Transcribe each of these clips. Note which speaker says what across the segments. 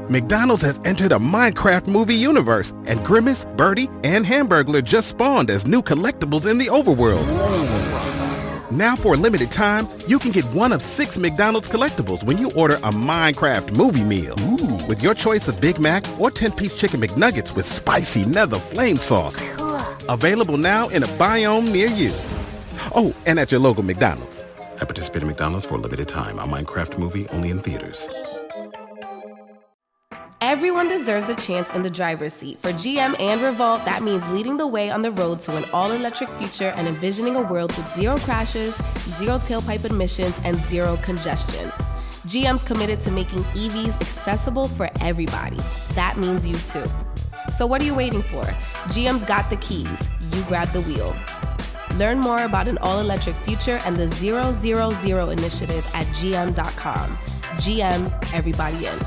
Speaker 1: McDonald's has entered a Minecraft movie universe, and Grimace, Birdie, and Hamburglar just spawned as new collectibles in the overworld. Now for a limited time, you can get one of 6 McDonald's collectibles when you order a Minecraft movie meal. Ooh. With your choice of Big Mac or 10-piece chicken McNuggets with spicy nether flame sauce. Available now in a biome near you. Oh, and at your local McDonald's. I participate in McDonald's for a limited time. A Minecraft movie only in theaters.
Speaker 2: Everyone deserves a chance in the driver's seat. For GM and Revolt, that means leading the way on the road to an all-electric future and envisioning a world with 0 crashes, 0 tailpipe emissions, and 0 congestion. GM's committed to making EVs accessible for everybody. That means you too. So what are you waiting for? GM's got the keys. You grab the wheel. Learn more about an all-electric future and the 000 initiative at gm.com. GM, everybody in.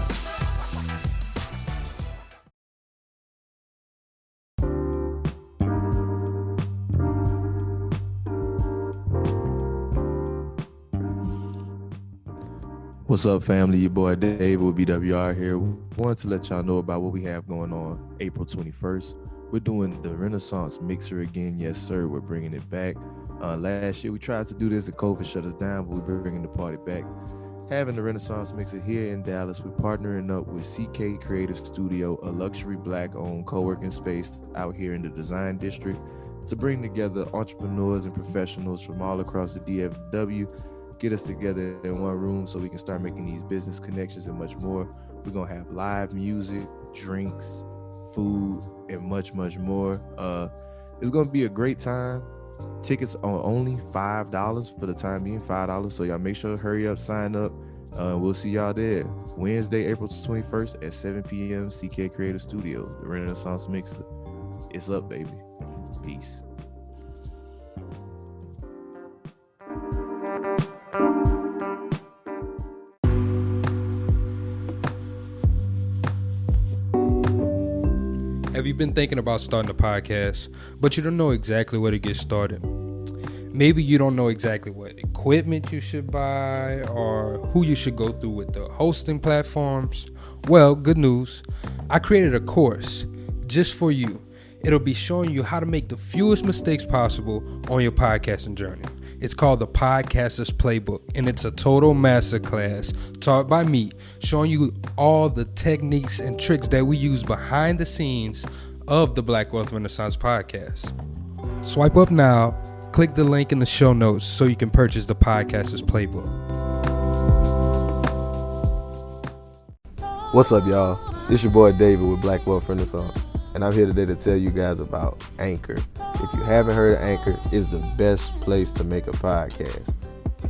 Speaker 3: What's up, family? Your boy Dave with BWR here. Wanted to let y'all know about what we have going on April 21st. We're doing the Renaissance Mixer again. Yes, sir. We're bringing it back. Last year, we tried to do this and COVID shut us down, but we're bringing the party back. Having the Renaissance Mixer here in Dallas, we're partnering up with CK Creative Studio, a luxury Black-owned co-working space out here in the Design District, to bring together entrepreneurs and professionals from all across the DFW, get us together in one room so we can start making these business connections and much more. We're going to have live music, drinks, food, and much, much more. It's going to be a great time. Tickets are only $5 for the time being, $5. So y'all make sure to hurry up, sign up. We'll see y'all there. Wednesday, April 21st at 7 p.m. CK Creative Studios, the Renaissance Mixer. It's up, baby. Peace.
Speaker 4: Have you been thinking about starting a podcast, but you don't know exactly where to get started? Maybe you don't know exactly what equipment you should buy or who you should go through with the hosting platforms. Well, good news. I created a course just for you. It'll be showing you how to make the fewest mistakes possible on your podcasting journey. It's called the Podcaster's Playbook, and it's a total masterclass taught by me, showing you all the techniques and tricks that we use behind the scenes of the Black Wealth Renaissance podcast. Swipe up now, click the link in the show notes so you can purchase the Podcaster's Playbook.
Speaker 3: What's up, y'all? It's your boy David with Black Wealth Renaissance, and I'm here today to tell you guys about Anchor. If you haven't heard of Anchor, it's the best place to make a podcast.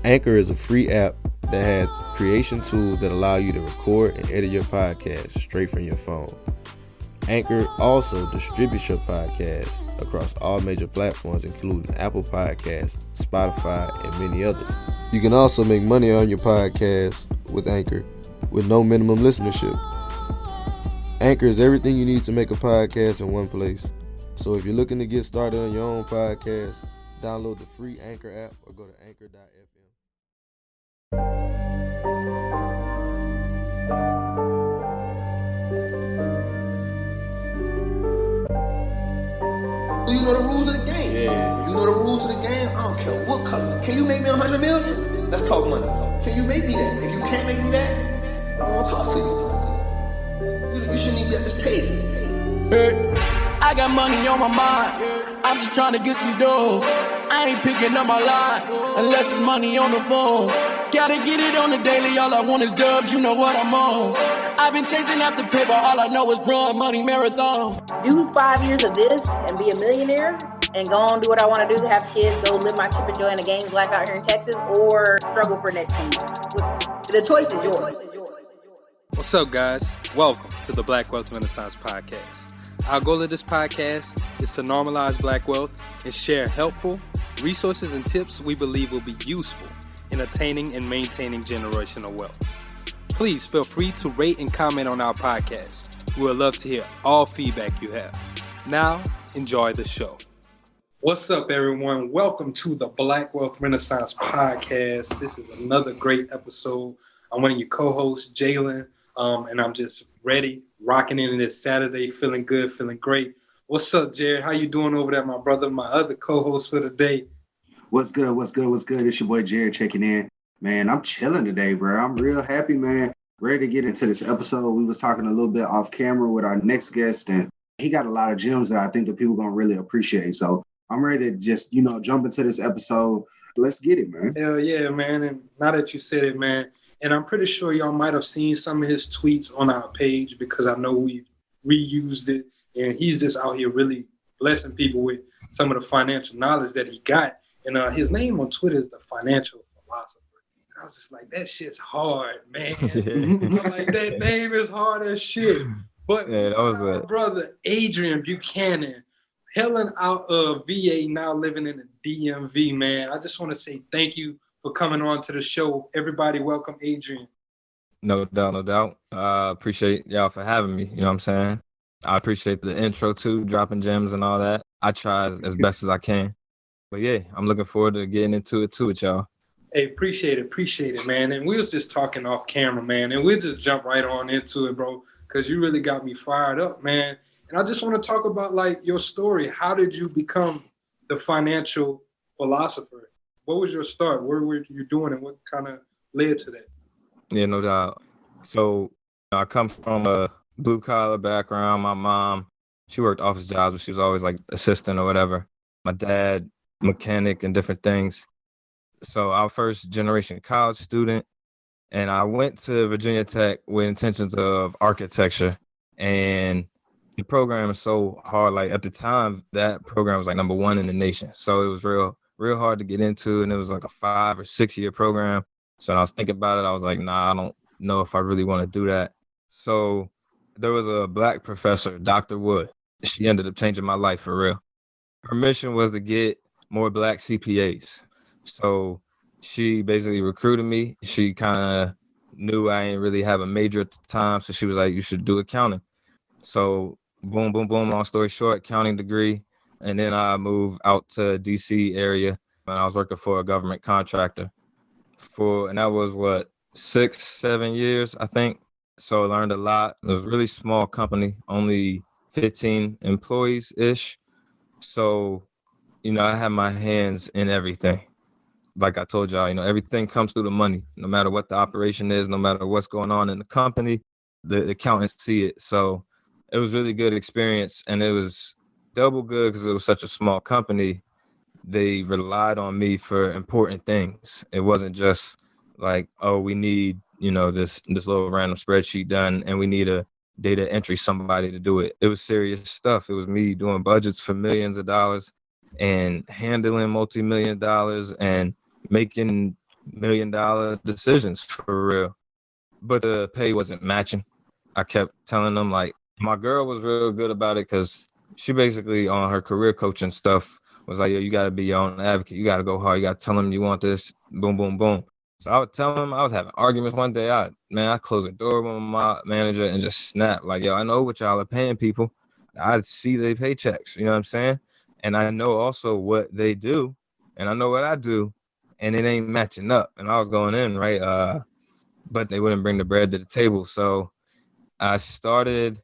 Speaker 3: Anchor is a free app that has creation tools that allow you to record and edit your podcast straight from your phone. Anchor also distributes your podcast across all major platforms, including Apple Podcasts, Spotify, and many others. You can also make money on your podcast with Anchor with no minimum listenership. Anchor is everything you need to make a podcast in one place. So if you're looking to get started on your own podcast, download the free Anchor app or go to anchor.fm.
Speaker 5: You know the rules of the game. Yeah. You know the rules of the game. I don't care what color. Can you make me 100 million? Let's talk money. Can you make me that? If you can't make me that, I won't talk to you. You shouldn't even be at this table.
Speaker 6: Hey, I got money on my mind. I'm just trying to get some dough. I ain't picking up my line unless it's money on the phone. Gotta get it on the daily. All I want is dubs. You know what I'm on. I've been chasing after paper. All I know is run money marathon.
Speaker 7: Do 5 years of this and be a millionaire and go on do what I want to do, have kids, go live my chip and joy in the games life out here in Texas, or struggle for next few years. The choice is yours.
Speaker 4: What's up, guys? Welcome to the Black Wealth Renaissance Podcast. Our goal of this podcast is to normalize Black wealth and share helpful resources and tips we believe will be useful in attaining and maintaining generational wealth. Please feel free to rate and comment on our podcast. We would love to hear all feedback you have. Now, enjoy the show. What's up, everyone? Welcome to the Black Wealth Renaissance Podcast. This is another great episode. I'm one of your co-hosts, Jalen, and I'm just ready, rocking in this Saturday, feeling good, feeling great. What's up, Jared? How you doing over there, my brother, my other co-host for the day?
Speaker 8: What's good? It's your boy Jared checking in. Man, I'm chilling today, bro. I'm real happy, man. Ready to get into this episode. We was talking a little bit off camera with our next guest, and he got a lot of gems that I think that people gonna really appreciate. So I'm ready to just, jump into this episode. Let's get it, man.
Speaker 4: Hell yeah, man. And now that you said it, man, and I'm pretty sure y'all might have seen some of his tweets on our page because I know we've reused it, and he's just out here really blessing people with some of the financial knowledge that he got. And his name on Twitter is the Financial Philosopher. I was just like, that shit's hard, man. I'm like, that name is hard as shit. But
Speaker 9: yeah, that was
Speaker 4: my brother Adrian Buchanan, hailing out of VA, now living in the DMV, man. I just want to say thank you for coming on to the show. Everybody welcome Adrian.
Speaker 9: No doubt. Appreciate y'all for having me. You know what I'm saying? I appreciate the intro too, dropping gems and all that. I try as best as I can. But yeah, I'm looking forward to getting into it too with y'all.
Speaker 4: Hey, appreciate it, man. And we was just talking off camera, man. And we'll just jump right on into it, bro, because you really got me fired up, man. And I just want to talk about, like, your story. How did you become the financial philosopher? What was your start? Where were you doing and what kind of led to that?
Speaker 9: Yeah, no doubt. So I come from a blue-collar background. My mom, she worked office jobs, but she was always, like, assistant or whatever. My dad, mechanic and different things. So I was first generation college student, and I went to Virginia Tech with intentions of architecture, and the program is so hard. Like at the time, that program was like number 1 in the nation. So it was real hard to get into, and it was like a 5 or 6 year program. So when I was thinking about it, I was like, nah, I don't know if I really want to do that. So there was a Black professor, Dr. Wood. She ended up changing my life for real. Her mission was to get more Black CPAs. So she basically recruited me. She kind of knew I didn't really have a major at the time. So she was like, you should do accounting. So boom, long story short, accounting degree. And then I moved out to DC area and I was working for a government contractor and that was 6-7 years, I think. So I learned a lot. It was a really small company, only 15 employees-ish. So, I had my hands in everything. Like I told y'all, everything comes through the money. No matter what the operation is, no matter what's going on in the company, the accountants see it. So it was really good experience. And it was double good because it was such a small company. They relied on me for important things. It wasn't just like, oh, we need, this little random spreadsheet done and we need a data entry somebody to do it. It was serious stuff. It was me doing budgets for millions of dollars and handling multi-million dollars and making $1 million decisions for real. But the pay wasn't matching. I kept telling them, like, my girl was real good about it because she basically on her career coaching stuff was like, yo, you got to be your own advocate. You got to go hard. You got to tell them you want this. Boom, boom, boom. So I would tell them, I was having arguments one day. I closed the door with my manager and just snapped. Like, yo, I know what y'all are paying people. I see their paychecks. You know what I'm saying? And I know also what they do. And I know what I do. And it ain't matching up. And I was going in, right? But they wouldn't bring the bread to the table. So I started,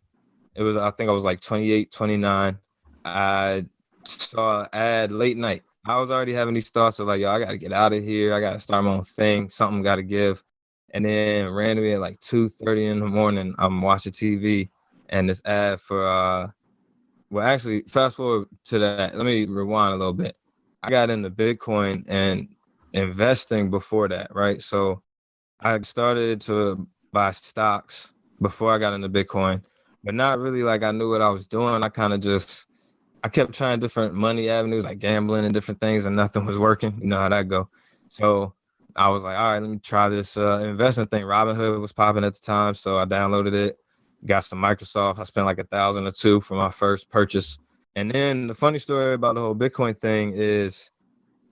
Speaker 9: I think I was like 28, 29. I saw an ad late night. I was already having these thoughts of like, yo, I got to get out of here. I got to start my own thing. Something got to give. And then randomly at like 2:30 in the morning, I'm watching TV and this ad for, actually, fast forward to that. Let me rewind a little bit. I got into Bitcoin and investing before that, right? So I started to buy stocks before I got into Bitcoin, but not really like I knew what I was doing. I kept trying different money avenues like gambling and different things and nothing was working. You know how that go. So I was like, all right, let me try this investing thing. Robinhood was popping at the time. So I downloaded it, got some Microsoft. I spent like $1,000 or $2,000 for my first purchase. And then the funny story about the whole Bitcoin thing is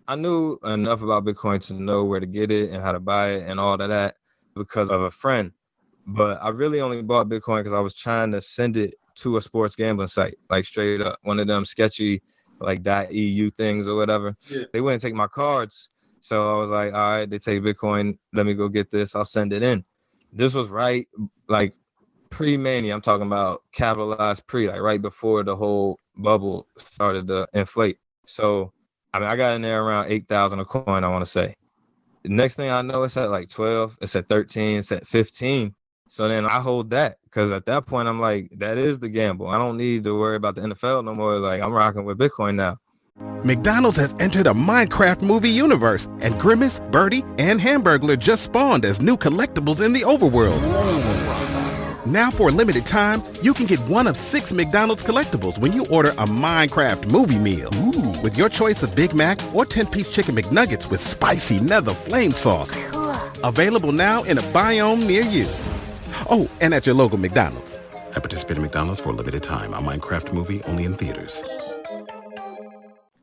Speaker 9: I knew enough about Bitcoin to know where to get it and how to buy it and all of that because of a friend. But I really only bought Bitcoin because I was trying to send it to a sports gambling site, like straight up one of them sketchy like .eu things or whatever. Yeah. They wouldn't take my cards. So I was like, all right, they take Bitcoin. Let me go get this. I'll send it in. This was right like pre-mania. I'm talking about capitalized pre, like right before the whole bubble started to inflate. So, I mean, I got in there around 8,000 a coin, I want to say. The next thing I know, it's at like 12, it's at 13, it's at 15. So then I hold that because at that point, I'm like, that is the gamble. I don't need to worry about the NFL no more. Like, I'm rocking with Bitcoin now.
Speaker 1: McDonald's has entered a Minecraft movie universe, and Grimace, Birdie, and Hamburglar just spawned as new collectibles in the overworld. Now for a limited time, you can get one of 6 McDonald's collectibles when you order a Minecraft movie meal. With your choice of Big Mac or 10-piece chicken McNuggets with spicy nether flame sauce. Available now in a biome near you. Oh, and at your local McDonald's. I participate in McDonald's for a limited time. A Minecraft movie only in theaters.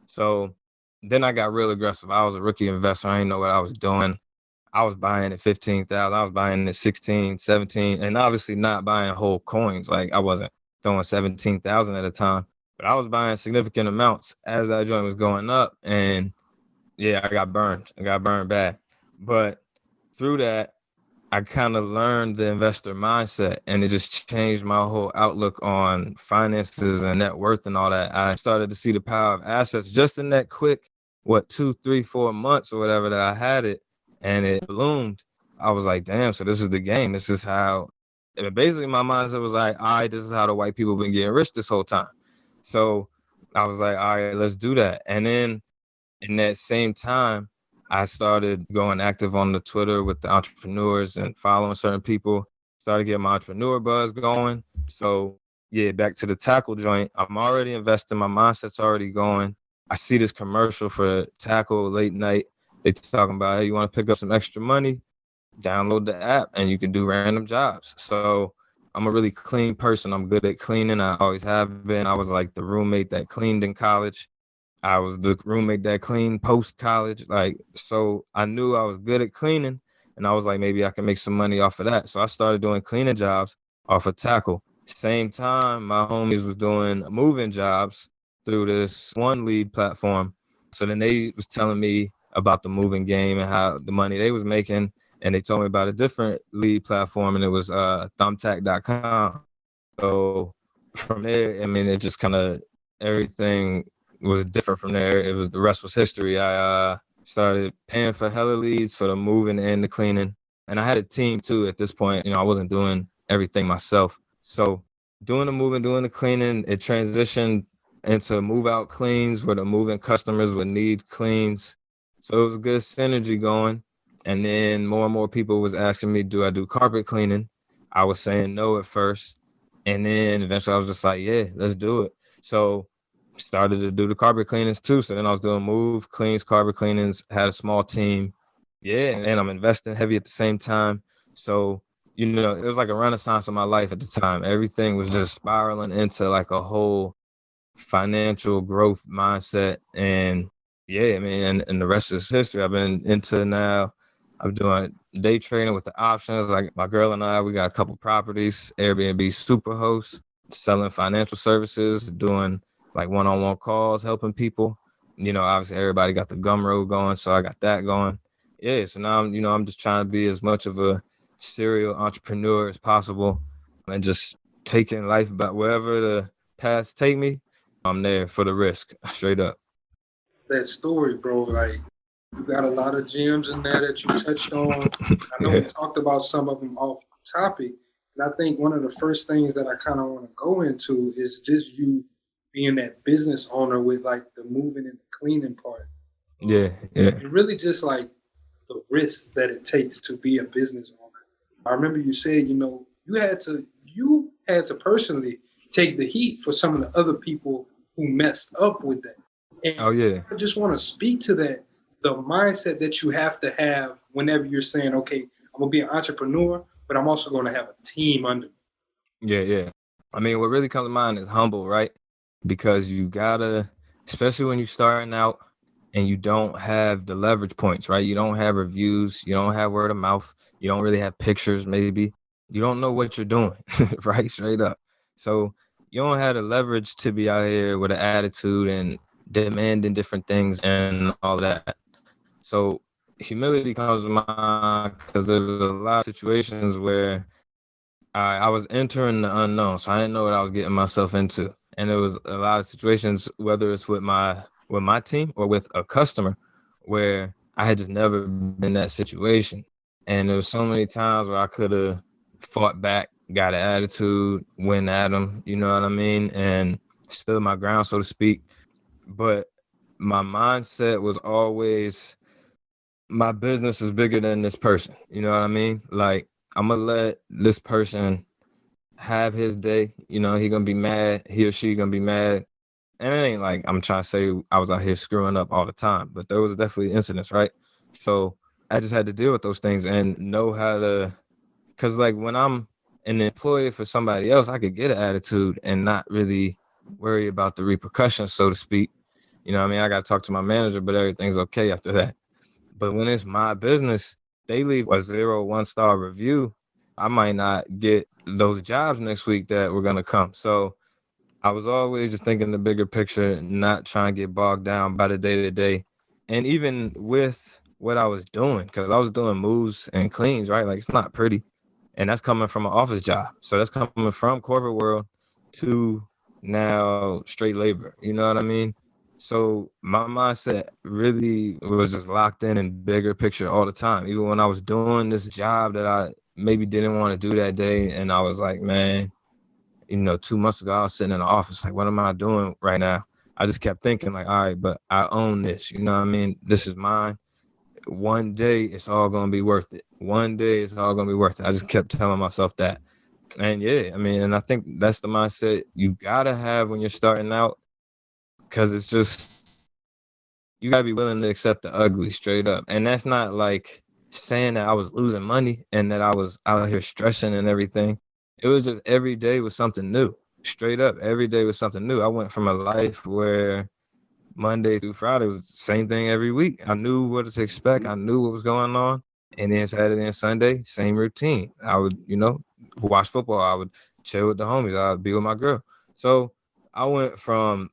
Speaker 9: So then I got real aggressive. I was a rookie investor. I didn't know what I was doing. I was buying at 15,000. I was buying at 16, 17, and obviously not buying whole coins. Like I wasn't throwing 17,000 at a time, but I was buying significant amounts as that joint was going up. And yeah, I got burned. I got burned bad. But through that, I kind of learned the investor mindset, and it just changed my whole outlook on finances and net worth and all that. I started to see the power of assets just in that quick, 2, 3, 4 months or whatever that I had it, and it bloomed. I was like, damn, so this is the game. This is how, and basically my mindset was like, all right, this is how the white people been getting rich this whole time. So I was like, all right, let's do that. And then in that same time, I started going active on the Twitter with the entrepreneurs and following certain people, started getting my entrepreneur buzz going. So yeah, back to the tackle joint. I'm already investing. My mindset's already going. I see this commercial for tackle late night. They talking about, hey, you want to pick up some extra money? Download the app and you can do random jobs. So I'm a really clean person. I'm good at cleaning. I always have been. I was like the roommate that cleaned in college. I was the roommate that cleaned post-college. Like, so I knew I was good at cleaning, and I was like, maybe I can make some money off of that. So I started doing cleaning jobs off of tackle. Same time, my homies was doing moving jobs through this one lead platform. So then they was telling me about the moving game and how the money they was making, and they told me about a different lead platform, and it was thumbtack.com. So from there, I mean, it just kind of everything was different from there. It was, the rest was history. I started paying for hella leads for the moving and the cleaning. And I had a team too at this point. You know, I wasn't doing everything myself. So doing the moving, doing the cleaning, it transitioned into move out cleans where the moving customers would need cleans. So it was a good synergy going. And then more and more people was asking me, do I do carpet cleaning? I was saying no at first. And then eventually I was just like, yeah, let's do it. So started to do the carpet cleanings too. So then I was doing move, cleans, carpet cleanings, had a small team. Yeah, and I'm investing heavy at the same time. So, you know, it was like a renaissance of my life at the time. Everything was just spiraling into like a whole financial growth mindset. And yeah, I mean, and the rest is history. I've been into now. I'm doing day trading with the options. Like my girl and I, we got a couple properties, Airbnb Superhost, selling financial services, doing like one-on-one calls, helping people. You know, obviously everybody got the Gumroad going, so I got that going. Yeah, so now I'm just trying to be as much of a serial entrepreneur as possible and just taking life about wherever the paths take me. I'm there for the risk, straight up.
Speaker 4: That story, bro, like you got a lot of gems in there that you touched on. I know we talked about some of them off topic, and I think one of the first things that I kind of want to go into is just you being that business owner with like the moving and the cleaning part.
Speaker 9: Yeah.
Speaker 4: And really just like the risk that it takes to be a business owner. I remember you said, you know, you had to personally take the heat for some of the other people who messed up with that. And I just want to speak to that, the mindset that you have to have whenever you're saying, okay, I'm gonna be an entrepreneur, but I'm also gonna have a team under me.
Speaker 9: Yeah. I mean, what really comes to mind is humble, right? Because you gotta, especially when you're starting out and you don't have the leverage points, right? You don't have reviews, you don't have word of mouth, you don't really have pictures, maybe. You don't know what you're doing, right? Straight up. So you don't have the leverage to be out here with an attitude and demanding different things and all that. So humility comes to mind because there's a lot of situations where I was entering the unknown, so I didn't know what I was getting myself into. And there was a lot of situations, whether it's with my team or with a customer, where I had just never been in that situation. And there was so many times where I could have fought back, got an attitude, went at them, you know what I mean, and stood my ground, so to speak. But my mindset was always, my business is bigger than this person. You know what I mean? Like, I'm going to let this person have his day. You know, he going to be mad. He or she going to be mad. And it ain't like I'm trying to say I was out here screwing up all the time, but there was definitely incidents, right? So I just had to deal with those things and know how to, because like when I'm an employee for somebody else, I could get an attitude and not really worry about the repercussions, so to speak. You know what I mean? I got to talk to my manager, but everything's okay after that. But when it's my business, they leave a 0 1-star review, I might not get those jobs next week that were going to come. So I was always just thinking the bigger picture, not trying to get bogged down by the day-to-day. And even with what I was doing, because I was doing moves and cleans, right? Like, it's not pretty. And that's coming from an office job. So that's coming from corporate world to now straight labor. You know what I mean? So my mindset really was just locked in bigger picture all the time. Even when I was doing this job that I maybe didn't want to do that day, and I was like, man, 2 months ago, I was sitting in the office, like, what am I doing right now? I just kept thinking, like, all right, but I own this. You know what I mean? This is mine. One day, it's all going to be worth it. One day, it's all going to be worth it. I just kept telling myself that. And yeah, I mean, and I think that's the mindset you got to have when you're starting out, because it's just, you got to be willing to accept the ugly straight up. And that's not like saying that I was losing money and that I was out here stressing and everything. It was just every day was something new. Straight up, every day was something new. I went from a life where Monday through Friday was the same thing every week. I knew what to expect. I knew what was going on. And then Saturday and Sunday, same routine. I would, watch football. I would chill with the homies. I would be with my girl. So I went from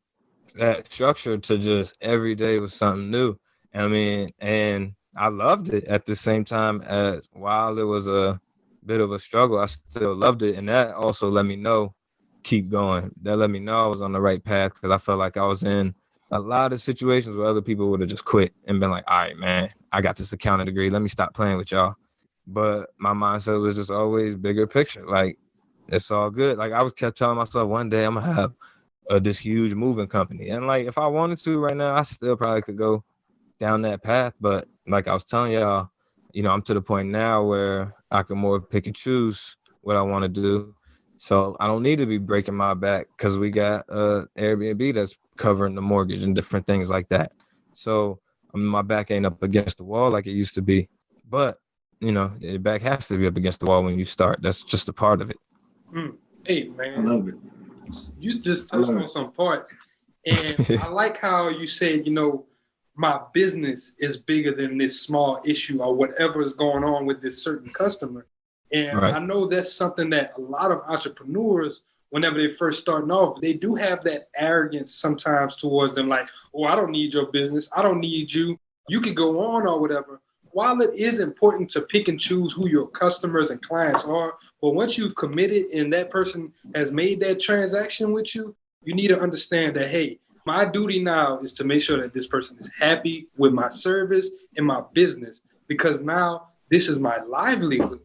Speaker 9: that structure to just every day was something new. And I loved it at the same time. As while it was a bit of a struggle, I still loved it. And that also let me know, keep going. That let me know I was on the right path, because I felt like I was in a lot of situations where other people would have just quit and been like, all right, man, I got this accounting degree. Let me stop playing with y'all. But my mindset was just always bigger picture. Like, it's all good. Like, I kept telling myself, one day I'm going to have this huge moving company. And like, if I wanted to right now, I still probably could go down that path. But like I was telling y'all, I'm to the point now where I can more pick and choose what I want to do. So I don't need to be breaking my back, because we got Airbnb that's covering the mortgage and different things like that. So my back ain't up against the wall like it used to be. But, your back has to be up against the wall when you start. That's just a part of it.
Speaker 10: Hey, man.
Speaker 8: I love it.
Speaker 10: You just touched on some part. And I like how you said, my business is bigger than this small issue or whatever is going on with this certain customer. And right. I know that's something that a lot of entrepreneurs, whenever they're first starting off, they do have that arrogance sometimes towards them, like, oh, I don't need your business. I don't need you. You could go on or whatever. While it is important to pick and choose who your customers and clients are, but once you've committed and that person has made that transaction with you, you need to understand that, hey, my duty now is to make sure that this person is happy with my service and my business, because now this is my livelihood.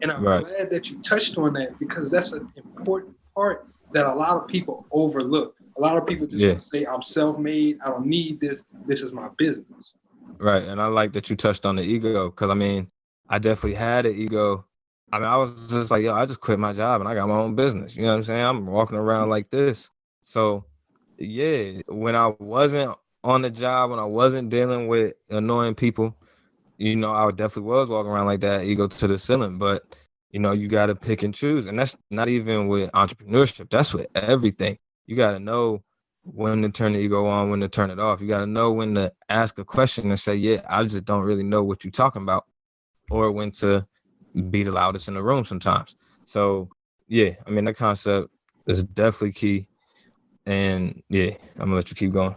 Speaker 10: And I'm glad that you touched on that, because that's an important part that a lot of people overlook. A lot of people just want to say, I'm self-made. I don't need this. This is my business.
Speaker 9: Right. And I like that you touched on the ego, because, I definitely had an ego. I was just like, I just quit my job and I got my own business. You know what I'm saying? I'm walking around like this. So, yeah, when I wasn't on the job, when I wasn't dealing with annoying people, I definitely was walking around like that, ego to the ceiling. But, you got to pick and choose. And that's not even with entrepreneurship. That's with everything. You got to know when to turn the ego on, when to turn it off. You got to know when to ask a question and say, yeah, I just don't really know what you're talking about, or when to be the loudest in the room sometimes. So, yeah, that concept is definitely key. And, yeah, I'm going to let you keep going.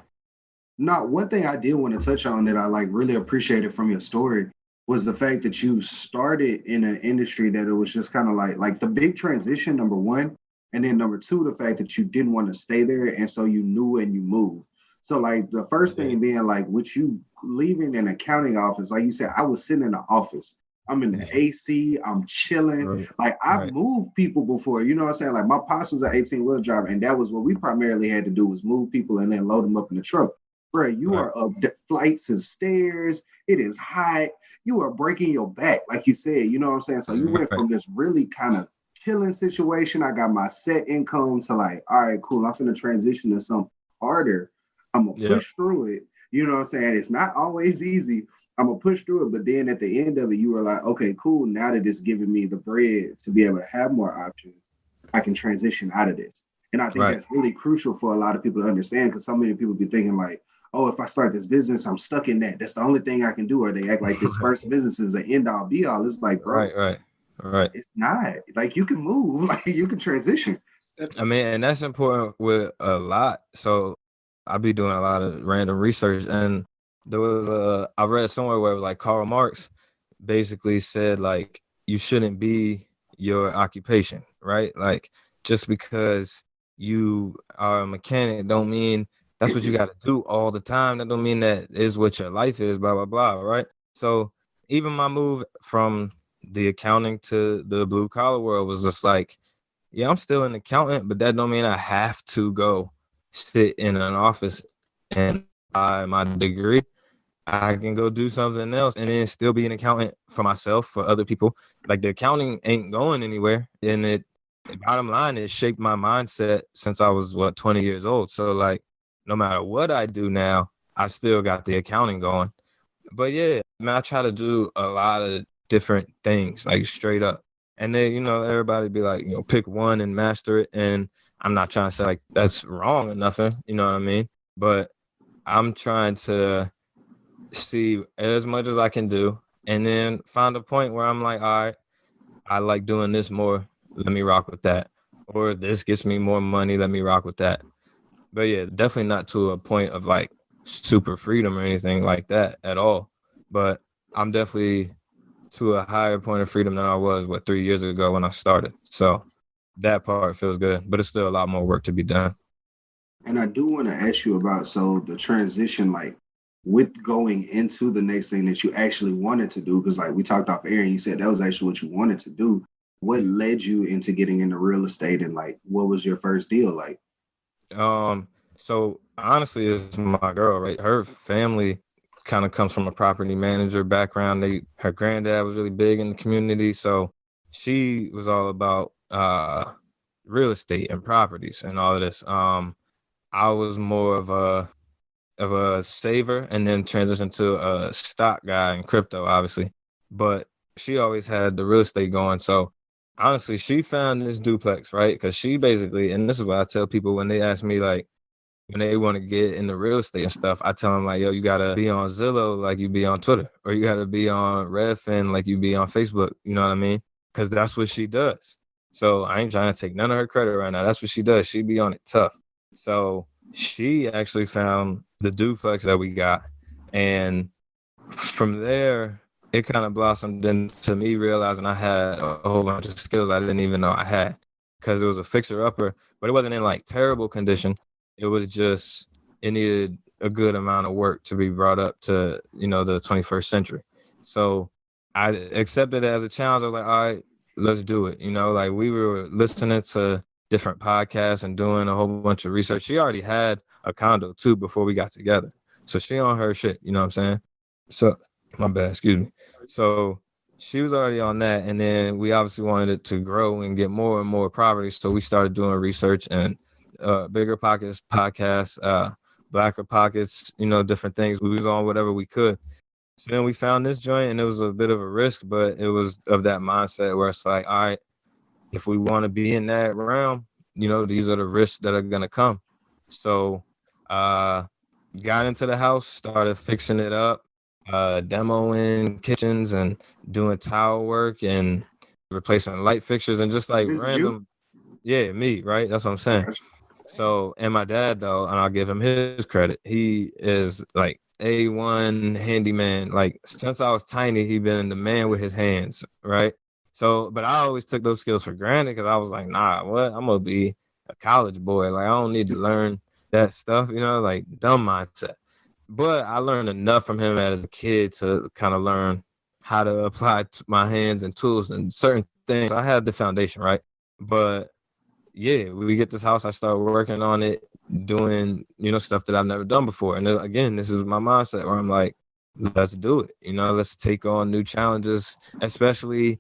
Speaker 8: No, one thing I did want to touch on that I really appreciated from your story was the fact that you started in an industry that it was just kind of like the big transition, number one. And then number two, the fact that you didn't want to stay there. And so you knew and you moved. So like the first thing being like, with you leaving an accounting office, like you said, I was sitting in the office. I'm in the AC, I'm chilling.
Speaker 9: Right.
Speaker 8: Like I've moved people before, you know what I'm saying? Like my pops was an 18-wheel driver, and that was what we primarily had to do, was move people and then load them up in the truck. Bro, you are up flights and stairs. It is hot. You are breaking your back, like you said, you know what I'm saying? So you went from this really kind of chilling situation. I got my set income to like, all right, cool. I'm finna transition to something harder. I'm gonna push through it. You know what I'm saying? It's not always easy. I'm gonna push through it, but then at the end of it, you were like, okay, cool. Now that it's giving me the bread to be able to have more options, I can transition out of this. And I think that's really crucial for a lot of people to understand, because so many people be thinking like, oh, if I start this business, I'm stuck in that. That's the only thing I can do. Or they act like this first business is the end all be all. It's like, bro,
Speaker 9: right.
Speaker 8: It's not. Like you can move, like you can transition.
Speaker 9: I mean, and that's important with a lot. So I'll be doing a lot of random research, and there was I read somewhere where it was like Karl Marx basically said like you shouldn't be your occupation, right? Like just because you are a mechanic don't mean that's what you got to do all the time. That don't mean that is what your life is, blah, blah, blah, right? So even my move from the accounting to the blue collar world was just like, yeah, I'm still an accountant, but that don't mean I have to go sit in an office and buy my degree. I can go do something else and then still be an accountant for myself, for other people. Like the accounting ain't going anywhere. And it, bottom line, it shaped my mindset since I was 20 years old. So like, no matter what I do now, I still got the accounting going. But yeah, I mean, I try to do a lot of different things, like straight up. And then, you know, everybody be like, you know, pick one and master it. And I'm not trying to say like that's wrong or nothing, you know what I mean? But I'm trying to see as much as I can do and then find a point where I'm like, all right, I like doing this more. Let me rock with that. Or this gets me more money. Let me rock with that. But yeah, definitely not to a point of like super freedom or anything like that at all. But I'm definitely to a higher point of freedom than I was, 3 years ago when I started. So that part feels good, but it's still a lot more work to be done.
Speaker 8: And I do want to ask you about, so the transition, like with going into the next thing that you actually wanted to do, because like we talked off air and you said that was actually what you wanted to do. What led you into getting into real estate, and like, what was your first deal like?
Speaker 9: So honestly, it's my girl, right? Her family kind of comes from a property manager background. Her granddad was really big in the community. So she was all about real estate and properties and all of this. I was more of a saver and then transitioned to a stock guy in crypto, obviously. But she always had the real estate going. So honestly, she found this duplex, right? Because she basically, and this is what I tell people when they ask me, like, when they want to get into real estate and stuff, I tell them like, yo, you got to be on Zillow like you be on Twitter, or you got to be on Redfin like you be on Facebook. You know what I mean? Because that's what she does. So I ain't trying to take none of her credit right now. That's what she does. She be on it tough. So she actually found the duplex that we got. And from there, it kind of blossomed into me realizing I had a whole bunch of skills I didn't even know I had, because it was a fixer-upper, but it wasn't in like terrible condition. It was just, it needed a good amount of work to be brought up to, you know, the 21st century. So I accepted it as a challenge. I was like, all right, let's do it. You know, like we were listening to different podcasts and doing a whole bunch of research. She already had a condo too before we got together. So she on her shit, you know what I'm saying? So my bad, excuse me. So she was already on that. And then we obviously wanted it to grow and get more and more properties. So we started doing research and Bigger Pockets podcast, Blacker Pockets, you know, different things. We was on whatever we could. So then we found this joint, and it was a bit of a risk, but it was of that mindset where it's like, all right, if we want to be in that realm, you know, these are the risks that are going to come. So got into the house, started fixing it up, demoing kitchens and doing tile work and replacing light fixtures and just like random. Yeah, me, right? That's what I'm saying. So, and my dad, though, and I'll give him his credit, he is like A1 handyman. Like since I was tiny, he been the man with his hands, right? So, but I always took those skills for granted because I was like, nah, what? I'm gonna be a college boy. Like I don't need to learn that stuff, like dumb mindset. But I learned enough from him as a kid to kind of learn how to apply my hands and tools and certain things. I had the foundation, right? But yeah, we get this house. I start working on it, doing, stuff that I've never done before. And again, this is my mindset where I'm like, let's do it. Let's take on new challenges, especially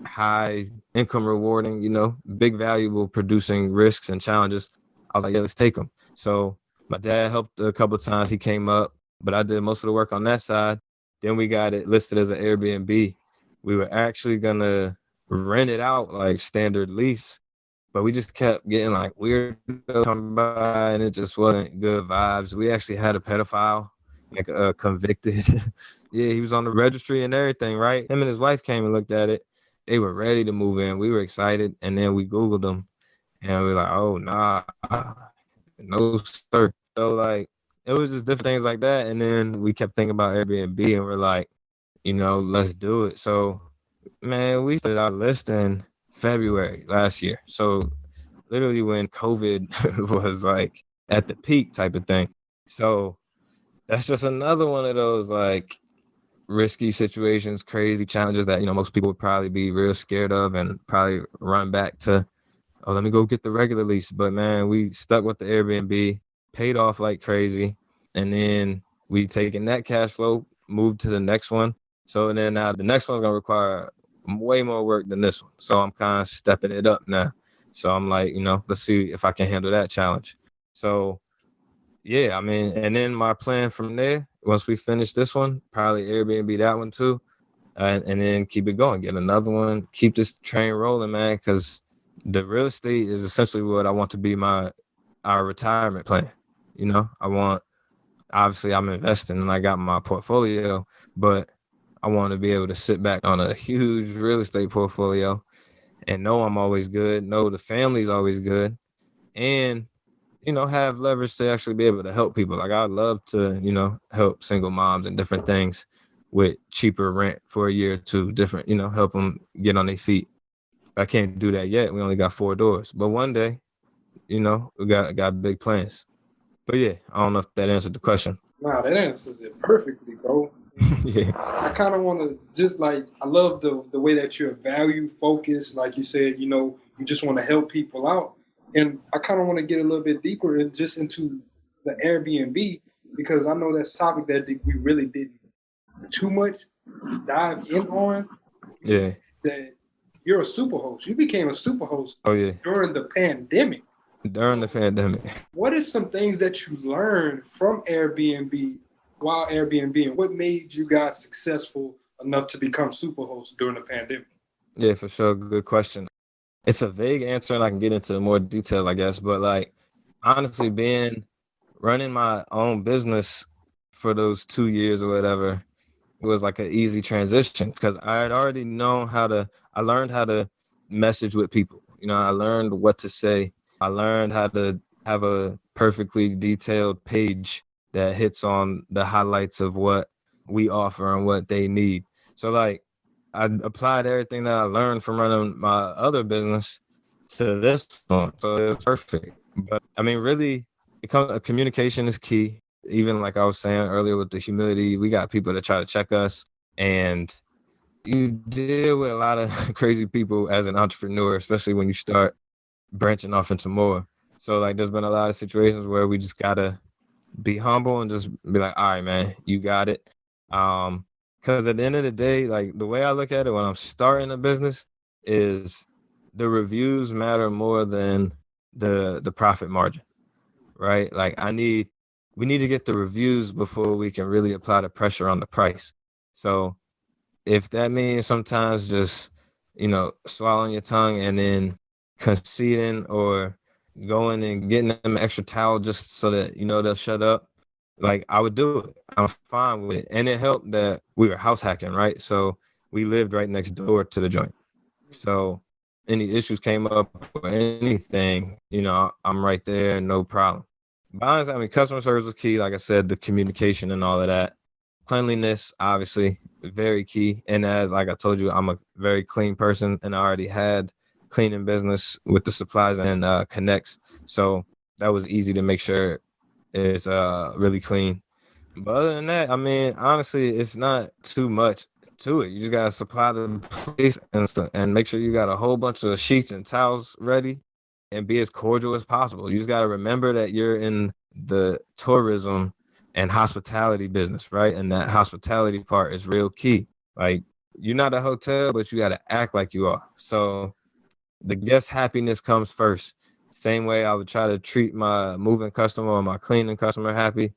Speaker 9: high income rewarding, big valuable producing risks and challenges. I was like, yeah, let's take them. So my dad helped a couple of times. He came up, but I did most of the work on that side. Then we got it listed as an Airbnb. We were actually going to rent it out like standard lease, but we just kept getting like weird coming by and it just wasn't good vibes. We actually had a pedophile, like convicted. Yeah, he was on the registry and everything, right? Him and his wife came and looked at it. They were ready to move in. We were excited. And then we Googled them and we were like, oh, nah, no, sir. So like, it was just different things like that. And then we kept thinking about Airbnb and we're like, let's do it. So, man, we started our list in February last year. So literally when COVID was like at the peak type of thing. So that's just another one of those like risky situations, crazy challenges that, most people would probably be real scared of and probably run back to, oh, let me go get the regular lease. But man, we stuck with the Airbnb, paid off like crazy. And then we taken that cash flow, moved to the next one. So then now the next one's going to require way more work than this one. So I'm kind of stepping it up now. So I'm like, let's see if I can handle that challenge. So yeah, I mean, and then my plan from there, once we finish this one, probably Airbnb that one too. And then keep it going, get another one, keep this train rolling, man, because the real estate is essentially what I want to be our retirement plan. Obviously I'm investing and I got my portfolio, but I want to be able to sit back on a huge real estate portfolio and know I'm always good, know the family's always good, and, have leverage to actually be able to help people. Like I'd love to, help single moms and different things with cheaper rent for a year or two, different, help them get on their feet. I can't do that yet. We only got 4 doors, but one day, we got big plans. But yeah, I don't know if that answered the question.
Speaker 10: Nah, that answers it perfectly, bro.
Speaker 9: Yeah.
Speaker 10: I kind of want to just I love the way that you're value focused. Like you said, you just want to help people out. And I kind of want to get a little bit deeper into the Airbnb, because I know that's a topic that we really didn't too much dive in on.
Speaker 9: Yeah.
Speaker 10: That you're a superhost. You became a superhost during the pandemic.
Speaker 9: During the pandemic.
Speaker 10: What are some things that you learned from Airbnb while Airbnb, and what made you guys successful enough to become superhosts during the pandemic?
Speaker 9: Yeah, for sure. Good question. It's a vague answer and I can get into more details, I guess. But like, honestly, running my own business for those 2 years or whatever, it was like an easy transition because I had already I learned how to message with people. I learned what to say. I learned how to have a perfectly detailed page that hits on the highlights of what we offer and what they need. So like I applied everything that I learned from running my other business to this one. So it was perfect. But I mean, really, communication is key. Even like I was saying earlier with the humility, we got people that try to check us, and you deal with a lot of crazy people as an entrepreneur, especially when you start branching off into more. So like there's been a lot of situations where we just gotta be humble and just be like, all right, man, you got it. Because at the end of the day, like the way I look at it when I'm starting a business is the reviews matter more than the profit margin, right? Like we need to get the reviews before we can really apply the pressure on the price. So if that means sometimes just, swallowing your tongue and then conceding or going and getting them an extra towel just so that, they'll shut up, like I would do it. I'm fine with it. And it helped that we were house hacking, right? So we lived right next door to the joint. So any issues came up or anything, I'm right there, no problem. But honestly, I mean, customer service was key. Like I said, the communication and all of that. Cleanliness, obviously, very key. And as like I told you, I'm a very clean person, and I already had cleaning business with the supplies and connects. So that was easy to make sure it's really clean. But other than that, I mean, honestly, it's not too much to it. You just gotta supply the place and make sure you got a whole bunch of sheets and towels ready, and be as cordial as possible. You just gotta remember that you're in the tourism and hospitality business, right? And that hospitality part is real key. Like, you're not a hotel, but you gotta act like you are. So the guest happiness comes first. Same way I would try to treat my moving customer or my cleaning customer happy.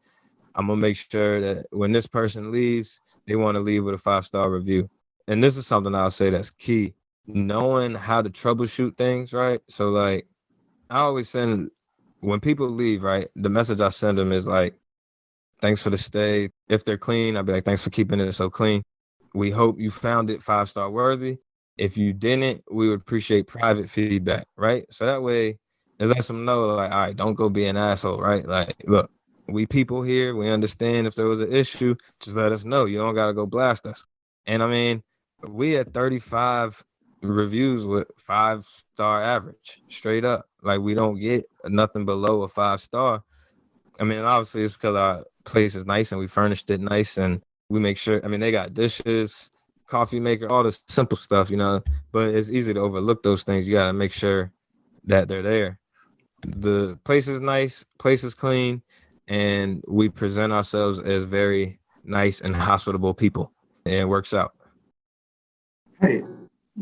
Speaker 9: I'm gonna make sure that when this person leaves, they want to leave with a 5-star review. And this is something I'll say that's key. Knowing how to troubleshoot things, right? So like, I always send, when people leave, right, the message I send them is like, thanks for the stay. If they're clean, I'll be like, thanks for keeping it so clean. We hope you found it 5-star worthy. If you didn't, we would appreciate private feedback, right? So that way, it lets them know, like, all right, don't go be an asshole, right? Like, look, we people here, we understand if there was an issue, just let us know. You don't got to go blast us. And I mean, we had 35 reviews with 5-star average, straight up. Like, we don't get nothing below a 5-star. I mean, obviously it's because our place is nice and we furnished it nice and we make sure, I mean, they got dishes, coffee maker, all this simple stuff, you know, but it's easy to overlook those things. You got to make sure that they're there. The place is nice, place is clean, and we present ourselves as very nice and hospitable people, and it works out.
Speaker 8: Hey,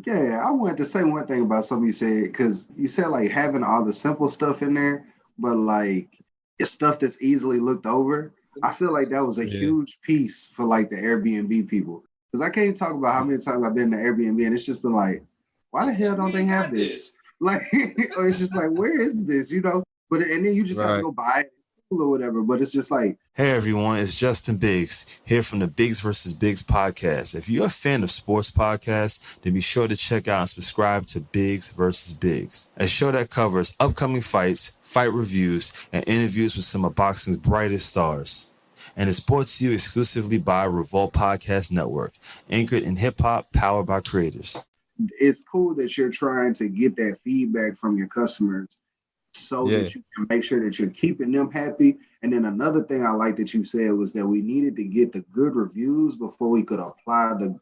Speaker 8: yeah, I wanted to say one thing about something you said, because you said like having all the simple stuff in there, but like it's stuff that's easily looked over. I feel like that was a huge piece for like the Airbnb people, because I can't talk about how many times I've been to Airbnb and it's just been like, why the hell don't they have this? Like, or it's just like, where is this? You know, but and then you just have to go buy it or whatever. But it's just like,
Speaker 11: hey everyone, it's Justin Biggs here from the Biggs vs. Biggs podcast. If you're a fan of sports podcasts, then be sure to check out and subscribe to Biggs vs. Biggs, a show that covers upcoming fights, fight reviews, and interviews with some of boxing's brightest stars. And it's brought to you exclusively by Revolt Podcast Network, anchored in hip-hop, powered by creators.
Speaker 8: It's cool that you're trying to get that feedback from your customers so that you can make sure that you're keeping them happy. And then another thing I like that you said was that we needed to get the good reviews before we could apply the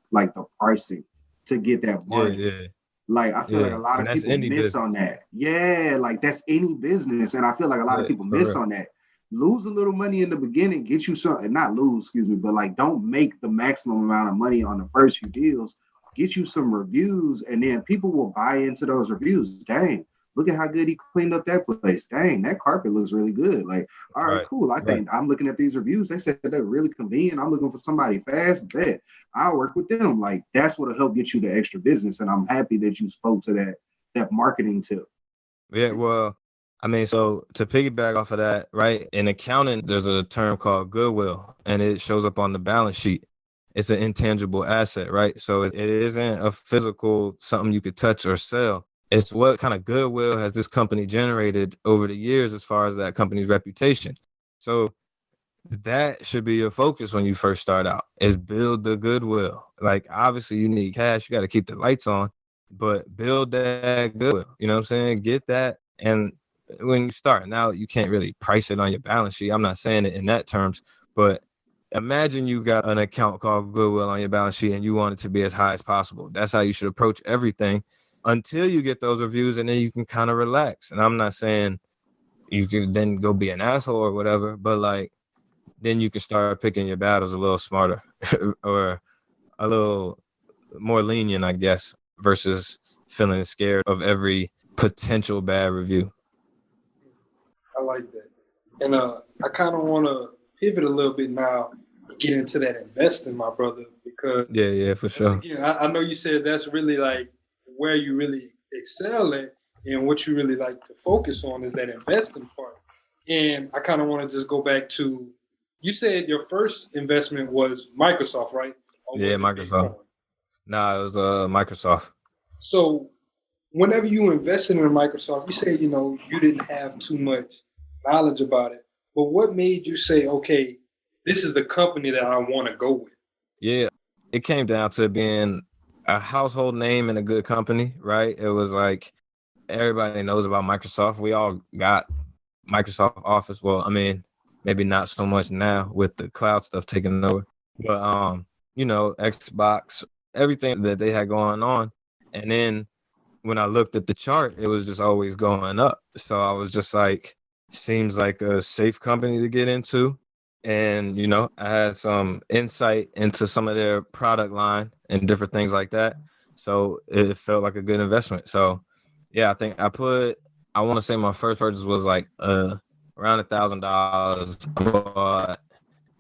Speaker 8: pricing to get that margin. Like, I feel like a lot of people miss on that. Yeah, like that's any business. And I feel like a lot of people miss on that. Lose a little money in the beginning, get you some, not lose, excuse me, but like don't make the maximum amount of money on the first few deals. Get you some reviews, and then people will buy into those reviews. Dang, look at how good he cleaned up that place. Dang, that carpet looks really good. Like, all right, cool. I think I'm looking at these reviews. They said they're really convenient. I'm looking for somebody fast. Bet I'll work with them. Like, that's what'll help get you the extra business. And I'm happy that you spoke to that marketing tip.
Speaker 9: Yeah, well, I mean, so to piggyback off of that, right? In accounting, there's a term called goodwill, and it shows up on the balance sheet. It's an intangible asset, right? So it isn't a physical something you could touch or sell. It's what kind of goodwill has this company generated over the years as far as that company's reputation. So that should be your focus when you first start out, is build the goodwill. Like, obviously you need cash, you got to keep the lights on, but build that goodwill. You know what I'm saying? Get that. And when you start now, you can't really price it on your balance sheet. I'm not saying it in that terms, but imagine you got an account called Goodwill on your balance sheet and you want it to be as high as possible. That's how you should approach everything until you get those reviews, and then you can kind of relax. And I'm not saying you can then go be an asshole or whatever, but like then you can start picking your battles a little smarter or a little more lenient, I guess, versus feeling scared of every potential bad review.
Speaker 10: I like that. And I kind of want to pivot a little bit now and get into that investing, my brother, because
Speaker 9: for sure.
Speaker 10: Again, I know you said that's really like where you really excel at, and what you really like to focus on is that investing part. And I kind of want to just go back to, you said your first investment was Microsoft, right?
Speaker 9: Yeah, Microsoft. Nah, it was Microsoft.
Speaker 10: So whenever you invested in Microsoft, you said, you know, you didn't have too much knowledge about it. But what made you say, okay, this is the company that I want to go with?
Speaker 9: Yeah, it came down to being a household name and a good company, right? It was like everybody knows about Microsoft. We all got Microsoft Office. Well, I mean, maybe not so much now with the cloud stuff taking over. But Xbox, everything that they had going on. And then when I looked at the chart, it was just always going up. So I was just like, seems like a safe company to get into. And, I had some insight into some of their product line and different things like that. So it felt like a good investment. So, yeah, I think I want to say my first purchase was like around $1,000. I bought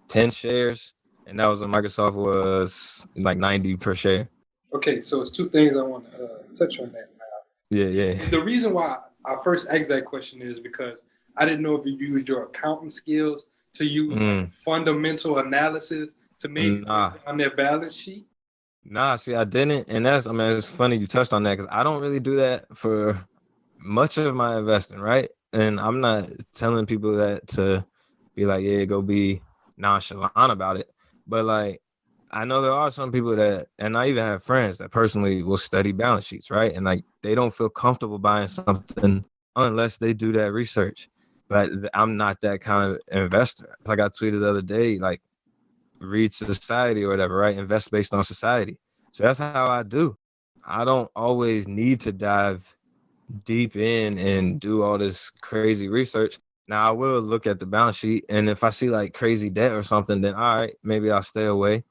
Speaker 9: 10 shares, and that was when Microsoft was like 90 per share.
Speaker 10: Okay, so it's two things I want to touch on that now.
Speaker 9: Yeah.
Speaker 10: The reason why I first asked that question is because I didn't know if you used your accounting skills to use fundamental analysis to make on their balance sheet.
Speaker 9: Nah, see, I didn't. And it's funny you touched on that because I don't really do that for much of my investing, right? And I'm not telling people that to be like, yeah, go be nonchalant about it. But like, I know there are some people that, and I even have friends that personally will study balance sheets, right? And like, they don't feel comfortable buying something unless they do that research. But I'm not that kind of investor. Like I tweeted the other day, like, read society or whatever, right? Invest based on society. So that's how I do. I don't always need to dive deep in and do all this crazy research. Now I will look at the balance sheet, and if I see like crazy debt or something, then all right, maybe I'll stay away.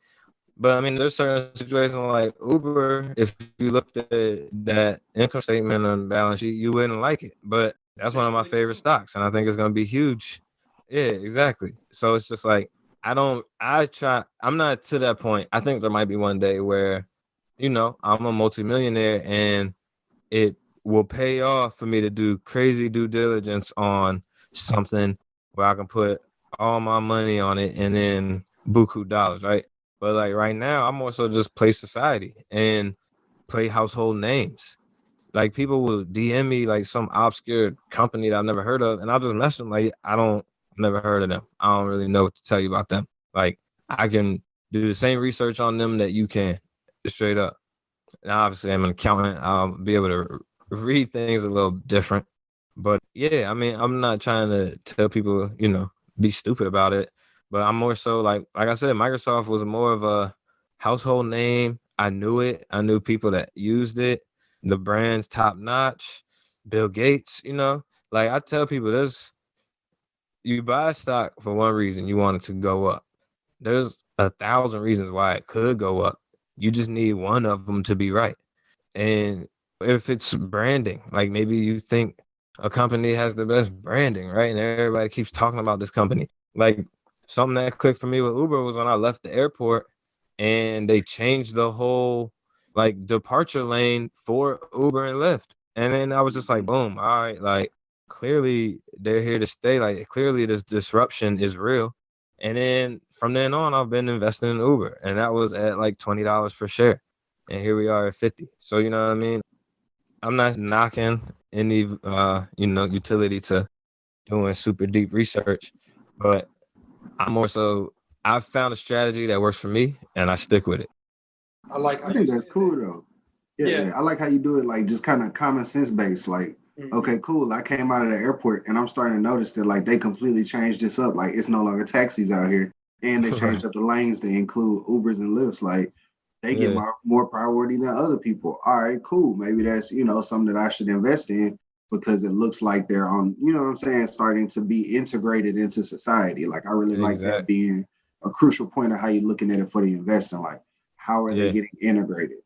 Speaker 9: But I mean, there's certain situations like Uber. If you looked at that income statement on the balance sheet, you wouldn't like it. But that's one of my favorite stocks, and I think it's going to be huge. Yeah, exactly. So it's just like, I'm not to that point. I think there might be one day where, I'm a multimillionaire and it will pay off for me to do crazy due diligence on something where I can put all my money on it and then buku dollars, right? But like right now, I'm also just play society and play household names. Like people will DM me like some obscure company that I've never heard of, and I'll just message them like, never heard of them. I don't really know what to tell you about them. Like I can do the same research on them that you can, straight up. Now, obviously, I'm an accountant. I'll be able to read things a little different. But yeah, I mean, I'm not trying to tell people, be stupid about it. But I'm more so like I said, Microsoft was more of a household name. I knew it. I knew people that used it. The brand's top notch. Bill Gates, like I tell people you buy a stock for one reason, you want it to go up. There's 1,000 reasons why it could go up. You just need one of them to be right. And if it's branding, like maybe you think a company has the best branding, right? And everybody keeps talking about this company. Like something that clicked for me with Uber was when I left the airport and they changed the whole like departure lane for Uber and Lyft. And then I was just like, boom, all right, like clearly they're here to stay. Like clearly this disruption is real. And then from then on, I've been investing in Uber, and that was at like $20 per share. And here we are at 50. So, you know what I mean? I'm not knocking any, utility to doing super deep research, but I've found a strategy that works for me and I stick with it.
Speaker 8: I think that's cool though. Yeah, I like how you do it, like just kind of common sense based. Like, okay, cool. I came out of the airport and I'm starting to notice that like they completely changed this up. Like it's no longer taxis out here, and they changed up the lanes to include Ubers and Lyfts. Like they get more priority than other people. All right, cool. Maybe that's something that I should invest in because it looks like they're on. You know what I'm saying? Starting to be integrated into society. Like I really like that being a crucial point of how you're looking at it for the investing. Like how are they getting integrated?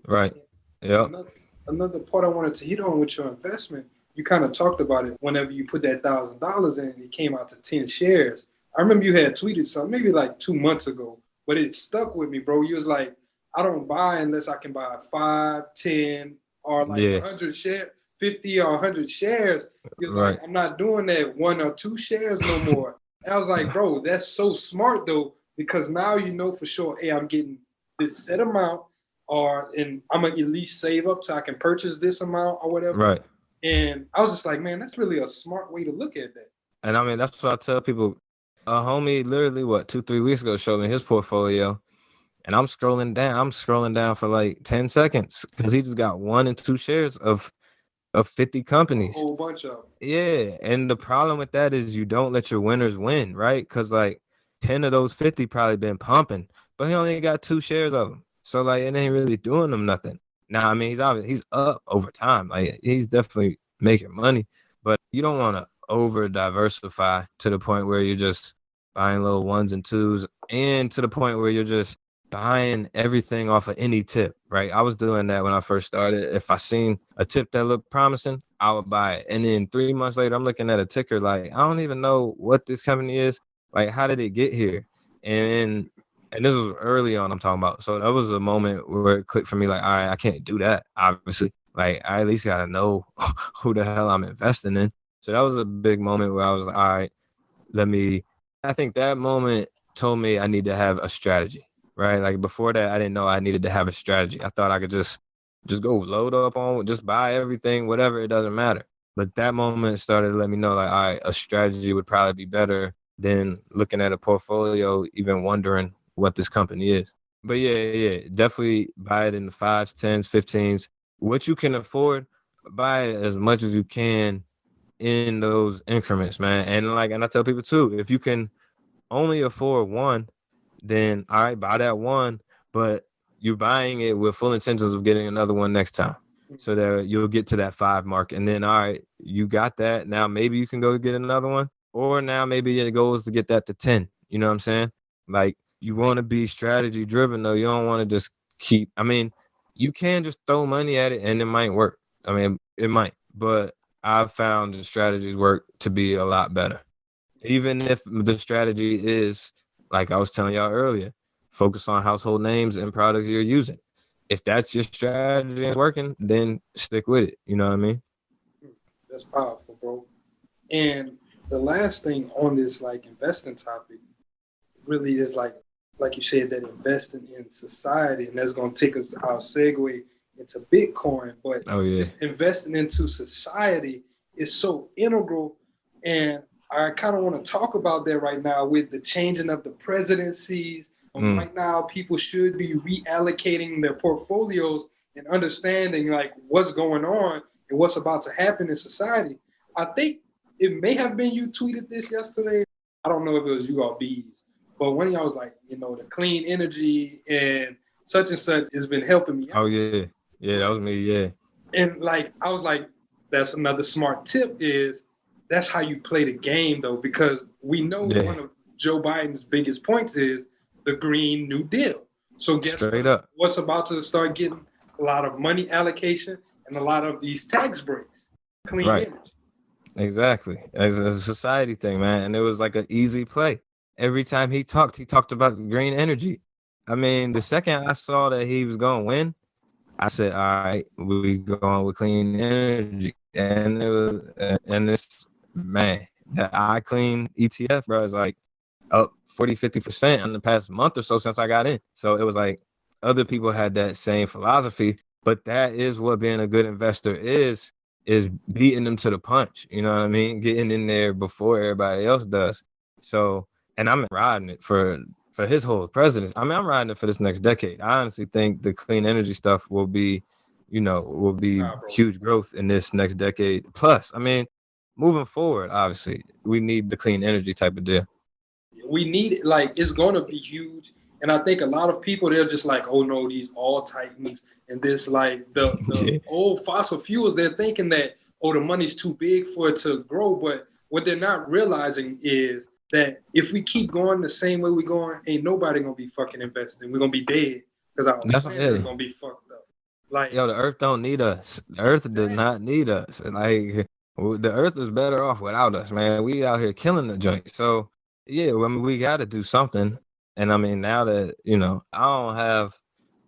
Speaker 9: Right. Yeah.
Speaker 10: Another part I wanted to hit on with your investment, you kind of talked about it whenever you put that $1,000 in, it came out to 10 shares. I remember you had tweeted something maybe like 2 months ago, but it stuck with me, bro. You was like, I don't buy unless I can buy 5, 10, or like 100 shares, 50 or 100 shares. He was like, I'm not doing that 1 or 2 shares no more. And I was like, bro, that's so smart though, because now you know for sure, hey, I'm getting this set amount, and I'm gonna at least save up so I can purchase this amount or whatever.
Speaker 9: Right.
Speaker 10: And I was just like, man, that's really a smart way to look at that.
Speaker 9: And I mean, that's what I tell people. A homie literally, 2-3 weeks ago showed me his portfolio. And I'm scrolling down for like 10 seconds because he just got 1 and 2 shares of 50 companies.
Speaker 10: A whole bunch of them.
Speaker 9: Yeah. And the problem with that is you don't let your winners win, right? Because like 10 of those 50 probably been pumping, but he only got 2 shares of them. So like it ain't really doing them nothing. Now, I mean, he's up over time. Like he's definitely making money, but you don't want to over diversify to the point where you're just buying little 1s and 2s, and to the point where you're just buying everything off of any tip, right? I was doing that when I first started. If I seen a tip that looked promising, I would buy it. And then 3 months later, I'm looking at a ticker like, I don't even know what this company is. Like, how did it get here? And this was early on I'm talking about. So that was a moment where it clicked for me like, all right, I can't do that, obviously. Like, I at least got to know who the hell I'm investing in. So that was a big moment where I was like, all right, I think that moment told me I need to have a strategy. Right, like before that, I didn't know I needed to have a strategy. I thought I could just go load up on, just buy everything, whatever, it doesn't matter. But that moment started to let me know, like, all right, a strategy would probably be better than looking at a portfolio, even wondering what this company is. But yeah, definitely buy it in the 5s, 10s, 15s. What you can afford, buy it as much as you can in those increments, man. And I tell people too, if you can only afford one, then all right, buy that one, but you're buying it with full intentions of getting another one next time, so that you'll get to that 5 mark. And then, all right, you got that. Now maybe you can go get another one, or now maybe it goes to get that to 10. You know what I'm saying? Like, you want to be strategy driven, though. You don't want to just you can just throw money at it and it might work. I mean, it might, but I've found the strategies work to be a lot better. Even if the strategy is, like I was telling y'all earlier, focus on household names and products you're using. If that's your strategy and it's working, then stick with it. You know what I mean?
Speaker 10: That's powerful, bro. And the last thing on this investing topic really is like you said, that investing in society, and that's going to take us to our segue into Bitcoin. But just investing into society is so integral, and I kind of want to talk about that right now with the changing of the presidencies. Right now, people should be reallocating their portfolios and understanding what's going on and what's about to happen in society. I think it may have been you tweeted this yesterday. I don't know if it was you or Bees, but one of y'all was like, the clean energy and such has been helping me out.
Speaker 9: Oh, yeah. Yeah, that was me, yeah.
Speaker 10: And I was like, that's another smart tip is, that's how you play the game, though, because we know one of Joe Biden's biggest points is the Green New Deal. So guess what's about to start getting a lot of money allocation and a lot of these tax breaks? Clean energy.
Speaker 9: Exactly. It's a society thing, man. And it was like an easy play. Every time he talked about green energy. I mean, the second I saw that he was going to win, I said, all right, we going with clean energy. And it was, man, the iClean ETF, bro, is up 40-50% in the past month or so since I got in. So it was other people had that same philosophy, but that is what being a good investor is beating them to the punch. You know what I mean? Getting in there before everybody else does. So, and I'm riding it for his whole presidency. I mean, I'm riding it for this next decade. I honestly think the clean energy stuff will be huge growth in this next decade. Plus, I mean, moving forward, obviously, we need the clean energy type of deal.
Speaker 10: We need it. It's going to be huge. And I think a lot of people, they're just oh, no, these all titans and this, the old fossil fuels, they're thinking that, oh, the money's too big for it to grow. But what they're not realizing is that if we keep going the same way we're going, ain't nobody going to be fucking investing. We're going to be dead because our planet is going to be fucked up.
Speaker 9: The earth don't need us. The earth does not need us. The earth is better off without us, man. We out here killing the joint. So, yeah, I mean, we got to do something. And I mean, now that, I don't have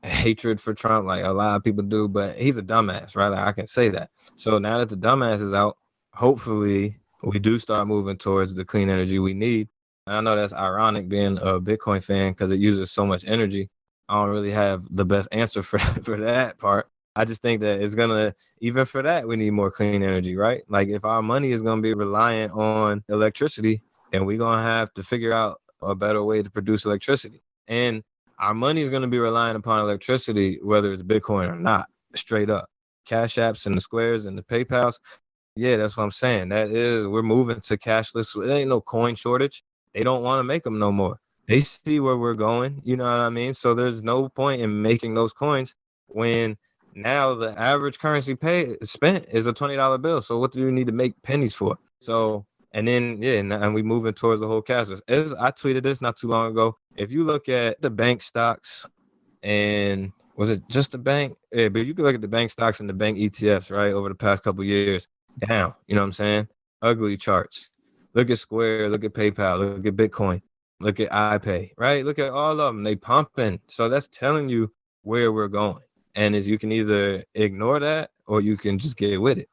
Speaker 9: hatred for Trump like a lot of people do, but he's a dumbass, right? I can say that. So now that the dumbass is out, hopefully we do start moving towards the clean energy we need. And I know that's ironic being a Bitcoin fan because it uses so much energy. I don't really have the best answer for that part. I just think that it's gonna, even for that, we need more clean energy, right? Like if our money is gonna be reliant on electricity, then we're gonna have to figure out a better way to produce electricity. And our money is gonna be relying upon electricity, whether it's Bitcoin or not, straight up. Cash apps and the Squares and the PayPals. Yeah, that's what I'm saying. We're moving to cashless. There ain't no coin shortage. They don't want to make them no more. They see where we're going. You know what I mean? So there's no point in making those coins when now the average currency spent is a $20 bill. So what do you need to make pennies for? So, and then, and we moving towards the whole cashless. As I tweeted this not too long ago. If you look at the bank stocks and was it just the bank? Yeah, but you can look at the bank stocks and the bank ETFs, right? Over the past couple of years, down, you know what I'm saying? Ugly charts. Look at Square, look at PayPal, look at Bitcoin, look at iPay, right? Look at all of them. They pumping. So that's telling you where we're going. And you can either ignore that or you can just get with it.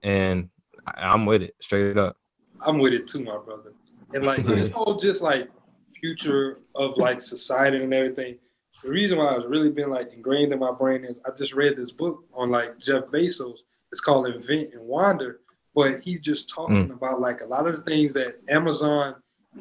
Speaker 9: And I'm with it, straight up.
Speaker 10: I'm with it too, my brother. And like this whole just like future of like society and everything, the reason why it's really been like ingrained in my brain is I just read this book on like Jeff Bezos. It's called Invent and Wander. But he's just talking about like a lot of the things that Amazon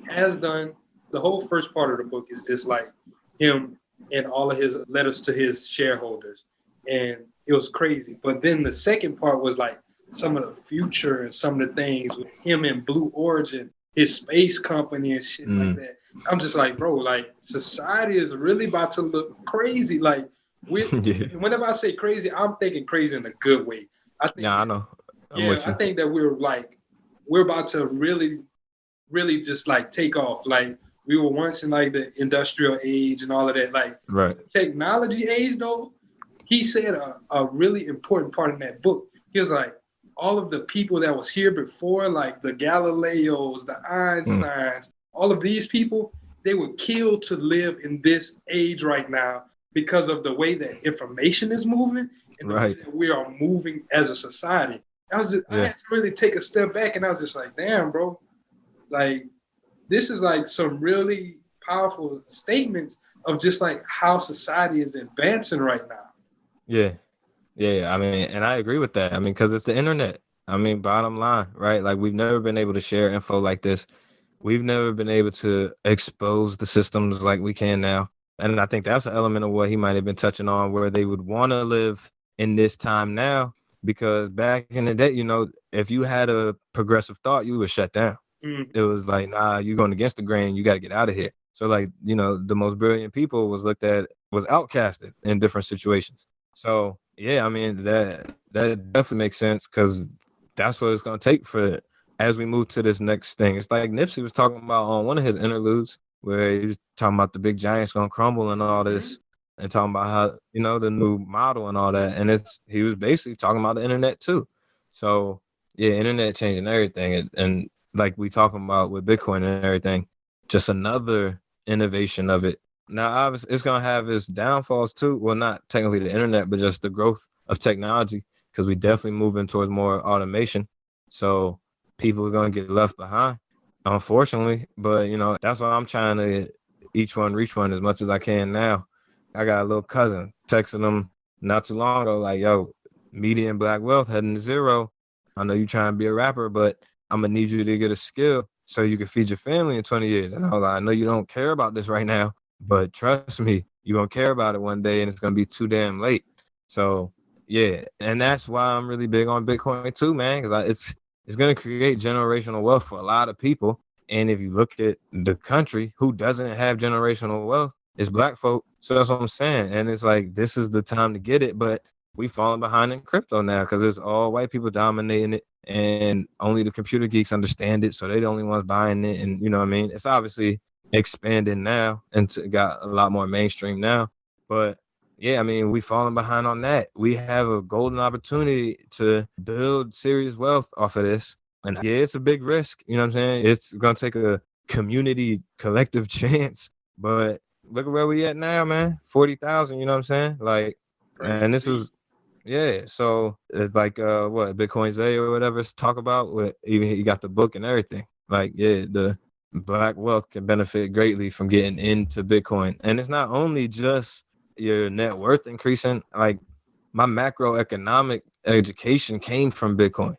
Speaker 10: has done. The whole first part of the book is just like him and all of his letters to his shareholders. And it was crazy. But then the second part was like some of the future and some of the things with him and Blue Origin, his space company and shit like that. I'm just like, bro, like society is really about to look crazy. Like whenever I say crazy, I'm thinking crazy in a good way. I know. I think that we're about to really, really just like take off. Like we were once in like the industrial age and all of that. Like technology age though, he said a really important part in that book. He was like, all of the people that was here before, like the Galileos, the Einsteins, all of these people, they were killed to live in this age right now because of the way that information is moving and the way that we are moving as a society. I had to really take a step back and I was just like, damn, bro, like this is like some really powerful statements of just like how society is advancing right now.
Speaker 9: Yeah. I mean, and I agree with that. I mean, because it's the internet. I mean, bottom line, right? Like we've never been able to share info like this. We've never been able to expose the systems like we can now. And I think that's an element of what he might have been touching on, where they would want to live in this time now. Because back in the day, you know, if you had a progressive thought, you were shut down. It was like, nah, you're going against the grain. You got to get out of here. So like, you know, the most brilliant people was outcasted in different situations. So, yeah, I mean, that definitely makes sense because that's what it's going to take for as we move to this next thing. It's like Nipsey was talking about on one of his interludes where he was talking about the big giants going to crumble and all this. And talking about how, you know, the new model and all that. And he was basically talking about the internet too. So yeah, internet changing everything. And like we talking about with Bitcoin and everything, just another innovation of it. Now, obviously it's going to have its downfalls too. Well, not technically the internet, but just the growth of technology, because we definitely moving towards more automation. So people are going to get left behind, unfortunately. But, you know, that's why I'm trying to each one reach one as much as I can now. I got a little cousin texting him not too long ago, like, yo, median black wealth heading to zero. I know you trying to be a rapper, but I'm going to need you to get a skill so you can feed your family in 20 years. And I was like, I know you don't care about this right now, but trust me, you're going to care about it one day and it's going to be too damn late. So, yeah. And that's why I'm really big on Bitcoin too, man, because it's going to create generational wealth for a lot of people. And if you look at the country, who doesn't have generational wealth? It's black folk. So that's what I'm saying. And it's like, this is the time to get it. But we falling behind in crypto now because it's all white people dominating it. And only the computer geeks understand it. So they're the only ones buying it. And you know what I mean? It's obviously expanding now and got a lot more mainstream now. But yeah, I mean, we falling behind on that. We have a golden opportunity to build serious wealth off of this. And yeah, it's a big risk. You know what I'm saying? It's going to take a community collective chance. But look at where we at now, man. 40,000, you know what I'm saying? Like, and this is, yeah. So it's like, what, Bitcoin Zay or whatever it's talk about. Even he got the book and everything. Like, yeah, the black wealth can benefit greatly from getting into Bitcoin. And it's not only just your net worth increasing. Like, my macroeconomic education came from Bitcoin.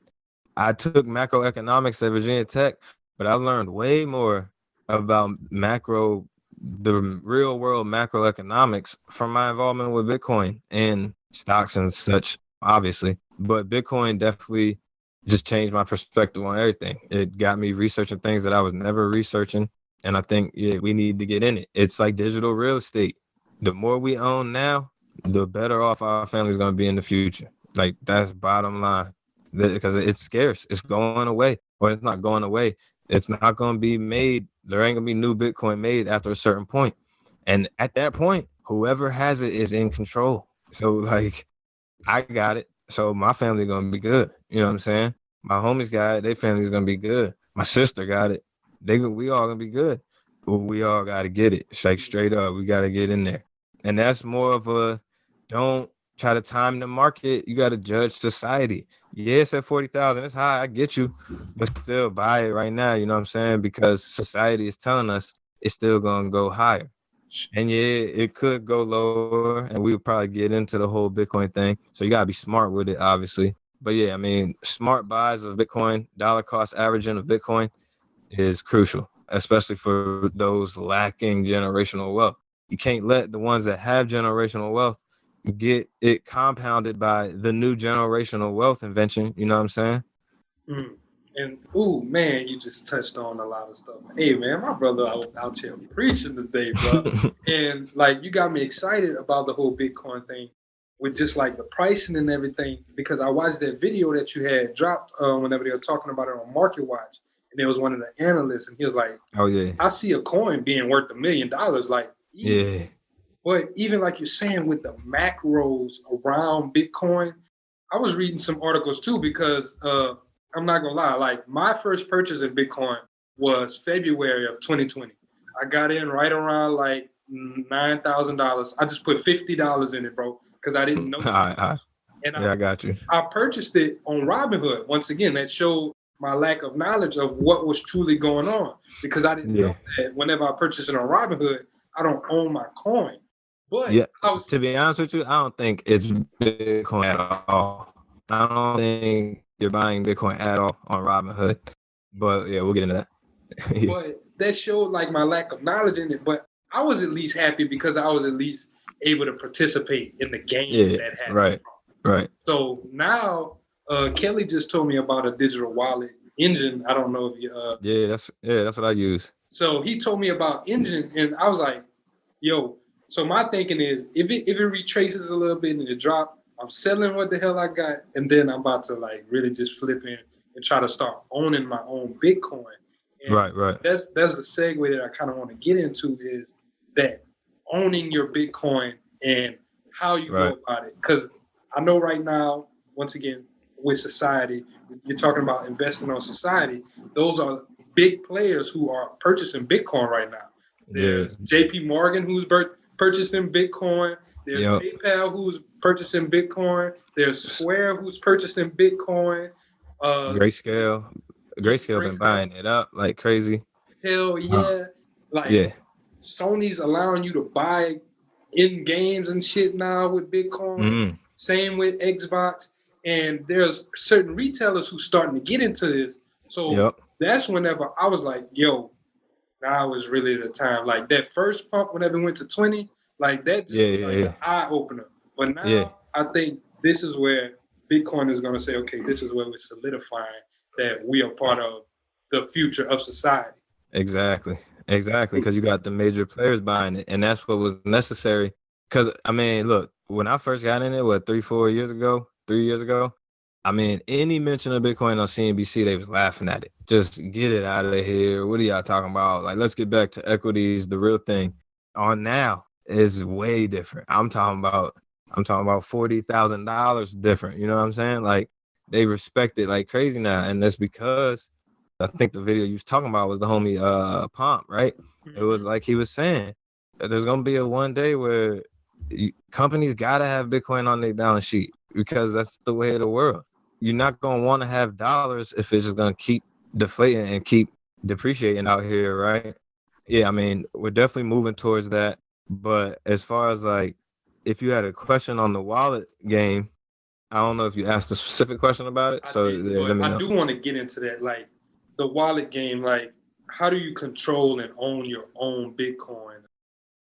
Speaker 9: I took macroeconomics at Virginia Tech, but I learned way more about the real world macroeconomics from my involvement with Bitcoin and stocks and such, obviously. But Bitcoin definitely just changed my perspective on everything. It got me researching things that I was never researching. And I think we need to get in it. It's like digital real estate. The more we own now, the better off our family's going to be in the future. Like, that's bottom line. Because it's scarce. It's going away. Or it's not going away. It's not going to be made. There ain't going to be new Bitcoin made after a certain point. And at that point, whoever has it is in control. So, like, I got it. So my family going to be good. You know what I'm saying? My homies got it. Their family's going to be good. My sister got it. We all going to be good. But we all got to get it. Like, straight up. We got to get in there. And that's more of a, don't try to time the market. You got to judge society. Yeah, it's at 40,000. It's high. I get you. But still buy it right now. You know what I'm saying? Because society is telling us it's still going to go higher. And yeah, it could go lower, and we would probably get into the whole Bitcoin thing. So you got to be smart with it, obviously. But yeah, I mean, smart buys of Bitcoin, dollar cost averaging of Bitcoin is crucial, especially for those lacking generational wealth. You can't let the ones that have generational wealth get it compounded by the new generational wealth invention. You know what I'm saying?
Speaker 10: And ooh, man, you just touched on a lot of stuff. Hey, man, my brother out here preaching today, bro. And like, you got me excited about the whole Bitcoin thing with just like the pricing and everything, because I watched that video that you had dropped whenever they were talking about it on Market Watch, and there was one of the analysts, and he was like, "Oh yeah, I see a coin being worth $1 million." Like, yeah. But even like you're saying with the macros around Bitcoin, I was reading some articles too, because I'm not gonna lie, like my first purchase in Bitcoin was February of 2020. I got in right around like $9,000. I just put $50 in it, bro, because I didn't know. I got you. I purchased it on Robinhood. Once again, that showed my lack of knowledge of what was truly going on, because I didn't know that whenever I purchase it on Robinhood, I don't own my coin. But
Speaker 9: to be honest with you, I don't think it's Bitcoin at all. I don't think you're buying Bitcoin at all on Robinhood. But yeah, we'll get into that.
Speaker 10: But that showed like my lack of knowledge in it. But I was at least happy because I was at least able to participate in the games that happened.
Speaker 9: Right.
Speaker 10: So now Kelly just told me about a digital wallet engine. I don't know if you
Speaker 9: that's what I use.
Speaker 10: So he told me about engine, and I was like, yo, so my thinking is if it retraces a little bit and it drop, I'm selling what the hell I got, and then I'm about to like really just flip in and try to start owning my own Bitcoin. And
Speaker 9: right.
Speaker 10: That's the segue that I kind of want to get into, is that owning your Bitcoin and how you go about it. Because I know right now, once again, with society, you're talking about investing on society. Those are big players who are purchasing Bitcoin right now. There's JP Morgan who's purchasing Bitcoin. There's PayPal who's purchasing Bitcoin. There's Square who's purchasing Bitcoin.
Speaker 9: Grayscale been buying it up like crazy.
Speaker 10: Hell yeah. Sony's allowing you to buy in games and shit now with Bitcoin. Same with Xbox. And there's certain retailers who's starting to get into this. So that's whenever I was like, yo, now is really the time. Like that first pump, whenever it went to 20, like that just an eye opener. But now I think this is where Bitcoin is going to say, okay, this is where we're solidifying that we are part of the future of society.
Speaker 9: Exactly. Because you got the major players buying it, and that's what was necessary. Because, I mean, look, when I first got in it, 3 years ago, I mean, any mention of Bitcoin on CNBC, they was laughing at it. Just get it out of here. What are y'all talking about? Like, let's get back to equities, the real thing. On now is way different. I'm talking about $40,000 different. You know what I'm saying? Like, they respect it like crazy now, and that's because I think the video you was talking about was the homie Pomp, right? It was like he was saying that there's gonna be a one day where companies gotta have Bitcoin on their balance sheet, because that's the way of the world. You're not gonna want to have dollars if it's just gonna keep deflating and keep depreciating out here, right? Yeah, I mean, we're definitely moving towards that. But as far as like if you had a question on the wallet game, I don't know if you asked a specific question about it.
Speaker 10: I
Speaker 9: do
Speaker 10: want to get into that, like the wallet game. Like, how do you control and own your own Bitcoin?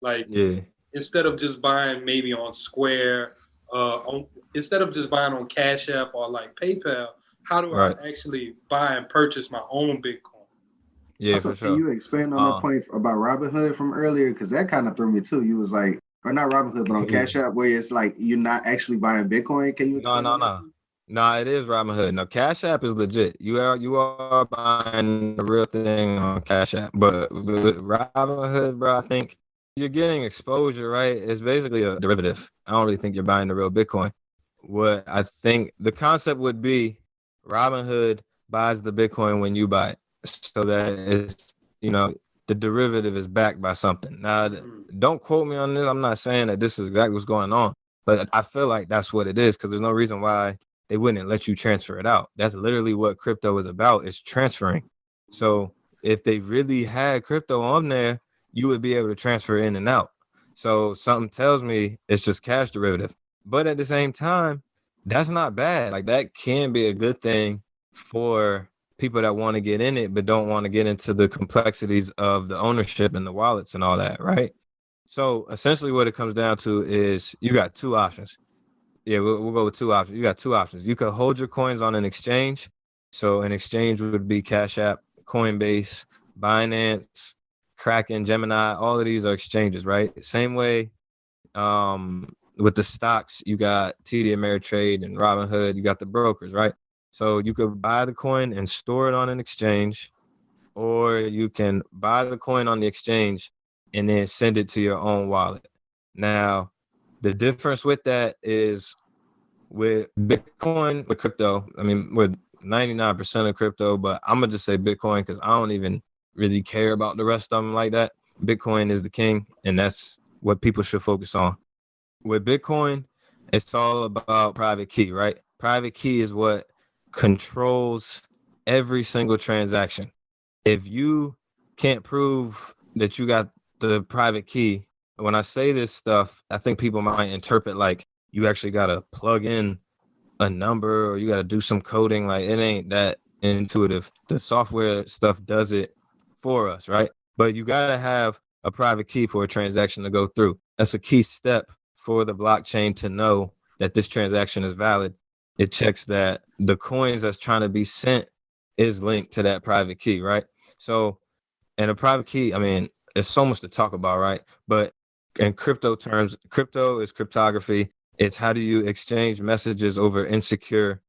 Speaker 10: Like, instead of just buying maybe on Square, instead of just buying on Cash App or like PayPal, how do I actually buy and purchase my own Bitcoin?
Speaker 9: Yeah,
Speaker 8: also,
Speaker 9: for sure.
Speaker 8: Can you expand on that point about Robinhood from earlier? Because that kind of threw me too. You was like, or not Robinhood, but on Cash App, where it's like you're not actually buying Bitcoin. Can you explain
Speaker 9: No. No, it is Robinhood. No, Cash App is legit. You are buying the real thing on Cash App. But with Robinhood, bro, I think you're getting exposure, right? It's basically a derivative. I don't really think you're buying the real Bitcoin. What I think the concept would be, Robinhood buys the Bitcoin when you buy it, so that it's, the derivative is backed by something. Now, don't quote me on this. I'm not saying that this is exactly what's going on, but I feel like that's what it is, because there's no reason why they wouldn't let you transfer it out. That's literally what crypto is about, is transferring. So if they really had crypto on there, you would be able to transfer in and out. So something tells me it's just cash derivative. But at the same time, that's not bad. Like, that can be a good thing for people that want to get in it, but don't want to get into the complexities of the ownership and the wallets and all that, right? So essentially what it comes down to is you got two options. Yeah, we'll go with two options. You got two options. You could hold your coins on an exchange. So an exchange would be Cash App, Coinbase, Binance, Kraken, Gemini. All of these are exchanges, right? Same way with the stocks, you got TD Ameritrade and Robinhood. You got the brokers, right? So you could buy the coin and store it on an exchange, or you can buy the coin on the exchange and then send it to your own wallet. Now, the difference with that is with Bitcoin, with crypto, I mean, with 99% of crypto, but I'm going to just say Bitcoin because I don't even really care about the rest of them like that. Bitcoin is the king, and that's what people should focus on. With Bitcoin, it's all about private key, right? Private key is what controls every single transaction. If you can't prove that you got the private key, when I say this stuff, I think people might interpret like you actually got to plug in a number or you got to do some coding. Like, it ain't that intuitive. The software stuff does it for us, right? But you got to have a private key for a transaction to go through. That's a key step for the blockchain to know that this transaction is valid. It checks that the coins that's trying to be sent is linked to that private key, right? So, and a private key, I mean, there's so much to talk about, right? But in crypto terms, crypto is cryptography. It's how do you exchange messages over insecure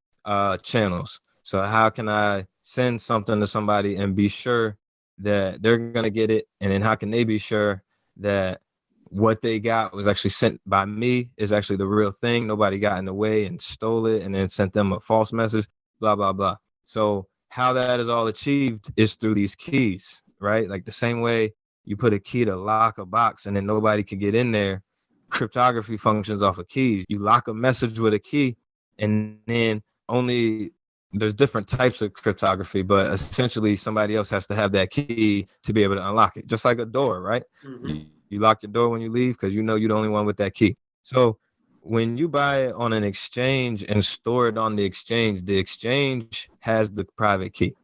Speaker 9: channels. So how can I send something to somebody and be sure that they're going to get it? And then how can they be sure that what they got was actually sent by me is actually the real thing? Nobody got in the way and stole it and then sent them a false message, blah, blah, blah. So how that is all achieved is through these keys, right? Like the same way you put a key to lock a box and then nobody can get in there. Cryptography functions off of keys. You lock a message with a key, and then only there's different types of cryptography, but essentially somebody else has to have that key to be able to unlock it. Just like a door, right? Mm-hmm. You lock your door when you leave because you know you're the only one with that key. So when you buy it on an exchange and store it on the exchange has the private key.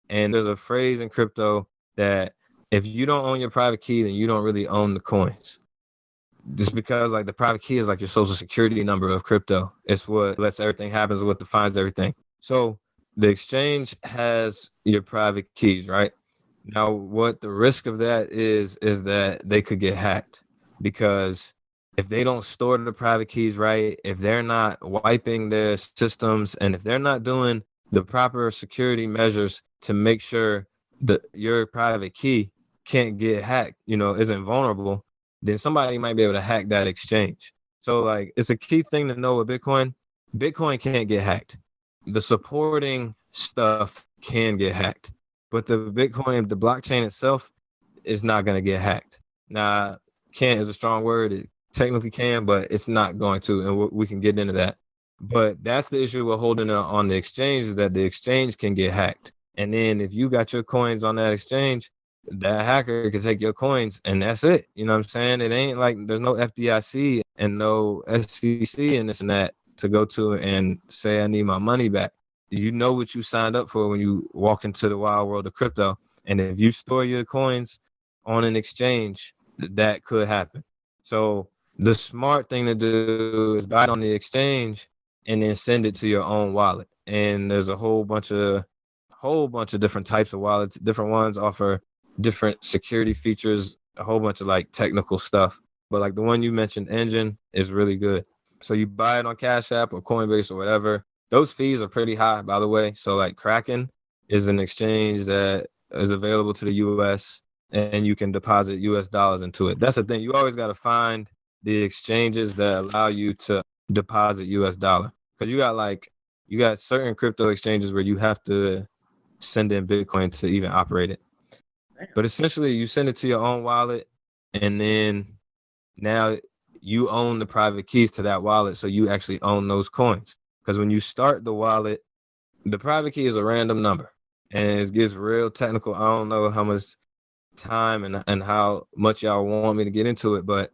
Speaker 9: And there's a phrase in crypto that if you don't own your private key, then you don't really own the coins. Just because like the private key is like your social security number of crypto. It's what lets everything happen, is what defines everything. So the exchange has your private keys, right? Now, what the risk of that is that they could get hacked, because if they don't store the private keys right, if they're not wiping their systems, and if they're not doing the proper security measures to make sure that your private key can't get hacked, isn't vulnerable, then somebody might be able to hack that exchange. So like, it's a key thing to know with Bitcoin. Bitcoin can't get hacked. The supporting stuff can get hacked, but the blockchain itself is not going to get hacked. Now, can't is a strong word. It technically can, but it's not going to, and we can get into that. But that's the issue with holding it on the exchange, is that the exchange can get hacked. And then if you got your coins on that exchange, that hacker can take your coins and that's it. You know what I'm saying? It ain't like there's no FDIC and no SEC and this and that to go to and say I need my money back. You know what you signed up for when you walk into the wild world of crypto. And if you store your coins on an exchange, that could happen. So the smart thing to do is buy it on the exchange and then send it to your own wallet. And there's a whole bunch of different types of wallets. Different ones offer different security features, a whole bunch of like technical stuff. But like the one you mentioned, Engine, is really good. So you buy it on Cash App or Coinbase or whatever. Those fees are pretty high, by the way. So like Kraken is an exchange that is available to the US and you can deposit US dollars into it. That's the thing. You always got to find the exchanges that allow you to deposit US dollar. Because you got certain crypto exchanges where you have to send in Bitcoin to even operate it. But essentially you send it to your own wallet and then now you own the private keys to that wallet. So you actually own those coins. Because when you start the wallet, the private key is a random number and it gets real technical. I don't know how much time and how much y'all want me to get into it, but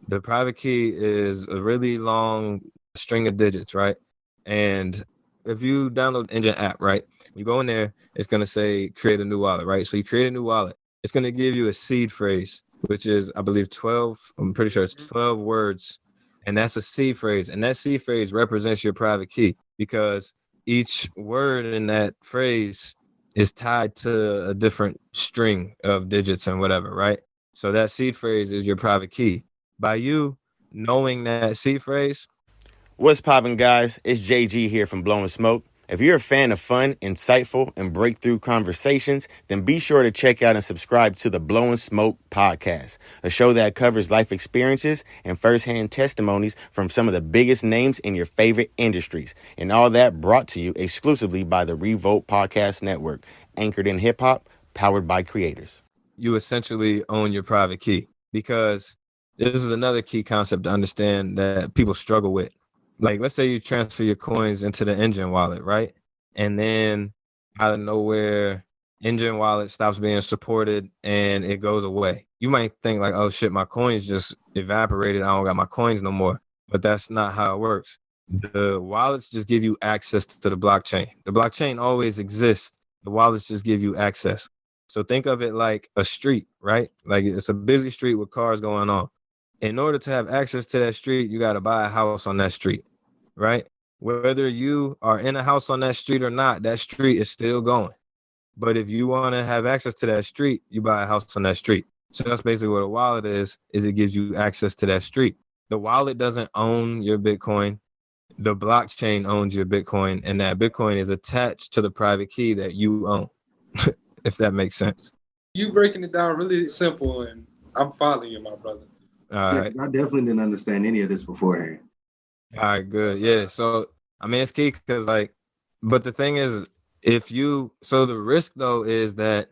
Speaker 9: the private key is a really long string of digits, right? And if you download the Engine app, right, you go in there, it's going to say create a new wallet, right? So you create a new wallet. It's going to give you a seed phrase, which is, I believe, 12. I'm pretty sure it's 12 words. And that's a seed phrase. And that seed phrase represents your private key because each word in that phrase is tied to a different string of digits and whatever, right? So that seed phrase is your private key. By you knowing that seed phrase.
Speaker 12: What's poppin', guys? It's JG here from Blowing Smoke. If you're a fan of fun, insightful, and breakthrough conversations, then be sure to check out and subscribe to the Blowing Smoke Podcast, a show that covers life experiences and firsthand testimonies from some of the biggest names in your favorite industries. And all that brought to you exclusively by the Revolt Podcast Network, anchored in hip-hop, powered by creators.
Speaker 9: You essentially own your private key because this is another key concept to understand that people struggle with. Like, let's say you transfer your coins into the Engine wallet, right? And then out of nowhere, Engine wallet stops being supported and it goes away. You might think like, oh shit, my coins just evaporated. I don't got my coins no more. But that's not how it works. The wallets just give you access to the blockchain. The blockchain always exists. The wallets just give you access. So think of it like a street, right? Like it's a busy street with cars going on. In order to have access to that street, you got to buy a house on that street, right? Whether you are in a house on that street or not, that street is still going. But if you want to have access to that street, you buy a house on that street. So that's basically what a wallet is it gives you access to that street. The wallet doesn't own your Bitcoin. The blockchain owns your Bitcoin, and that Bitcoin is attached to the private key that you own, if that makes sense.
Speaker 10: You breaking it down really simple, and I'm following you, my brother.
Speaker 8: All right. I definitely didn't understand any of this beforehand.
Speaker 9: All right, good. Yeah. So, I mean, it's key because but the thing is, so the risk though is that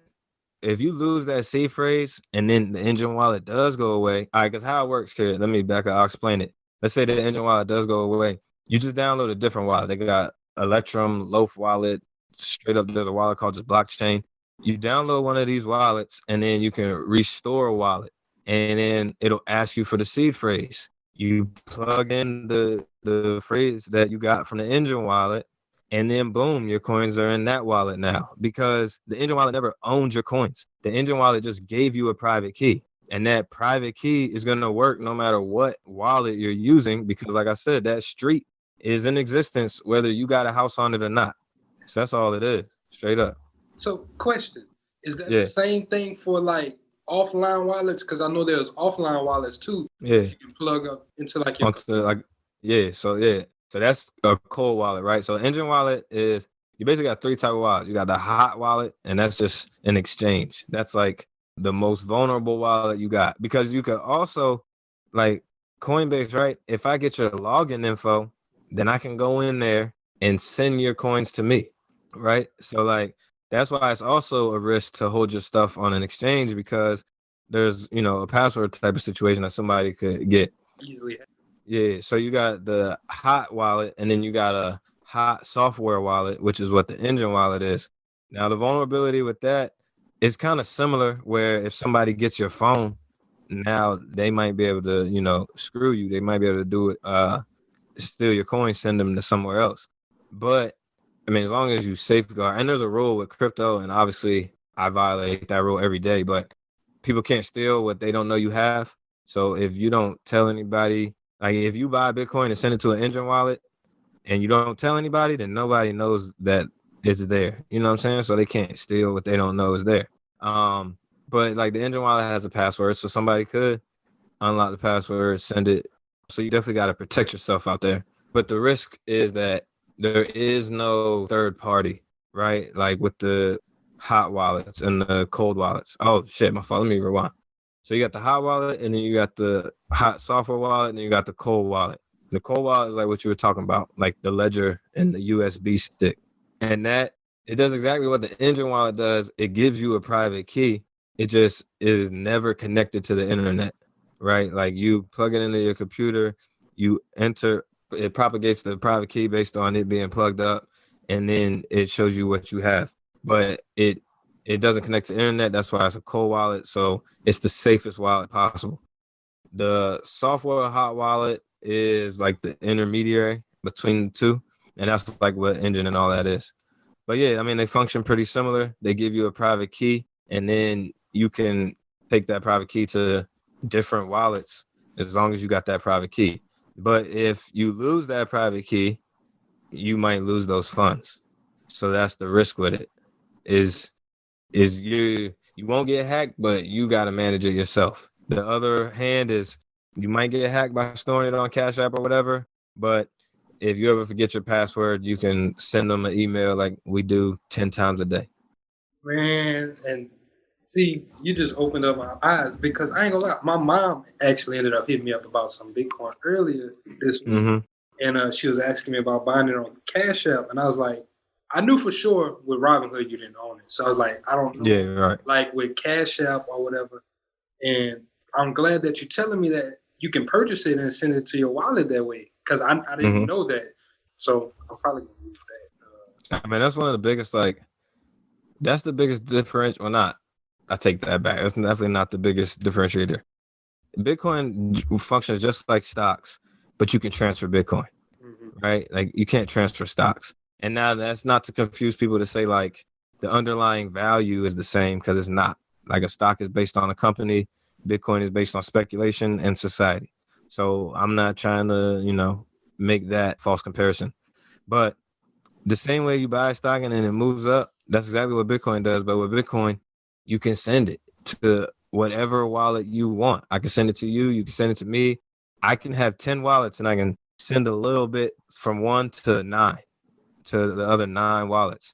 Speaker 9: if you lose that seed phrase and then the Engine wallet does go away, all right, because how it works here, let me back up, I'll explain it. Let's say the Engine wallet does go away. You just download a different wallet. They got Electrum, Loaf wallet, straight up, there's a wallet called just Blockchain. You download one of these wallets and then you can restore a wallet. And then it'll ask you for the seed phrase. You plug in the phrase that you got from the Engine wallet, and then boom, your coins are in that wallet now. Because the Engine wallet never owned your coins. The Engine wallet just gave you a private key. And that private key is going to work no matter what wallet you're using. Because like I said, that street is in existence whether you got a house on it or not. So that's all it is, straight up.
Speaker 10: So question, is that the same thing for like offline wallets? Because I know there's offline wallets too.
Speaker 9: Yeah,
Speaker 10: you can plug up into like your
Speaker 9: So that's a cold wallet, right? So Engine wallet is, you basically got three type of wallets. You got the hot wallet, and that's just an exchange. That's like the most vulnerable wallet you got, because you could also like Coinbase, right? If I get your login info, then I can go in there and send your coins to me, right? So like that's why it's also a risk to hold your stuff on an exchange, because there's, a password type of situation that somebody could get
Speaker 10: easily.
Speaker 9: Yeah. So you got the hot wallet, and then you got a hot software wallet, which is what the Engine wallet is. Now, the vulnerability with that it's kind of similar where if somebody gets your phone, now they might be able to, screw you. They might be able to do it, steal your coins, send them to somewhere else. But I mean, as long as you safeguard, and there's a rule with crypto, and obviously I violate that rule every day, but people can't steal what they don't know you have. So if you don't tell anybody, like if you buy Bitcoin and send it to an engine wallet and you don't tell anybody, then nobody knows that it's there. You know what I'm saying? So they can't steal what they don't know is there. But like the engine wallet has a password, so somebody could unlock the password, send it. So you definitely got to protect yourself out there. But the risk is that there is no third party, right? Like with the hot wallets and the cold wallets. Oh shit, my fault. Let me rewind. So you got the hot wallet, and then you got the hot software wallet, and then you got the cold wallet. The cold wallet is like what you were talking about, like the ledger and the USB stick. And that, it does exactly what the engine wallet does. It gives you a private key. It just is never connected to the internet, right? Like you plug it into your computer, you enter, it propagates the private key based on it being plugged up, and then it shows you what you have. But it doesn't connect to the internet. That's why it's a cold wallet. So it's the safest wallet possible. The software hot wallet is like the intermediary between the two. And that's like what engine and all that is. But yeah, I mean, they function pretty similar. They give you a private key, and then you can take that private key to different wallets as long as you got that private key. But if you lose that private key, you might lose those funds. So that's the risk with it. Is you won't get hacked, but you got to manage it yourself. The other hand is you might get hacked by storing it on Cash App or whatever, but if you ever forget your password, you can send them an email like we do 10 times a day.
Speaker 10: Man, and see, you just opened up my eyes, because I ain't gonna lie, my mom actually ended up hitting me up about some Bitcoin earlier this week, and she was asking me about buying it on Cash App, and I was like, I knew for sure with Robinhood you didn't own it, so I was like, I don't know,
Speaker 9: yeah, right,
Speaker 10: like with Cash App or whatever. And I'm glad that you're telling me that you can purchase it and send it to your wallet that way, because I didn't know that. So I'm probably gonna use that.
Speaker 9: I mean, that's one of the biggest, like, that's the biggest differential. Well, not, I take that back. That's definitely not the biggest differentiator. Bitcoin functions just like stocks, but you can transfer Bitcoin, right? Like you can't transfer stocks. And now that's not to confuse people to say like the underlying value is the same, because it's not. Like a stock is based on a company, Bitcoin is based on speculation and society. So I'm not trying to, make that false comparison. But the same way you buy a stock and then it moves up, that's exactly what Bitcoin does. But with Bitcoin, you can send it to whatever wallet you want. I can send it to you. You can send it to me. I can have 10 wallets and I can send a little bit from 1 to 9 to the other 9 wallets.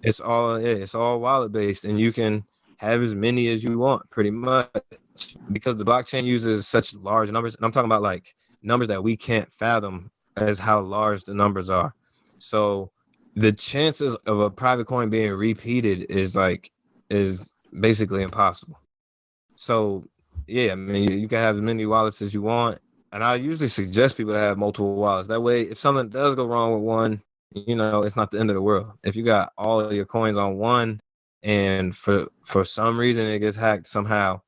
Speaker 9: It's all wallet based, and you can have as many as you want pretty much, because the blockchain uses such large numbers. And I'm talking about like numbers that we can't fathom as how large the numbers are. So the chances of a private coin being repeated is basically impossible. So yeah, I mean, you can have as many wallets as you want. And I usually suggest people to have multiple wallets. That way, if something does go wrong with one, it's not the end of the world. If you got all of your coins on one and for some reason it gets hacked somehow,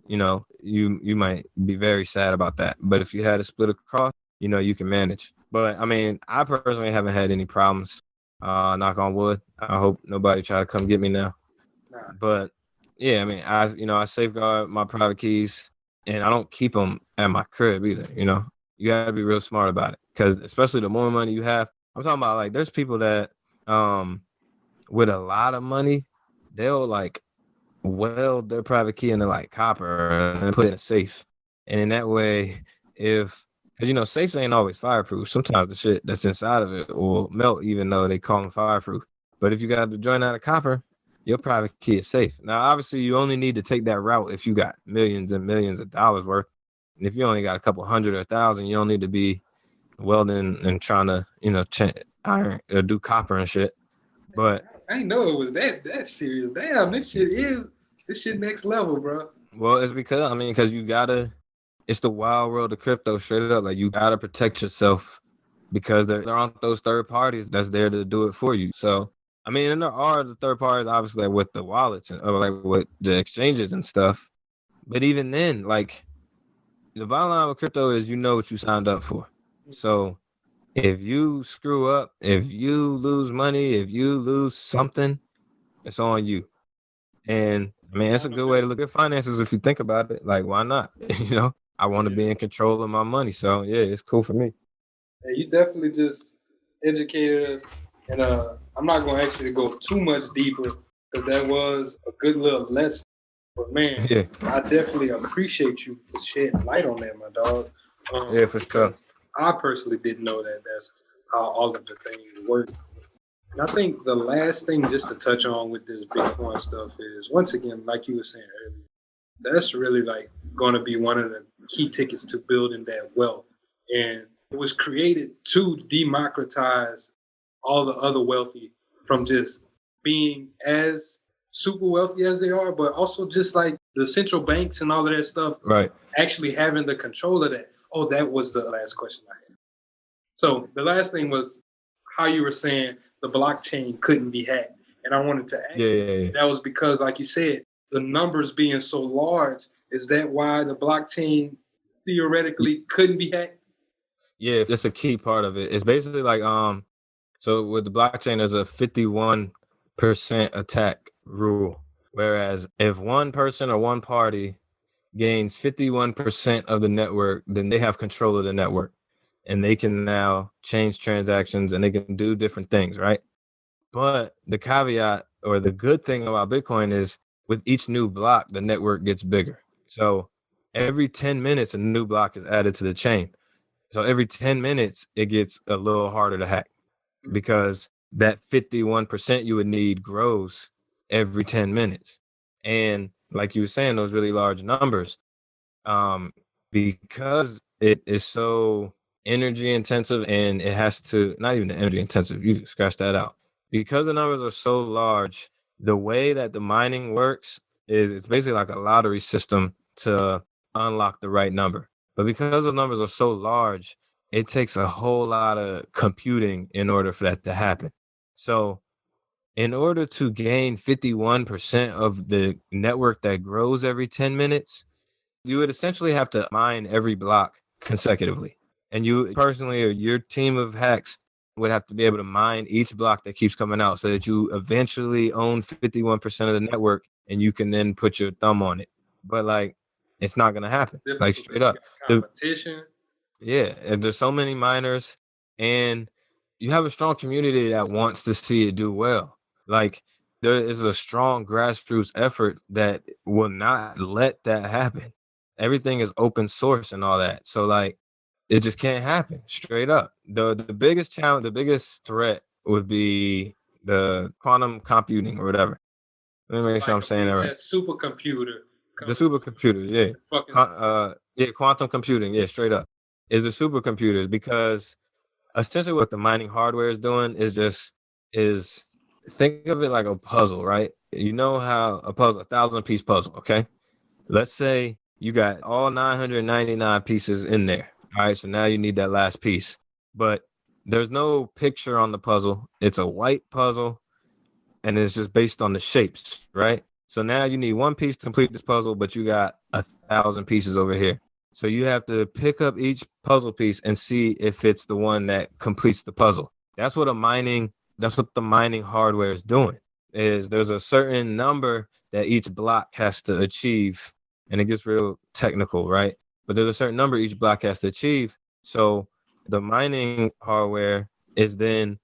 Speaker 9: you might be very sad about that. But if you had to split across, you can manage. But I mean, I personally haven't had any problems. Knock on wood. I hope nobody try to come get me now. But yeah, I mean, I safeguard my private keys, and I don't keep them at my crib either. You gotta be real smart about it, because especially the more money you have, I'm talking about like there's people that with a lot of money, they'll like weld their private key into like copper and put it in a safe. And in that way, because safes ain't always fireproof. Sometimes the shit that's inside of it will melt, even though they call them fireproof. But if you got the joint out of copper, your private key is safe. Now, obviously, you only need to take that route if you got millions and millions of dollars worth. And if you only got a couple hundred or 1,000, you don't need to be welding and trying to, iron or do copper and shit. But
Speaker 10: I didn't know it was that serious. Damn, this shit next level, bro.
Speaker 9: Well, it's because you gotta. It's the wild world of crypto, straight up. Like, you gotta protect yourself, because there aren't those third parties that's there to do it for you. So, I mean, and there are the third parties, obviously, like with the wallets and or like with the exchanges and stuff. But even then, like the bottom line with crypto is you know what you signed up for. So if you screw up, if you lose money, if you lose something, it's on you. And I mean, it's a good way to look at finances if you think about it. Like, why not? You know, I want to be in control of my money. So yeah, it's cool for me.
Speaker 10: Yeah, you definitely just educated us. And I'm not going to ask you to go too much deeper because that was a good little lesson. But man, yeah. I definitely appreciate you for shedding light on that, my dog.
Speaker 9: Yeah, for sure.
Speaker 10: I personally didn't know that that's how all of the things work. And I think the last thing just to touch on with this Bitcoin stuff is, once again, like you were saying earlier, that's really like going to be one of the key tickets to building that wealth. And it was created to democratize all the other wealthy from just being as super wealthy as they are, but also just like the central banks and all of that stuff,
Speaker 9: right?
Speaker 10: Actually having the control of that. Oh, that was the last question I had. So the last thing was how you were saying the blockchain couldn't be hacked. And I wanted to ask you, that was because, like you said, the numbers being so large, is that why the blockchain theoretically couldn't be hacked?
Speaker 9: Yeah, that's a key part of it. It's basically like, so with the blockchain, there's a 51% attack rule. Whereas if one person or one party gains 51% of the network, then they have control of the network. And they can now change transactions and they can do different things, right? But the caveat or the good thing about Bitcoin is with each new block, the network gets bigger. So every 10 minutes, a new block is added to the chain. So every 10 minutes, it gets a little harder to hack because that 51% you would need grows every 10 minutes. And like you were saying, those really large numbers, because it is so energy intensive and it has to, not even energy intensive, you scratch that out. Because the numbers are so large, the way that the mining works is it's basically like a lottery system to unlock the right number. But because the numbers are so large, it takes a whole lot of computing in order for that to happen. So in order to gain 51% of the network that grows every 10 minutes, you would essentially have to mine every block consecutively. And you personally or your team of hacks would have to be able to mine each block that keeps coming out so that you eventually own 51% of the network and you can then put your thumb on it. But like, it's not going to happen. Like straight up.
Speaker 10: Competition.
Speaker 9: And there's so many miners and you have a strong community that wants to see it do well. Like there is a strong grassroots effort that will not let that happen. Everything is open source and all that. So like, it just can't happen straight up. The biggest challenge, the biggest threat would be the quantum computing or whatever. Let me make sure I'm saying that right.
Speaker 10: Supercomputer.
Speaker 9: The supercomputers, quantum computing, straight up. Is the supercomputers because essentially what the mining hardware is doing is think of it like a puzzle, right? You know how a 1,000-piece puzzle, okay? Let's say you got all 999 pieces in there. All right, so now you need that last piece. But there's no picture on the puzzle. It's a white puzzle, and it's just based on the shapes, right? So now you need one piece to complete this puzzle, but you got 1,000 pieces over here. So you have to pick up each puzzle piece and see if it's the one that completes the puzzle. That's what the mining hardware is doing. Is there's a certain number that each block has to achieve, and it gets real technical, right? But there's a certain number each block has to achieve. So the mining hardware is then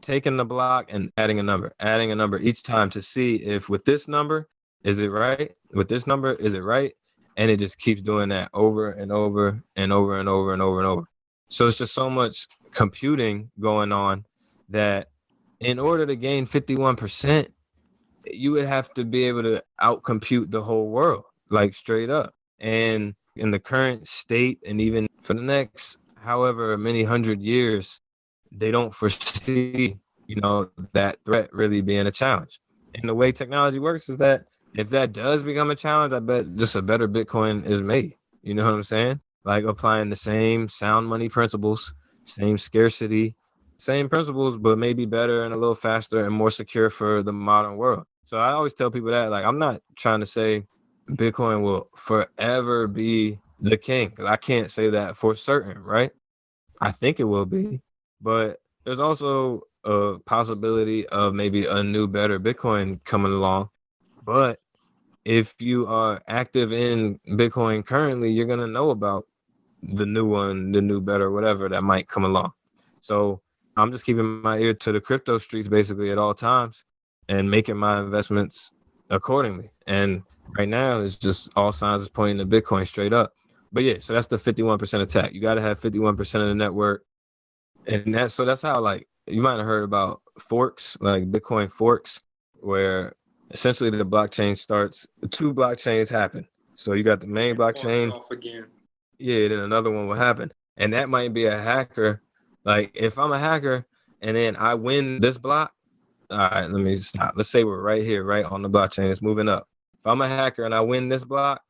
Speaker 9: taking the block and adding a number each time to see if with this number, is it right? With this number, is it right? And it just keeps doing that over and over and over and over and over and over. So it's just so much computing going on that in order to gain 51%, you would have to be able to outcompute the whole world, like straight up. And in the current state, and even for the next however many 100 years, they don't foresee, that threat really being a challenge. And the way technology works is that if that does become a challenge, I bet just a better Bitcoin is made. You know what I'm saying? Like applying the same sound money principles, same scarcity, same principles, but maybe better and a little faster and more secure for the modern world. So I always tell people that, like, I'm not trying to say Bitcoin will forever be the king, because I can't say that for certain, right? I think it will be, but there's also a possibility of maybe a new, better Bitcoin coming along. But if you are active in Bitcoin currently, you're going to know about the new one, the new, better, whatever that might come along. So I'm just keeping my ear to the crypto streets basically at all times and making my investments accordingly. And right now, it's just all signs is pointing to Bitcoin straight up. But yeah, so that's the 51% attack. You got to have 51% of the network. And that's how, like, you might have heard about forks, like Bitcoin forks, where essentially the blockchain starts, 2 blockchains happen. So you got the main blockchain.
Speaker 10: Off again.
Speaker 9: Yeah, then another one will happen. And that might be a hacker. Like, if I'm a hacker and then I win this block, all right, let me stop. Let's say we're right here, right on the blockchain. It's moving up. If I'm a hacker and I win this block,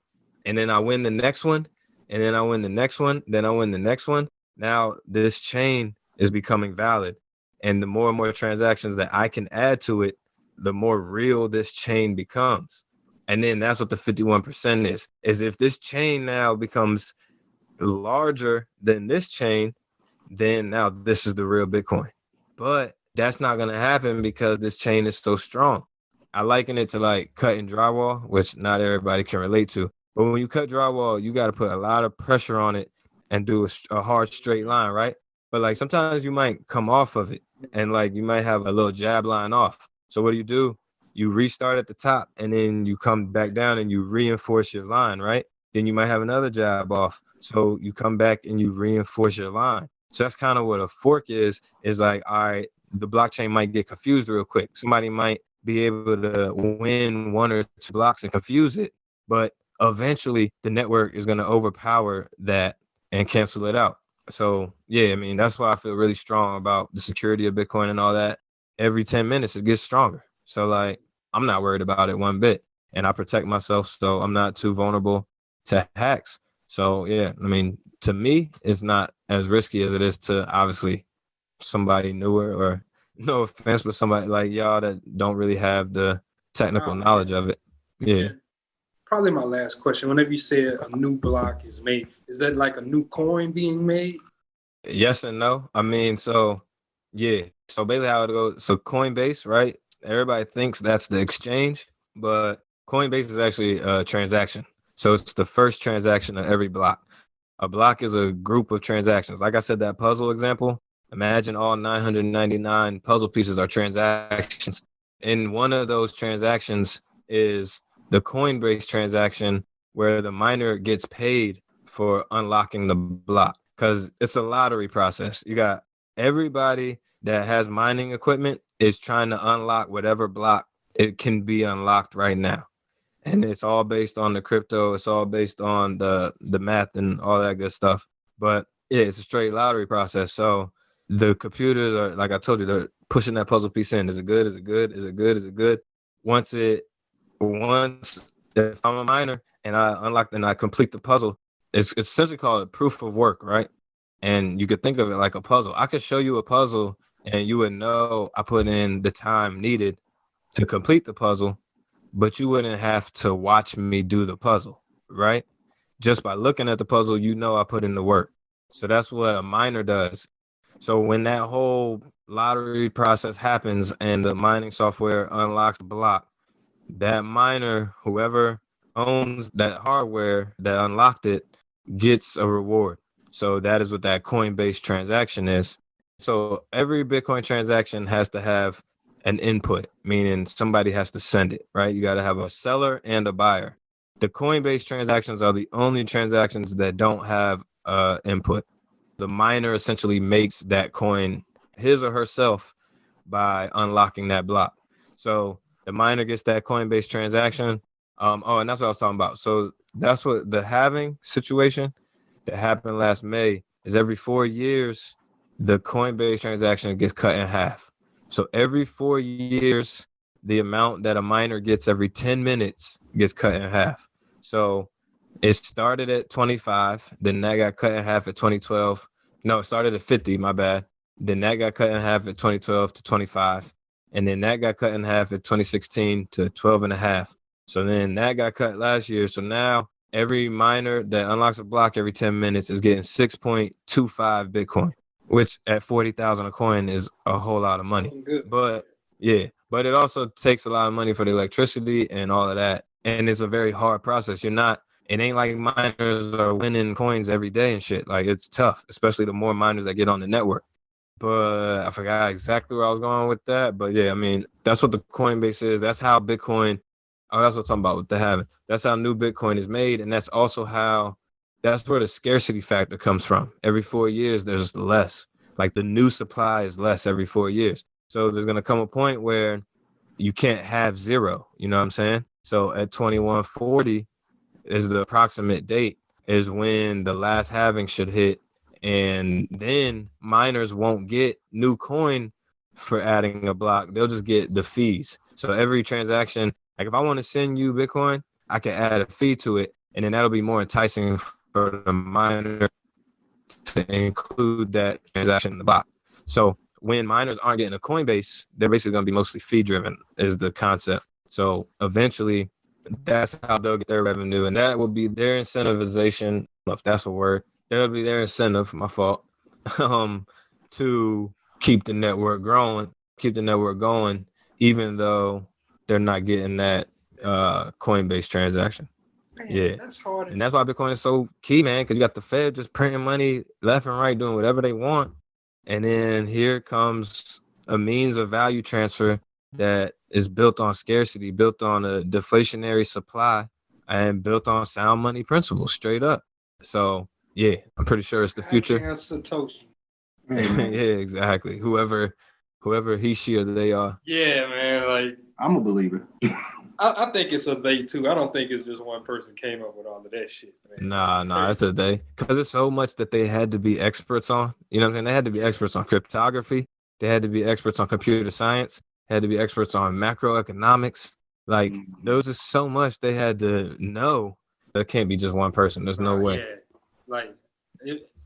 Speaker 9: and then I win the next one, and then I win the next one, then I win the next one, now this chain is becoming valid. And the more and more transactions that I can add to it, the more real this chain becomes. And then that's what the 51% is if this chain now becomes larger than this chain, then now this is the real Bitcoin. But that's not going to happen because this chain is so strong. I liken it to like cutting drywall, which not everybody can relate to. But when you cut drywall, you got to put a lot of pressure on it and do a hard straight line, right? But like sometimes you might come off of it and like you might have a little jab line off. So what do? You restart at the top and then you come back down and you reinforce your line, right? Then you might have another jab off. So you come back and you reinforce your line. So that's kind of what a fork is like, all right, the blockchain might get confused real quick. Somebody might be able to win 1 or 2 blocks and confuse it, but eventually the network is going to overpower that and cancel it out. So yeah, I mean, that's why I feel really strong about the security of Bitcoin and all that. Every 10 minutes, it gets stronger. So like, I'm not worried about it one bit, and I protect myself, so I'm not too vulnerable to hacks. So yeah, I mean, to me, it's not as risky as it is to obviously somebody newer, or no offense, but somebody like y'all that don't really have the technical knowledge of it. Yeah.
Speaker 10: Probably my last question. Whenever you say a new block is made, is that like a new coin being made?
Speaker 9: Yes and no. I mean, so yeah. So basically how it goes, so Coinbase, right? Everybody thinks that's the exchange, but Coinbase is actually a transaction. So it's the first transaction of every block. A block is a group of transactions. Like I said, that puzzle example, imagine all 999 puzzle pieces are transactions. And one of those transactions is the Coinbase transaction where the miner gets paid for unlocking the block, because it's a lottery process. You got everybody that has mining equipment is trying to unlock whatever block it can be unlocked right now. And it's all based on the crypto. It's all based on the math and all that good stuff. But yeah, it's a straight lottery process. So the computers are, like I told you, they're pushing that puzzle piece in. Is it good? Is it good? Is it good? Is it good? Once if I'm a miner and I unlock and I complete the puzzle, it's essentially called a proof of work, right? And you could think of it like a puzzle. I could show you a puzzle and you would know I put in the time needed to complete the puzzle, but you wouldn't have to watch me do the puzzle, right? Just by looking at the puzzle, you know I put in the work. So that's what a miner does. So when that whole lottery process happens and the mining software unlocks the block, that miner, whoever owns that hardware that unlocked it, gets a reward. So that is what that Coinbase transaction is. So every Bitcoin transaction has to have an input, meaning somebody has to send it, right? You got to have a seller and a buyer. The Coinbase transactions are the only transactions that don't have input. The miner essentially makes that coin his or herself by unlocking that block. So the miner gets that Coinbase transaction. And that's what I was talking about. So that's what the halving situation that happened last May is every 4 years, the Coinbase transaction gets cut in half. So every 4 years, the amount that a miner gets every 10 minutes gets cut in half. So it started at 25, then that got cut in half at 2012. No, it started at 50, my bad. Then that got cut in half at 2012 to 25. And then that got cut in half at 2016 to 12 and a half. So then that got cut last year. So now every miner that unlocks a block every 10 minutes is getting 6.25 Bitcoin, which at 40,000 a coin is a whole lot of money. But but it also takes a lot of money for the electricity and all of that. And it's a very hard process. It ain't like miners are winning coins every day and shit. Like, it's tough, especially the more miners that get on the network. But I forgot exactly where I was going with that. But yeah, I mean, that's what the Coinbase is. That's how Bitcoin, that's what I'm talking about with the halving. That's how new Bitcoin is made. And that's also that's where the scarcity factor comes from. Every 4 years, there's less. Like, the new supply is less every 4 years. So there's going to come a point where you can't have zero. You know what I'm saying? So at 2140 is the approximate date, is when the last halving should hit. And then miners won't get new coin for adding a block. They'll just get the fees. So every transaction, like if I want to send you Bitcoin, I can add a fee to it. And then that'll be more enticing for the miner to include that transaction in the block. So when miners aren't getting a Coinbase, they're basically going to be mostly fee driven is the concept. So eventually that's how they'll get their revenue. And that will be their incentivization, I don't know if that's a word. That'll be their incentive, my fault, to keep the network going, even though they're not getting that Coinbase transaction. Man, that's hard. And that's why Bitcoin is so key, man, because you got the Fed just printing money left and right, doing whatever they want. And then here comes a means of value transfer that is built on scarcity, built on a deflationary supply, and built on sound money principles, straight up. So, yeah, I'm pretty sure it's the future.
Speaker 10: Satoshi.
Speaker 9: Yeah, exactly. Whoever he, she, or they are.
Speaker 10: Yeah, man. Like,
Speaker 8: I'm a believer.
Speaker 10: I think it's a they too. I don't think it's just one person came up with all of that shit, man.
Speaker 9: Nah, it's a they. Because it's so much that they had to be experts on. You know what I'm saying? They had to be experts on cryptography. They had to be experts on computer science. Had to be experts on macroeconomics. Like, there was just so much they had to know. There can't be just one person. There's no way.
Speaker 10: Yeah. Like,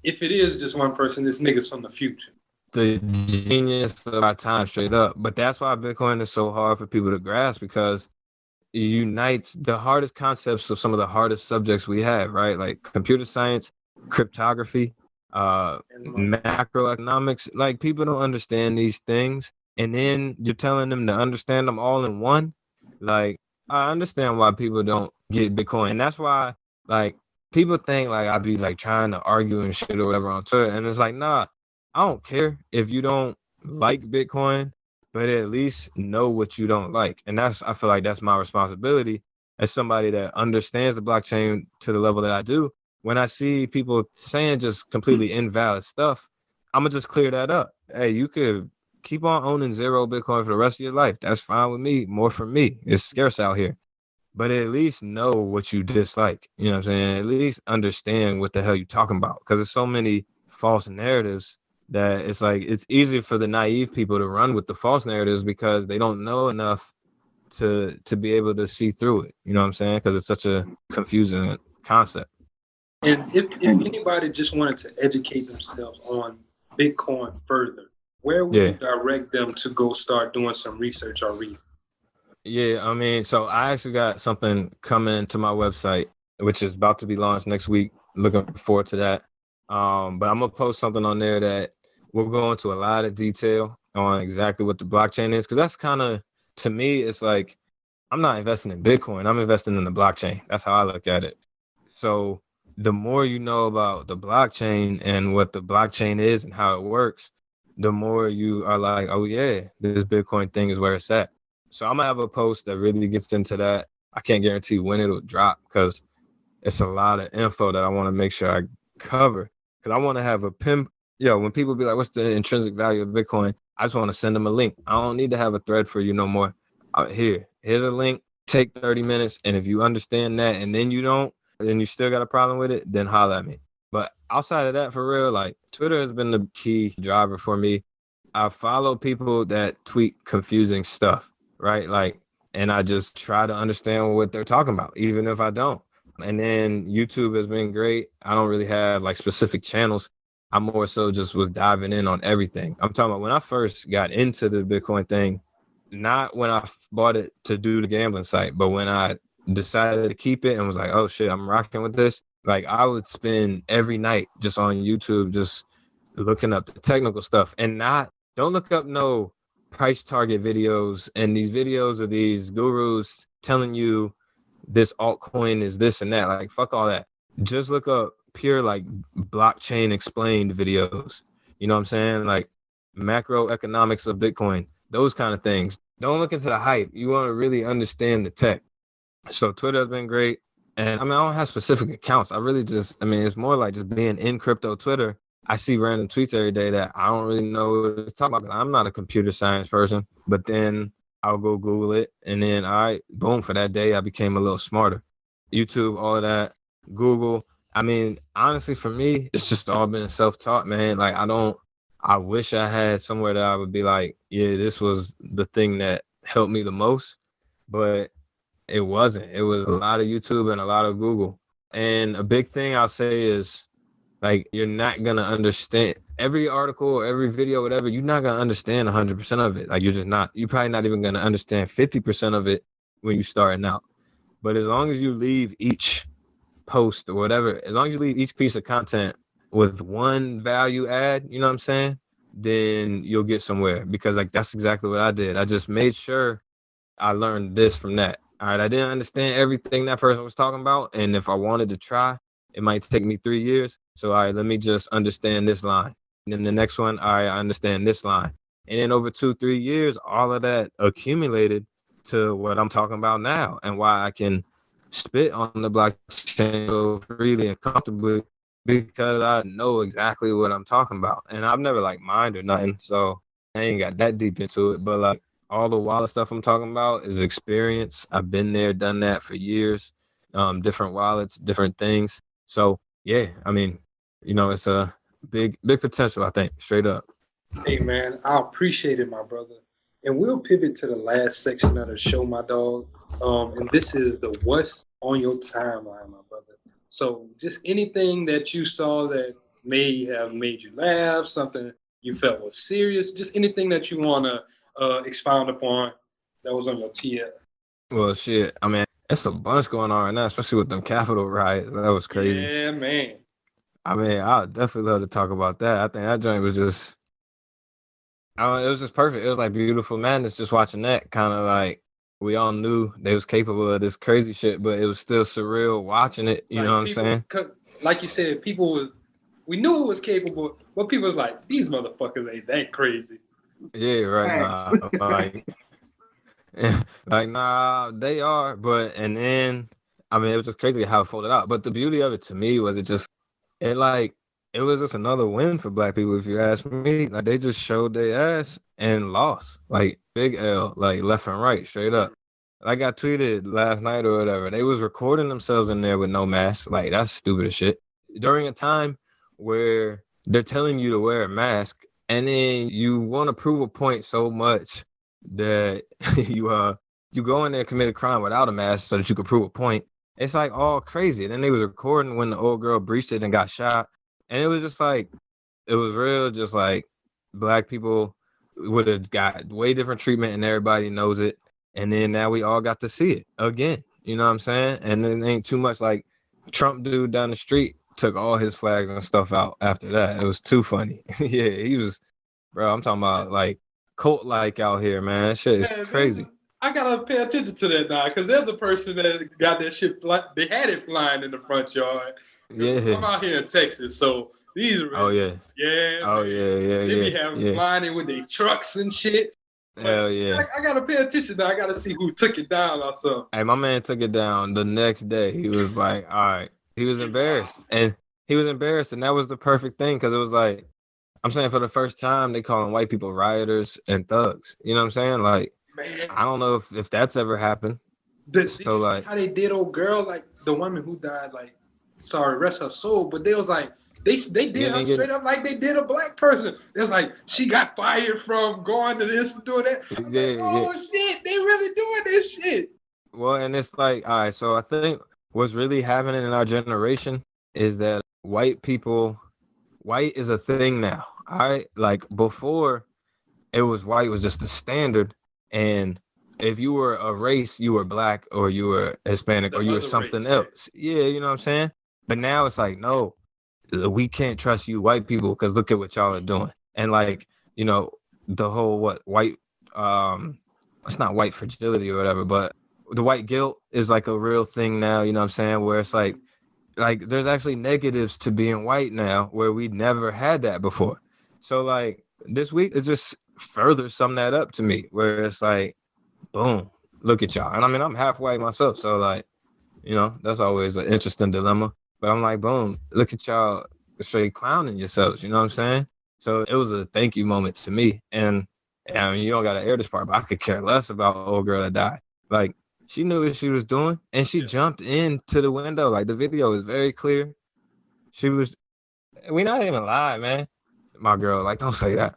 Speaker 10: if it is just one person, this nigga's from the future.
Speaker 9: The genius of our time, straight up. But that's why Bitcoin is so hard for people to grasp, because it unites the hardest concepts of some of the hardest subjects we have, right? Like computer science, cryptography, macroeconomics. Like, people don't understand these things. And then you're telling them to understand them all in one. Like, I understand why people don't get Bitcoin. And that's why, like, people think like I'd be like trying to argue and shit or whatever on Twitter. And it's like, nah, I don't care if you don't like Bitcoin, but at least know what you don't like. And I feel like that's my responsibility as somebody that understands the blockchain to the level that I do. When I see people saying just completely invalid stuff, I'm going to just clear that up. Hey, you could keep on owning zero Bitcoin for the rest of your life. That's fine with me. More for me. It's scarce out here. But at least know what you dislike. You know what I'm saying? At least understand what the hell you're talking about. Because there's so many false narratives that it's like it's easier for the naive people to run with the false narratives because they don't know enough to be able to see through it. You know what I'm saying? Because it's such a confusing concept.
Speaker 10: And if anybody just wanted to educate themselves on Bitcoin further, where would you direct them to go start doing some research or read?
Speaker 9: Yeah, I mean, so I actually got something coming to my website, which is about to be launched next week. Looking forward to that. But I'm going to post something on there that we'll go into a lot of detail on exactly what the blockchain is. Because that's kind of, to me, it's like, I'm not investing in Bitcoin. I'm investing in the blockchain. That's how I look at it. So the more you know about the blockchain and what the blockchain is and how it works, the more you are like, oh, yeah, this Bitcoin thing is where it's at. So I'm going to have a post that really gets into that. I can't guarantee when it'll drop because it's a lot of info that I want to make sure I cover. Because I want to have a pin. When people be like, what's the intrinsic value of Bitcoin? I just want to send them a link. I don't need to have a thread for you no more. Here's a link. Take 30 minutes. And if you understand that and then you don't, and you still got a problem with it, then holler at me. But outside of that, for real, like Twitter has been the key driver for me. I follow people that tweet confusing stuff. Right? Like, and I just try to understand what they're talking about, even if I don't. And then YouTube has been great. I don't really have like specific channels. I more so just was diving in on everything. I'm talking about when I first got into the Bitcoin thing, not when I bought it to do the gambling site, but when I decided to keep it and was like, oh shit, I'm rocking with this. Like I would spend every night just on YouTube, just looking up the technical stuff, and don't look up no price target videos and these videos of these gurus telling you this altcoin is this and that. Like fuck all that. Just look up pure like blockchain explained videos. You know what I'm saying? Like macroeconomics of Bitcoin, those kind of things. Don't look into the hype. You want to really understand the tech. So Twitter has been great. And I mean, I don't have specific accounts. I really just, I mean, it's more like just being in crypto Twitter. I see random tweets every day that I don't really know what it's talking about. I'm not a computer science person, but then I'll go Google it. And then boom, for that day, I became a little smarter. YouTube, all of that, Google. I mean, honestly, for me, it's just all been self-taught, man. Like, I wish I had somewhere that I would be like, yeah, this was the thing that helped me the most, but it wasn't. It was a lot of YouTube and a lot of Google. And a big thing I'll say is, like, you're not going to understand every article, every video, whatever. You're not going to understand 100% of it. Like, you're just not. You're probably not even going to understand 50% of it when you're starting out. But as long as you leave each post or whatever, as long as you leave each piece of content with one value add, you know what I'm saying? Then you'll get somewhere, because like that's exactly what I did. I just made sure I learned this from that. All right, I didn't understand everything that person was talking about, and if I wanted to try, it might take me 3 years. So all right, let me just understand this line. And then the next one, all right, I understand this line. And then over 2-3 years, all of that accumulated to what I'm talking about now, and why I can spit on the blockchain so freely and comfortably, because I know exactly what I'm talking about. And I've never like mined or nothing, so I ain't got that deep into it. But like all the wallet stuff I'm talking about is experience. I've been there, done that for years, different wallets, different things. So yeah, I mean, you know, it's a big potential, I think, straight up.
Speaker 10: Hey man, I appreciate it, my brother. And we'll pivot to the last section of the show, my dog. And this is the what's on your timeline, my brother. So just anything that you saw that may have made you laugh, something you felt was serious, just anything that you want to expound upon that was on your TL.
Speaker 9: Well, shit, I mean, it's a bunch going on right now, especially with them Capitol riots. That was crazy.
Speaker 10: Yeah, man.
Speaker 9: I mean, I would definitely love to talk about that. I think that joint was just, it was just perfect. It was like beautiful madness just watching that. Kind of like we all knew they was capable of this crazy shit, but it was still surreal watching it. You know what I'm saying?
Speaker 10: Like you said, we knew it was capable, but people was like, these motherfuckers ain't that crazy.
Speaker 9: Yeah, right. Nah, they are. But, and then, I mean, it was just crazy how it folded out. But the beauty of it to me was it was just another win for Black people, if you ask me. Like, they just showed their ass and lost. Like, big L, like left and right, straight up. Like I tweeted last night or whatever, they was recording themselves in there with no mask. Like, that's stupid as shit. During a time where they're telling you to wear a mask, and then you want to prove a point so much that you go in there and commit a crime without a mask so that you could prove a point. It's like all crazy. And then they was recording when the old girl breached it and got shot. And it was just like, it was real, just like Black people would have got way different treatment, and everybody knows it. And then now we all got to see it again. You know what I'm saying? And then ain't too much like Trump dude down the street took all his flags and stuff out after that. It was too funny. Yeah, he was, bro, I'm talking about like cult-like out here, man. That shit is crazy.
Speaker 10: I gotta pay attention to that now, because there's a person that got that shit, they had it flying in the front yard.
Speaker 9: Yeah.
Speaker 10: I'm out here in Texas, so these are
Speaker 9: Oh yeah.
Speaker 10: Yeah.
Speaker 9: Oh yeah.
Speaker 10: They be having flying in with their trucks and shit.
Speaker 9: Hell yeah.
Speaker 10: I gotta pay attention now. I gotta see who took it down or something.
Speaker 9: Hey, my man took it down the next day. He was like, all right. He was embarrassed. And that was the perfect thing, because it was like, I'm saying, for the first time, they calling white people rioters and thugs. You know what I'm saying? Like, man, I don't know if that's ever happened.
Speaker 10: So like, how they did old girl, like the woman who died, like, sorry, rest her soul, but they was like, they did her straight up like they did a Black person. It's like, she got fired from going to this and doing that. Shit, they really doing this shit.
Speaker 9: Well, and it's like, all right, so I think what's really happening in our generation is that white people white is a thing now. Like before, it was white was just the standard, and if you were a race, you were black or you were Hispanic or you were something else. Yeah, you know what I'm saying? But now it's like, no, we can't trust you white people because look at what y'all are doing. And like, you know, the whole white it's not white fragility or whatever, but the white guilt is like a real thing now, you know what I'm saying? Where it's like there's actually negatives to being white now where we never had that before. So like this week it just further summed that up to me, where it's like, boom, look at y'all. And I mean, I'm half white myself, so like, you know, that's always an interesting dilemma. But I'm like, boom, look at y'all straight clowning yourselves, you know what I'm saying? So it was a thank you moment to me. And I mean, you don't got to air this part, but I could care less about an old girl that died. Like, she knew what she was doing, and she jumped into the window. Like, the video is very clear. She was, we not even lying, man. My girl, like, don't say that.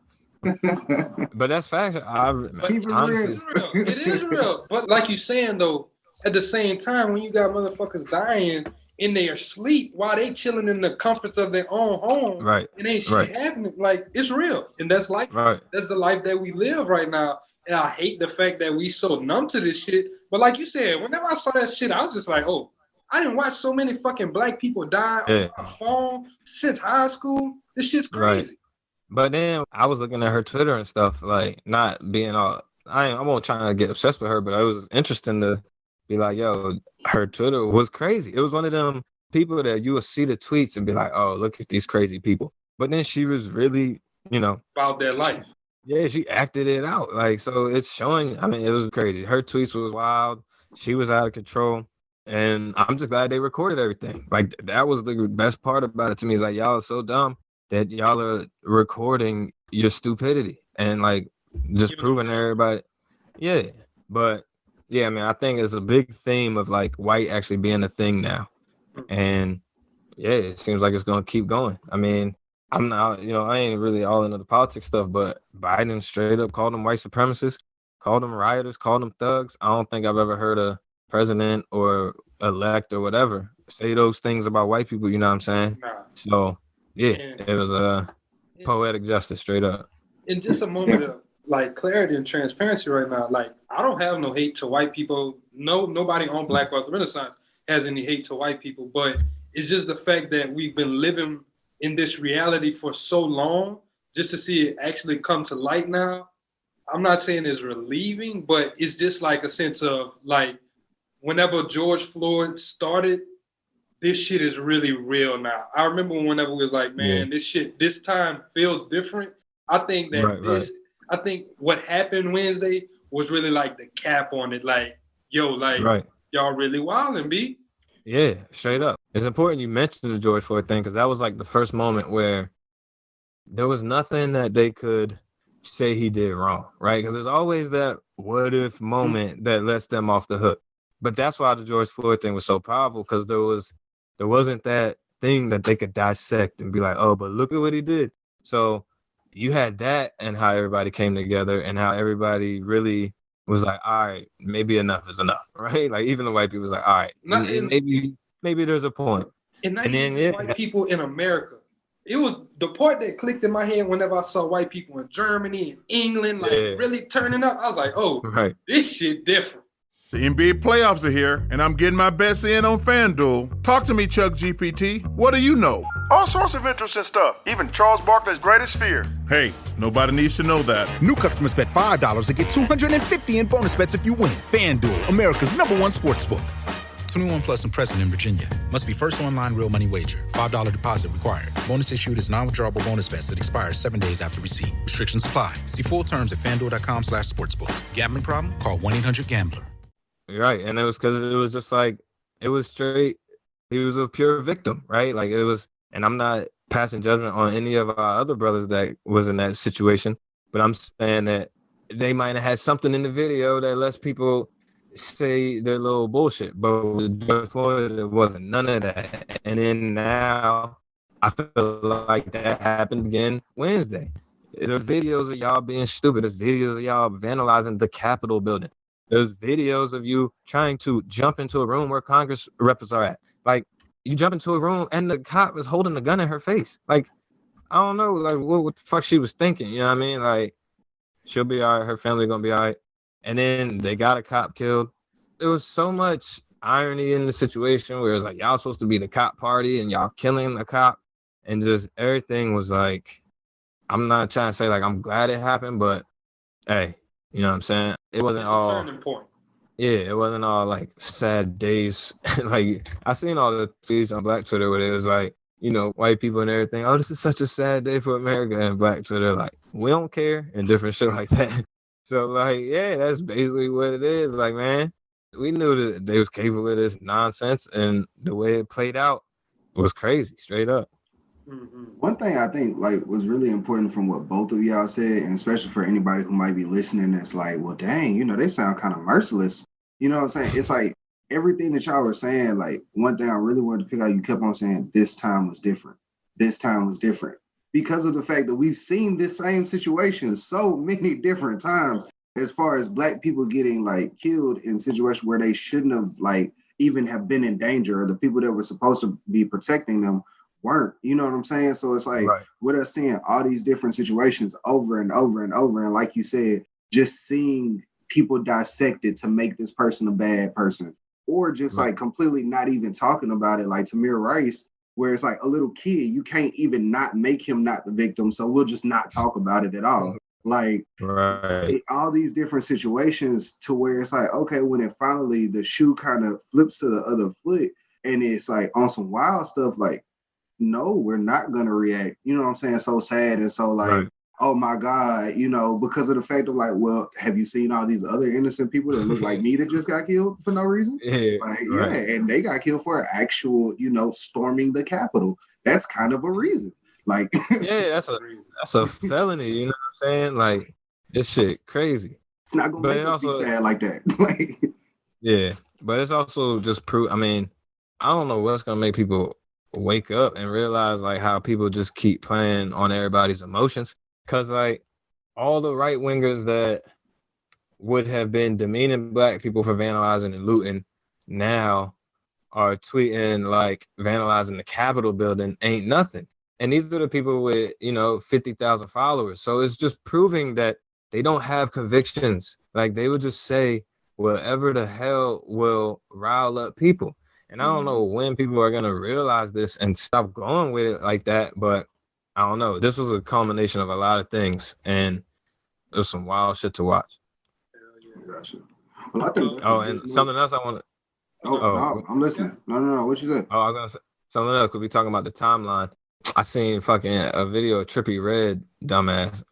Speaker 9: But that's facts. Honestly,
Speaker 10: it is real. But like you saying, though, at the same time, when you got motherfuckers dying in their sleep while they chilling in the comforts of their own home,
Speaker 9: right?
Speaker 10: And ain't shit happening. Like, it's real, and that's life.
Speaker 9: Right.
Speaker 10: That's the life that we live right now. And I hate the fact that we so numb to this shit. But like you said, whenever I saw that shit, I was just like, oh, I didn't watch so many fucking black people die on my phone since high school. This shit's crazy.
Speaker 9: Right. But then I was looking at her Twitter and stuff, like not being all, I won't try to get obsessed with her, but it was interesting to be like, yo, her Twitter was crazy. It was one of them people that you will see the tweets and be like, oh, look at these crazy people. But then she was really, you know,
Speaker 10: about their life.
Speaker 9: Yeah, she acted it out. Like, so it's showing, I mean, it was crazy. Her tweets was wild. She was out of control. And I'm just glad they recorded everything. Like, that was the best part about it to me, is like, y'all are so dumb that y'all are recording your stupidity and like just proving to everybody. Yeah. But yeah, I mean, I think it's a big theme of like white actually being a thing now. And yeah, it seems like it's going to keep going. I mean, I'm not, you know, I ain't really all into the politics stuff, but Biden straight up called them white supremacists, called them rioters, called them thugs. I don't think I've ever heard a president or elect or whatever say those things about white people, you know what I'm saying?
Speaker 10: Nah.
Speaker 9: So, yeah, it was a poetic justice straight up.
Speaker 10: In just a moment of like clarity and transparency right now, like I don't have no hate to white people. No, nobody on Black Wealth Renaissance has any hate to white people, but it's just the fact that we've been living in this reality for so long, just to see it actually come to light now. I'm not saying it's relieving, but it's just like a sense of like, whenever George Floyd started, this shit is really real now. I remember whenever it was like, man, this time feels different. I think that I think what happened Wednesday was really like the cap on it. Like, yo, like, y'all really wildin', B.
Speaker 9: Yeah, straight up. It's important you mentioned the George Floyd thing, because that was like the first moment where there was nothing that they could say he did wrong, right? Because there's always that what if moment that lets them off the hook. But that's why the George Floyd thing was so powerful, because there wasn't that thing that they could dissect and be like, oh, but look at what he did. So you had that, and how everybody came together and how everybody really was like, all right, maybe enough is enough, right? Like even the white people was like, all right, maybe there's a point.
Speaker 10: And not even just white people in America. It was the part that clicked in my head whenever I saw white people in Germany and England, like really turning up. I was like, oh, this shit different.
Speaker 13: The NBA playoffs are here, and I'm getting my bets in on FanDuel. Talk to me, Chuck GPT. What do you know?
Speaker 14: All sorts of interesting stuff, even Charles Barkley's greatest fear.
Speaker 13: Hey, nobody needs to know that.
Speaker 15: New customers bet $5 to get $250 in bonus bets if you win. FanDuel, America's #1 sportsbook. 21 plus and present in Virginia. Must be first online real money wager. $5 deposit required. Bonus issued as non-withdrawable bonus bets that expires 7 days after receipt. Restrictions apply. See full terms at FanDuel.com/sportsbook. Gambling problem? Call 1-800-GAMBLER.
Speaker 9: Right, and it was because it was just like, it was straight, he was a pure victim, right? Like it was, and I'm not passing judgment on any of our other brothers that was in that situation, but I'm saying that they might have had something in the video that lets people say their little bullshit, but with George Floyd, it wasn't none of that. And then now, I feel like that happened again Wednesday. There's videos of y'all being stupid. There's videos of y'all vandalizing the Capitol building. There's videos of you trying to jump into a room where Congress reps are at. Like, you jump into a room and the cop is holding a gun in her face. Like, I don't know, like what the fuck she was thinking. You know what I mean? Like, she'll be all right. Her family gonna be all right. And then they got a cop killed. There was so much irony in the situation where it's like, y'all supposed to be the cop party and y'all killing the cop. And just everything was like, I'm not trying to say like I'm glad it happened, but hey, you know what I'm saying? It wasn't
Speaker 10: It's
Speaker 9: all
Speaker 10: a turning point.
Speaker 9: Yeah, it wasn't all like sad days. Like I seen all the tweets on Black Twitter where it was like, you know, white people and everything. Oh, this is such a sad day for America. And Black Twitter like, we don't care, and different shit like that. So like, yeah, that's basically what it is. Like, man, we knew that they was capable of this nonsense, and the way it played out was crazy, straight up.
Speaker 8: One thing I think like was really important from what both of y'all said, and especially for anybody who might be listening, that's like, well, dang, you know, they sound kind of merciless. You know what I'm saying? It's like everything that y'all were saying, like one thing I really wanted to pick out, you kept on saying this time was different. This time was different. Because of the fact that we've seen this same situation so many different times as far as Black people getting like killed in situations where they shouldn't have like even have been in danger, or the people that were supposed to be protecting them weren't. You know what I'm saying? So it's like with us seeing all these different situations over and over and over, and like you said, just seeing people dissected to make this person a bad person, or just like completely not even talking about it, like Tamir Rice, where it's like a little kid, you can't even not make him not the victim, so we'll just not talk about it at all. Like all these different situations to where it's like, okay, when it finally the shoe kind of flips to the other foot and it's like on some wild stuff, like, no, we're not gonna react. You know what I'm saying? So sad and so like, oh my God, you know, because of the fact of like, well, have you seen all these other innocent people that look like me that just got killed for no reason? Yeah, and they got killed for actual, you know, storming the Capitol. That's kind of a reason. Like,
Speaker 9: yeah, that's a felony. You know what I'm saying? Like, this shit crazy.
Speaker 8: It's not gonna make us be sad like that.
Speaker 9: Yeah, but it's also just proof. I mean, I don't know what's gonna make people wake up and realize like how people just keep playing on everybody's emotions. Cause like all the right wingers that would have been demeaning Black people for vandalizing and looting now are tweeting like vandalizing the Capitol building ain't nothing. And these are the people with, you know, 50,000 followers. So it's just proving that they don't have convictions. Like they would just say whatever the hell will rile up people. And I don't know when people are going to realize this and stop going with it like that. But I don't know. This was a culmination of a lot of things. And it was some wild shit to watch.
Speaker 8: Gotcha. Well, I think
Speaker 9: and something else I want to.
Speaker 8: No, I'm listening. No. What you said?
Speaker 9: Oh, I was going to say something else because we talking about the timeline. I seen fucking a video of Trippie Redd, dumbass,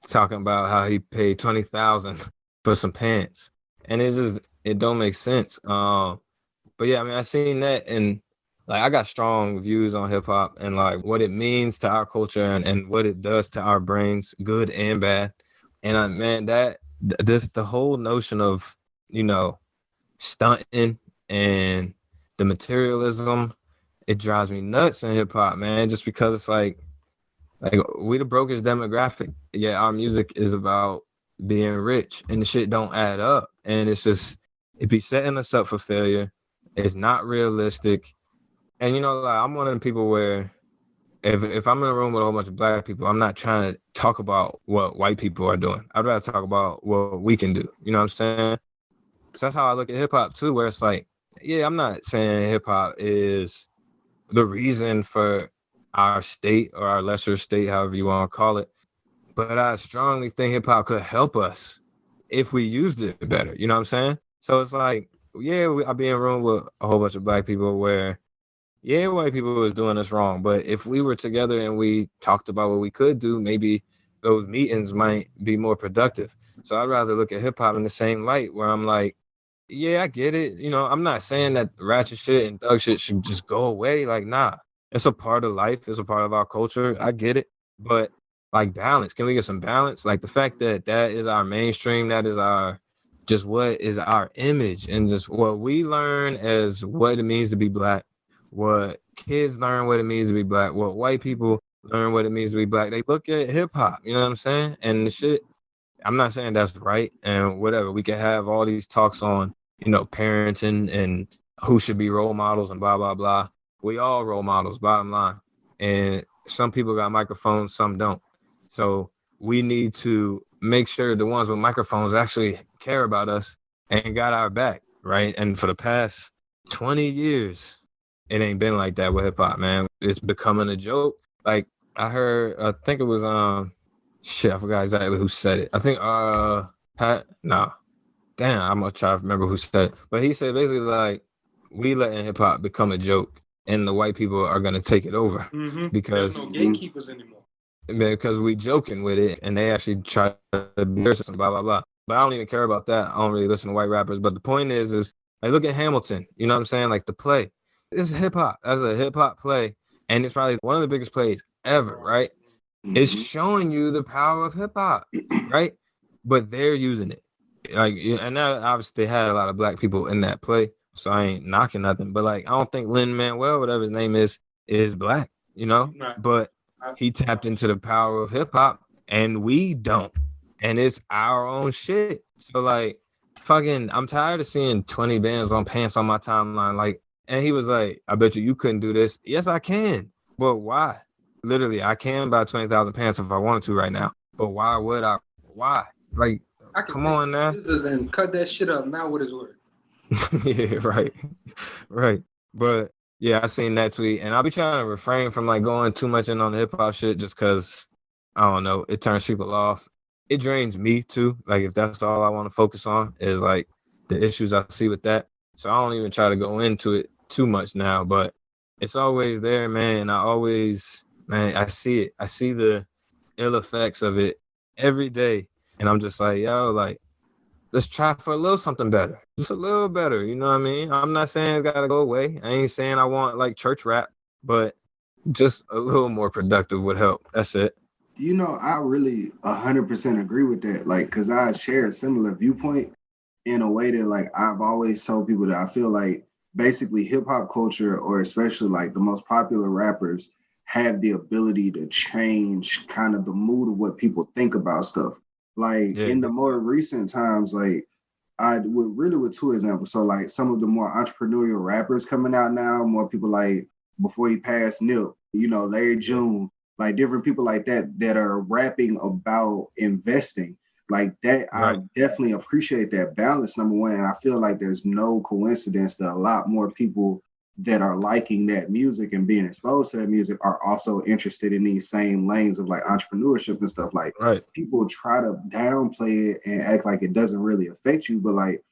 Speaker 9: talking about how he paid $20,000 for some pants. And it don't make sense. But yeah, I mean, I seen that, and like I got strong views on hip hop and like what it means to our culture and what it does to our brains, good and bad. And man, the whole notion of, you know, stunting and the materialism, it drives me nuts in hip hop, man, just because it's like we the brokest demographic. Yeah, our music is about being rich and the shit don't add up. And it's just, it be setting us up for failure. It's not realistic. And, you know, like, I'm one of the people where if I'm in a room with a whole bunch of Black people, I'm not trying to talk about what white people are doing. I'd rather talk about what we can do. You know what I'm saying? So that's how I look at hip hop too, where it's like, yeah, I'm not saying hip hop is the reason for our state or our lesser state, however you want to call it. But I strongly think hip hop could help us if we used it better. You know what I'm saying? So it's like, yeah, I'll be in a room with a whole bunch of Black people where, yeah, white people was doing us wrong. But if we were together and we talked about what we could do, maybe those meetings might be more productive. So I'd rather look at hip hop in the same light where I'm like, yeah, I get it. You know, I'm not saying that ratchet shit and thug shit should just go away. Like, nah, it's a part of life. It's a part of our culture. I get it. But like balance, can we get some balance? Like the fact that that is our mainstream, that is our, just what is our image and just what we learn as what it means to be Black, what kids learn what it means to be Black, what white people learn what it means to be Black. They look at hip hop, you know what I'm saying? And the shit, I'm not saying that's right and whatever. We can have all these talks on, you know, parenting and who should be role models and blah, blah, blah. We all role models, bottom line. And some people got microphones, some don't. So we need to make sure the ones with microphones actually care about us and got our back, right? And for the past 20 years, it ain't been like that with hip hop, man. It's becoming a joke. Like I think it was I forgot exactly who said it. I think Pat. No, damn, I'm gonna try to remember who said it. But he said basically like we letting hip hop become a joke, and the white people are gonna take it over because
Speaker 10: there's no gatekeepers anymore.
Speaker 9: Because we joking with it, and they actually try to be racist and blah blah blah. But I don't even care about that. I don't really listen to white rappers. But the point is like look at Hamilton. You know what I'm saying? Like the play. It's hip hop. That's a hip hop play, and it's probably one of the biggest plays ever, right? It's showing you the power of hip hop, right? But they're using it, like, and that obviously they had a lot of black people in that play, so I ain't knocking nothing. But like, I don't think Lin-Manuel, whatever his name is black, you know. Right. But he tapped into the power of hip hop, and we don't, and it's our own shit. So like, fucking, I'm tired of seeing 20 bands on pants on my timeline, like. And he was like, I bet you couldn't do this. Yes, I can. But why? Literally, I can buy 20,000 pants if I wanted to right now. But why would I? Why? Like,
Speaker 10: I can
Speaker 9: come on now.
Speaker 10: Scissors and cut that shit up. Now what is worth?
Speaker 9: Yeah, right. Right. But yeah, I seen that tweet. And I'll be trying to refrain from like going too much in on the hip hop shit just because, I don't know, it turns people off. It drains me too. Like if that's all I want to focus on is like the issues I see with that. So I don't even try to go into it too much now, but it's always there, man. I see it. I see the ill effects of it every day. And I'm just like, yo, like, let's try for a little something better. Just a little better, you know what I mean? I'm not saying it's got to go away. I ain't saying I want like church rap, but just a little more productive would help. That's it.
Speaker 8: You know, I really 100% agree with that. Like, because I share a similar viewpoint in a way that, like, I've always told people that I feel like basically hip hop culture, or especially like the most popular rappers, have the ability to change kind of the mood of what people think about stuff. Like in the more recent times, like with two examples. So like some of the more entrepreneurial rappers coming out now, more people like before he passed, Nip, you know, Larry June, like different people like that are rapping about investing. Like that, right. I definitely appreciate that balance, number one. And I feel like there's no coincidence that a lot more people that are liking that music and being exposed to that music are also interested in these same lanes of like entrepreneurship and stuff. Like people try to downplay it and act like it doesn't really affect you, but like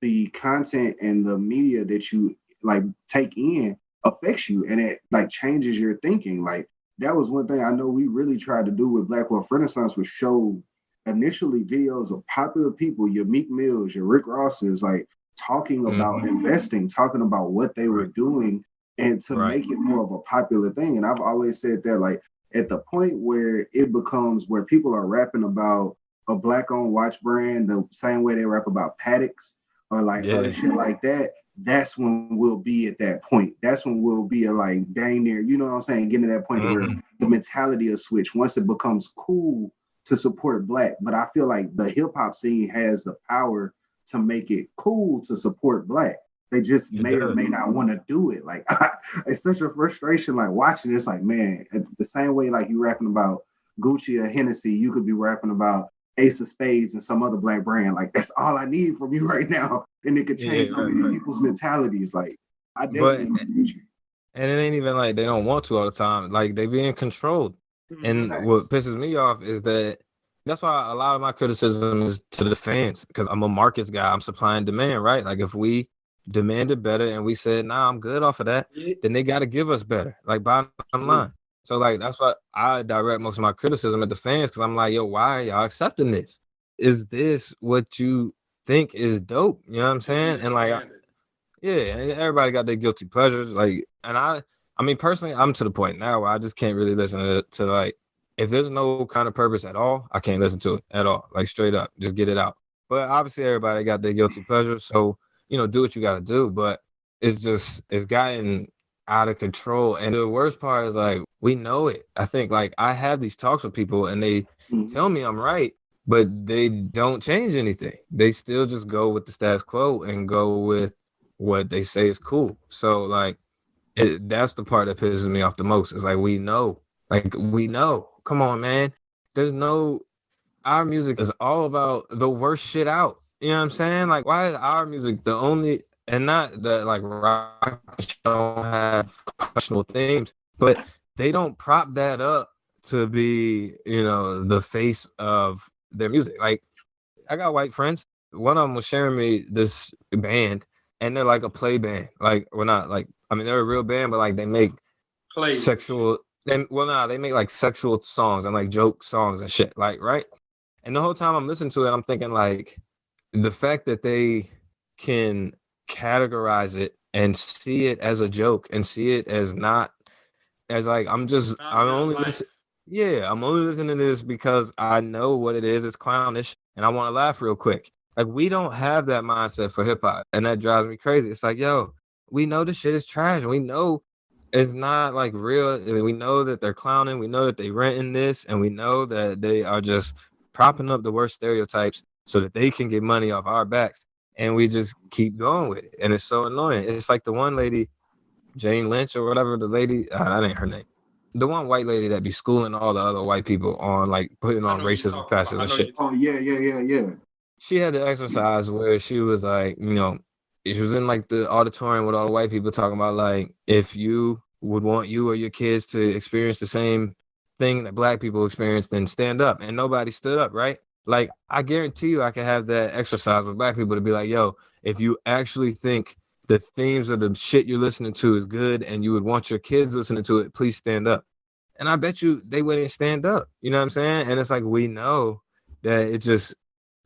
Speaker 8: the content and the media that you like take in affects you, and it like changes your thinking. Like that was one thing I know we really tried to do with Black Wealth Renaissance, was show initially videos of popular people, your Meek Mills, your Rick Rosses, like talking about investing, talking about what they were doing, and to make it more of a popular thing. And I've always said that, like, at the point where it becomes where people are rapping about a Black-owned watch brand the same way they rap about Patek's or like other shit like that, that's when we'll be at that point. That's when we'll be like dang near, you know what I'm saying, getting to that point where the mentality will switch once it becomes cool to support Black. But I feel like the hip hop scene has the power to make it cool to support Black. They just may or may not want to do it. Like it's such a frustration, like watching this, like, man, the same way like you rapping about Gucci or Hennessy, you could be rapping about Ace of Spades and some other Black brand. Like that's all I need from you right now. And it could change so many people's mentalities. Like I definitely agree.
Speaker 9: And it ain't even like they don't want to all the time. Like they being controlled. And what pisses me off is that's why a lot of my criticism is to the fans, because I'm a markets guy. I'm supply and demand, right? Like if we demanded better and we said, nah, I'm good off of that, then they got to give us better, like bottom line. So like that's why I direct most of my criticism at the fans, because I'm like, yo, why are y'all accepting this? Is this what you think is dope? You know what I'm saying? And like, everybody got their guilty pleasures. Like, and I mean, personally, I'm to the point now where I just can't really listen to like, if there's no kind of purpose at all, I can't listen to it at all. Like straight up, just get it out. But obviously everybody got their guilty pleasures. So, you know, do what you got to do. But it's gotten out of control. And the worst part is like, we know it. I think like I have these talks with people and they tell me I'm right, but they don't change anything. They still just go with the status quo and go with what they say is cool. So like, that's the part that pisses me off the most. It's like, we know Like, we know. Come on, man. Our music is all about the worst shit out. You know what I'm saying? Like, why is our music the only, and not that like rock don't have professional themes, but they don't prop that up to be, the face of their music. Like, I got white friends. One of them was sharing me this band, and they're like a play band. Like, well, not like, I mean, they're a real band, but like they make sexual. They make like sexual songs and like joke songs and shit. Like, right. And the whole time I'm listening to it, I'm thinking like the fact that they can categorize it and see it as a joke and see it as not as like I'm only listening to this because I know what it is. It's clownish and I want to laugh real quick. Like, we don't have that mindset for hip hop, and that drives me crazy. It's like, yo, we know this shit is trash, and we know it's not like real. I mean, we know that they're clowning. We know that they renting this, and we know that they are just propping up the worst stereotypes so that they can get money off our backs. And we just keep going with it. And it's so annoying. It's like the one lady, Jane Lynch or whatever, the lady, that ain't her name. The one white lady that be schooling all the other white people on like putting on racism classes and shit.
Speaker 8: Oh, yeah.
Speaker 9: She had the exercise where she was like, she was in like the auditorium with all the white people talking about like, if you would want you or your kids to experience the same thing that black people experienced, then stand up. And nobody stood up, right? Like, I guarantee you I could have that exercise with black people to be like, yo, if you actually think the themes of the shit you're listening to is good and you would want your kids listening to it, please stand up. And I bet you they wouldn't stand up. You know what I'm saying? And it's like, we know that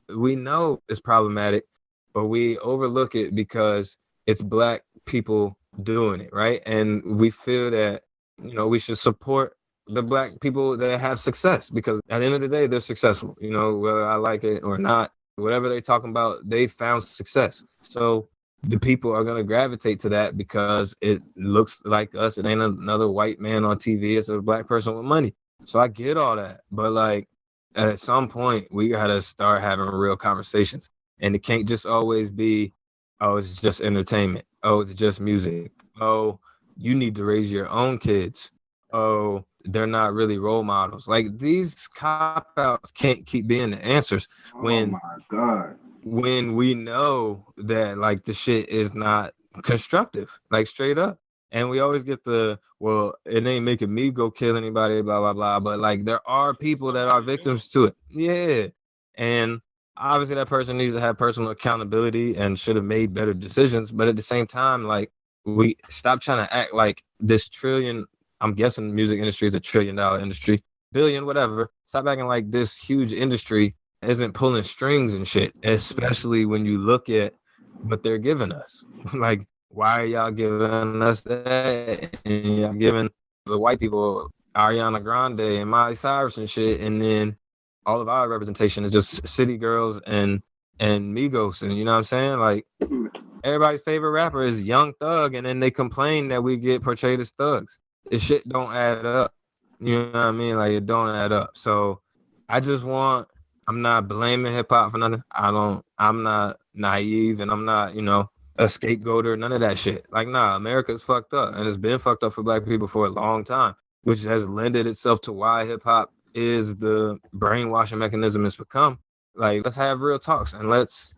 Speaker 9: we know it's problematic, but we overlook it because it's black people doing it, right? And we feel that, we should support the black people that have success because at the end of the day, they're successful, whether I like it or not, whatever they're talking about, they found success. So the people are going to gravitate to that because it looks like us. It ain't another white man on TV. It's a black person with money. So I get all that. But like, at some point, we got to start having real conversations. And it can't just always be, oh, it's just entertainment. Oh, it's just music. Oh, you need to raise your own kids. Oh, they're not really role models. Like, these cop-outs can't keep being the answers when,
Speaker 8: oh my God,
Speaker 9: when we know that like the shit is not constructive, like straight up. And we always get well, it ain't making me go kill anybody, blah, blah, blah. But like, there are people that are victims to it. Yeah. And obviously that person needs to have personal accountability and should have made better decisions. But at the same time, like, we stop trying to act like this trillion, I'm guessing the music industry is $1 trillion industry, billion, whatever. Stop acting like this huge industry isn't pulling strings and shit, especially when you look at what they're giving us. Like, why are y'all giving us that? And y'all giving the white people Ariana Grande and Miley Cyrus and shit, and then all of our representation is just City Girls and Migos, and you know what I'm saying? Like, everybody's favorite rapper is Young Thug, and then they complain that we get portrayed as thugs. This shit don't add up. You know what I mean? Like, it don't add up. So I'm not blaming hip hop for nothing. I'm not naive, and I'm not, a scapegoater, none of that shit. Like, nah, America's fucked up, and it's been fucked up for black people for a long time, which has lended itself to why hip hop is the brainwashing mechanism it's become. Like, let's have real talks, and let's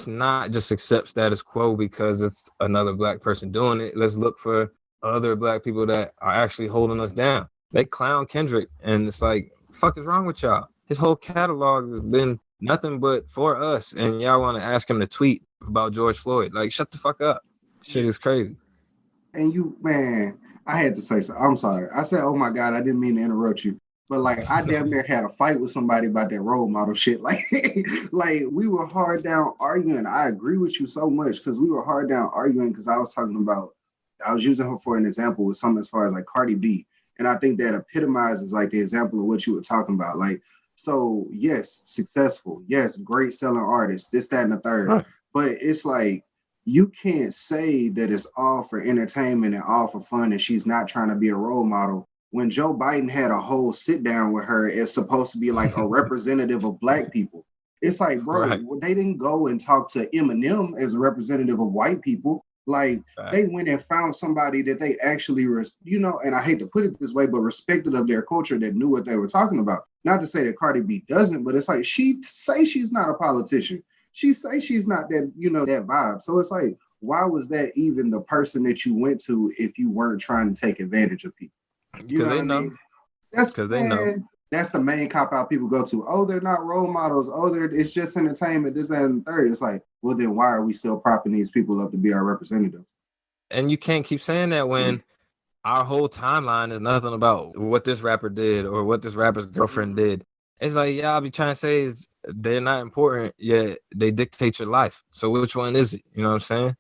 Speaker 9: not just accept status quo because it's another black person doing it. Let's look for other black people that are actually holding us down. They clown Kendrick, and it's like, fuck is wrong with y'all? His whole catalog has been nothing but for us, and y'all want to ask him to tweet about George Floyd. Like, shut the fuck up. Shit is crazy.
Speaker 8: And I had to say so. I'm sorry. I said, oh my God, I didn't mean to interrupt you. But like, I damn near had a fight with somebody about that role model shit. Like, like we were hard down arguing. I agree with you so much because we were hard down arguing because I was using her for an example with something as far as like Cardi B. And I think that epitomizes like the example of what you were talking about. Like, so yes, successful. Yes, great selling artist, this, that, and the third. Huh. But it's like, you can't say that it's all for entertainment and all for fun and she's not trying to be a role model. When Joe Biden had a whole sit down with her, it's supposed to be like a representative of black people. It's like, bro, They didn't go and talk to Eminem as a representative of white people. Like they went and found somebody that they actually, and I hate to put it this way, but respected of their culture, that knew what they were talking about. Not to say that Cardi B doesn't, but it's like she say she's not a politician. She say she's not that, that vibe. So it's like, why was that even the person that you went to if you weren't trying to take advantage of people?
Speaker 9: Because they know.
Speaker 8: That's because they know. That's the main cop out people go to. Oh, they're not role models. Oh, it's just entertainment. This, that, and the third. It's like, well, then why are we still propping these people up to be our representatives?
Speaker 9: And you can't keep saying that when our whole timeline is nothing about what this rapper did or what this rapper's girlfriend did. It's like, yeah, I'll be trying to say is they're not important, yet they dictate your life. So which one is it? You know what I'm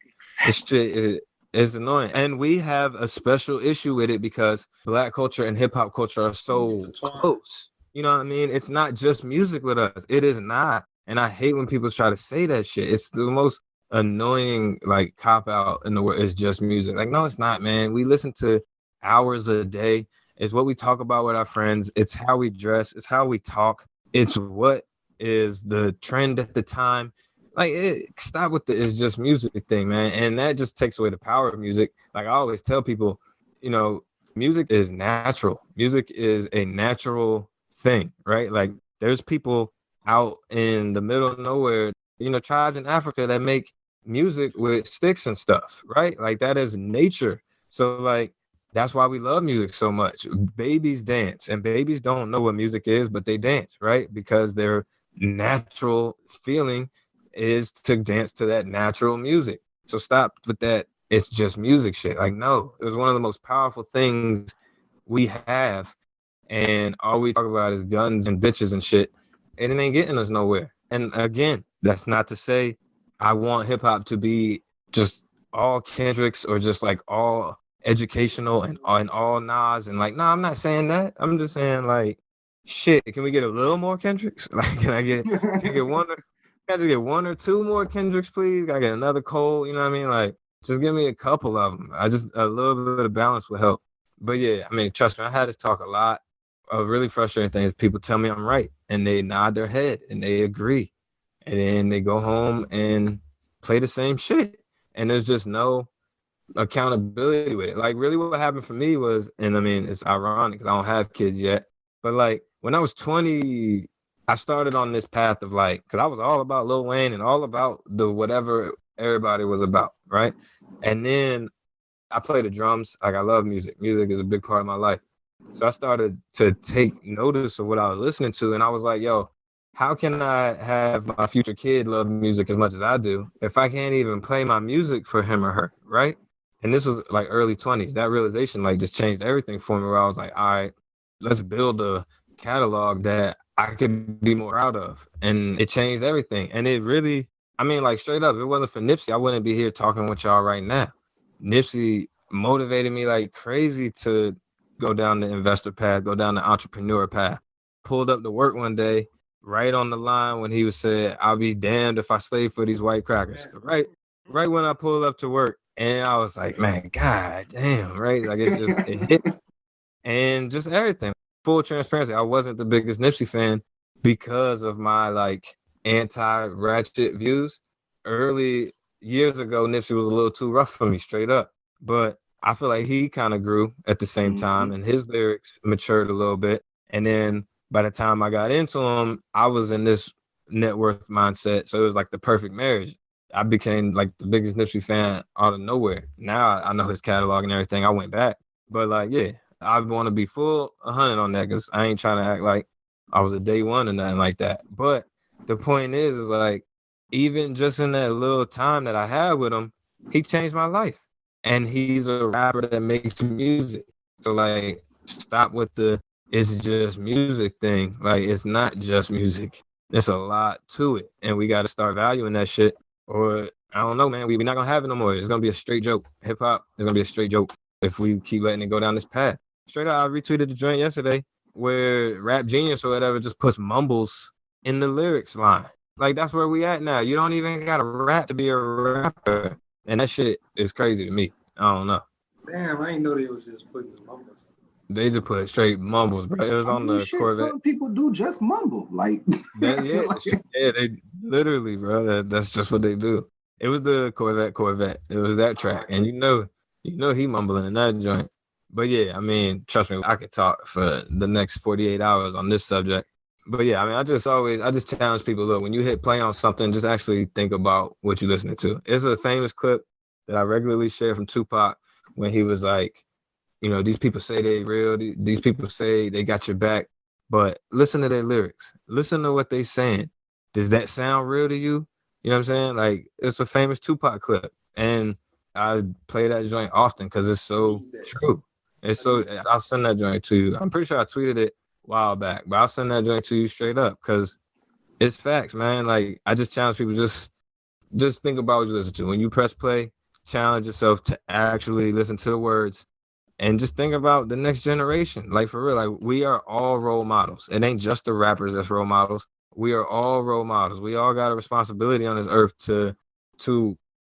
Speaker 9: saying? It's annoying. And we have a special issue with it because Black culture and hip hop culture are so close. You know what I mean? It's not just music with us. It is not. And I hate when people try to say that shit. It's the most annoying, like, cop out in the world. It's just music. Like, no, it's not, man. We listen to hours a day. It's what we talk about with our friends. It's how we dress. It's how we talk. It's what is the trend at the time. Like, stop with the it's just music thing, man. And that just takes away the power of music. Like I always tell people, music is natural. Music is a natural thing, right? Like there's people out in the middle of nowhere, tribes in Africa that make music with sticks and stuff, right? Like that is nature. So like, that's why we love music so much. Babies dance, and babies don't know what music is, but they dance, right? Because their natural feeling is to dance to that natural music. So stop with that it's just music shit. Like, no, it was one of the most powerful things we have, and all we talk about is guns and bitches and shit, and it ain't getting us nowhere. And again, that's not to say I want hip-hop to be just all Kendricks or just like all educational and all Nas, and like, no, I'm not saying that. I'm just saying, like, shit, can we get a little more Kendricks? Like, can I get one? Can I just get one or two more Kendricks, please? Can I get another Cole? You know what I mean? Like, just give me a couple of them. A little bit of balance would help. But yeah, I mean, trust me, I had this talk a lot. A really frustrating thing is people tell me I'm right, and they nod their head and they agree, and then they go home and play the same shit, and there's just no accountability with it. Like, really what happened for me was, and I mean, it's ironic because I don't have kids yet, but like when I was 20, I started on this path of like, because I was all about Lil Wayne and all about the whatever everybody was about, right? And then I play the drums. Like, I love music. Music is a big part of my life. So I started to take notice of what I was listening to, and I was like, yo, how can I have my future kid love music as much as I do if I can't even play my music for him or her, right? And this was like early 20s. That realization like just changed everything for me, where I was like, all right, let's build a catalog that I could be more proud of. And it changed everything. And it really, I mean, like, straight up, if it wasn't for Nipsey, I wouldn't be here talking with y'all right now. Nipsey motivated me like crazy to go down the investor path, go down the entrepreneur path. Pulled up to work one day, right on the line when he was said, I'll be damned if I slave for these white crackers. Right when I pulled up to work. And I was like, man, god damn, right? Like, it hit me. And just everything. Full transparency, I wasn't the biggest Nipsey fan because of my like anti-ratchet views. Early years ago, Nipsey was a little too rough for me, straight up. But I feel like he kind of grew at the same time, and his lyrics matured a little bit. And then by the time I got into him, I was in this net worth mindset. So it was like the perfect marriage. I became like the biggest Nipsey fan out of nowhere. Now I know his catalog and everything. I went back. But like, yeah, I want to be full 100 on that, because I ain't trying to act like I was a day one or nothing like that. But the point is like, even just in that little time that I had with him, he changed my life. And he's a rapper that makes music. So like, stop with the it's just music thing. Like, it's not just music. There's a lot to it. And we got to start valuing that shit. Or, I don't know, man, we're not going to have it no more. It's going to be a straight joke. Hip-hop is going to be a straight joke if we keep letting it go down this path. Straight up, I retweeted the joint yesterday where Rap Genius or whatever just puts mumbles in the lyrics line. Like, that's where we at now. You don't even got to rap to be a rapper. And that shit is crazy to me. I don't know.
Speaker 10: Damn, I didn't know they was just putting the mumbles.
Speaker 9: They just put straight mumbles, bro. It was on the Corvette.
Speaker 8: Some people do just mumble, like
Speaker 9: that, yeah, they literally, bro. That's just what they do. It was the Corvette. It was that track. And you know he mumbling in that joint. But yeah, I mean, trust me, I could talk for the next 48 hours on this subject. But yeah, I mean, I just challenge people, look, when you hit play on something, just actually think about what you're listening to. It's a famous clip that I regularly share from Tupac when he was like, you know, these people say they real, these people say they got your back, but listen to their lyrics. Listen to what they saying. Does that sound real to you? You know what I'm saying? Like, it's a famous Tupac clip. And I play that joint often because it's so true. I'll send that joint to you. I'm pretty sure I tweeted it a while back, but I'll send that joint to you straight up because it's facts, man. Like, I just challenge people, just think about what you listen to. When you press play, challenge yourself to actually listen to the words and just think about the next generation. Like, for real, like, we are all role models. It ain't just the rappers that's role models. We are all role models. We all got a responsibility on this earth to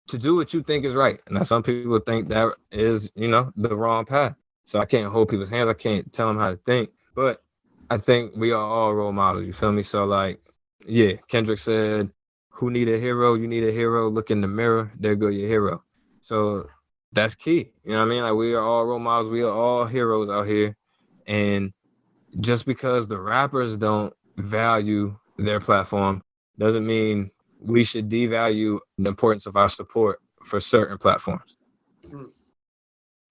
Speaker 9: do what you think is right. And now some people think that is, you know, the wrong path. So I can't hold people's hands. I can't tell them how to think. But I think we are all role models. You feel me? So, like, yeah, Kendrick said, who need a hero? You need a hero. Look in the mirror. There go your hero. So that's key. You know what I mean? Like, we are all role models. We are all heroes out here. And just because the rappers don't value their platform doesn't mean we should devalue the importance of our support for certain platforms.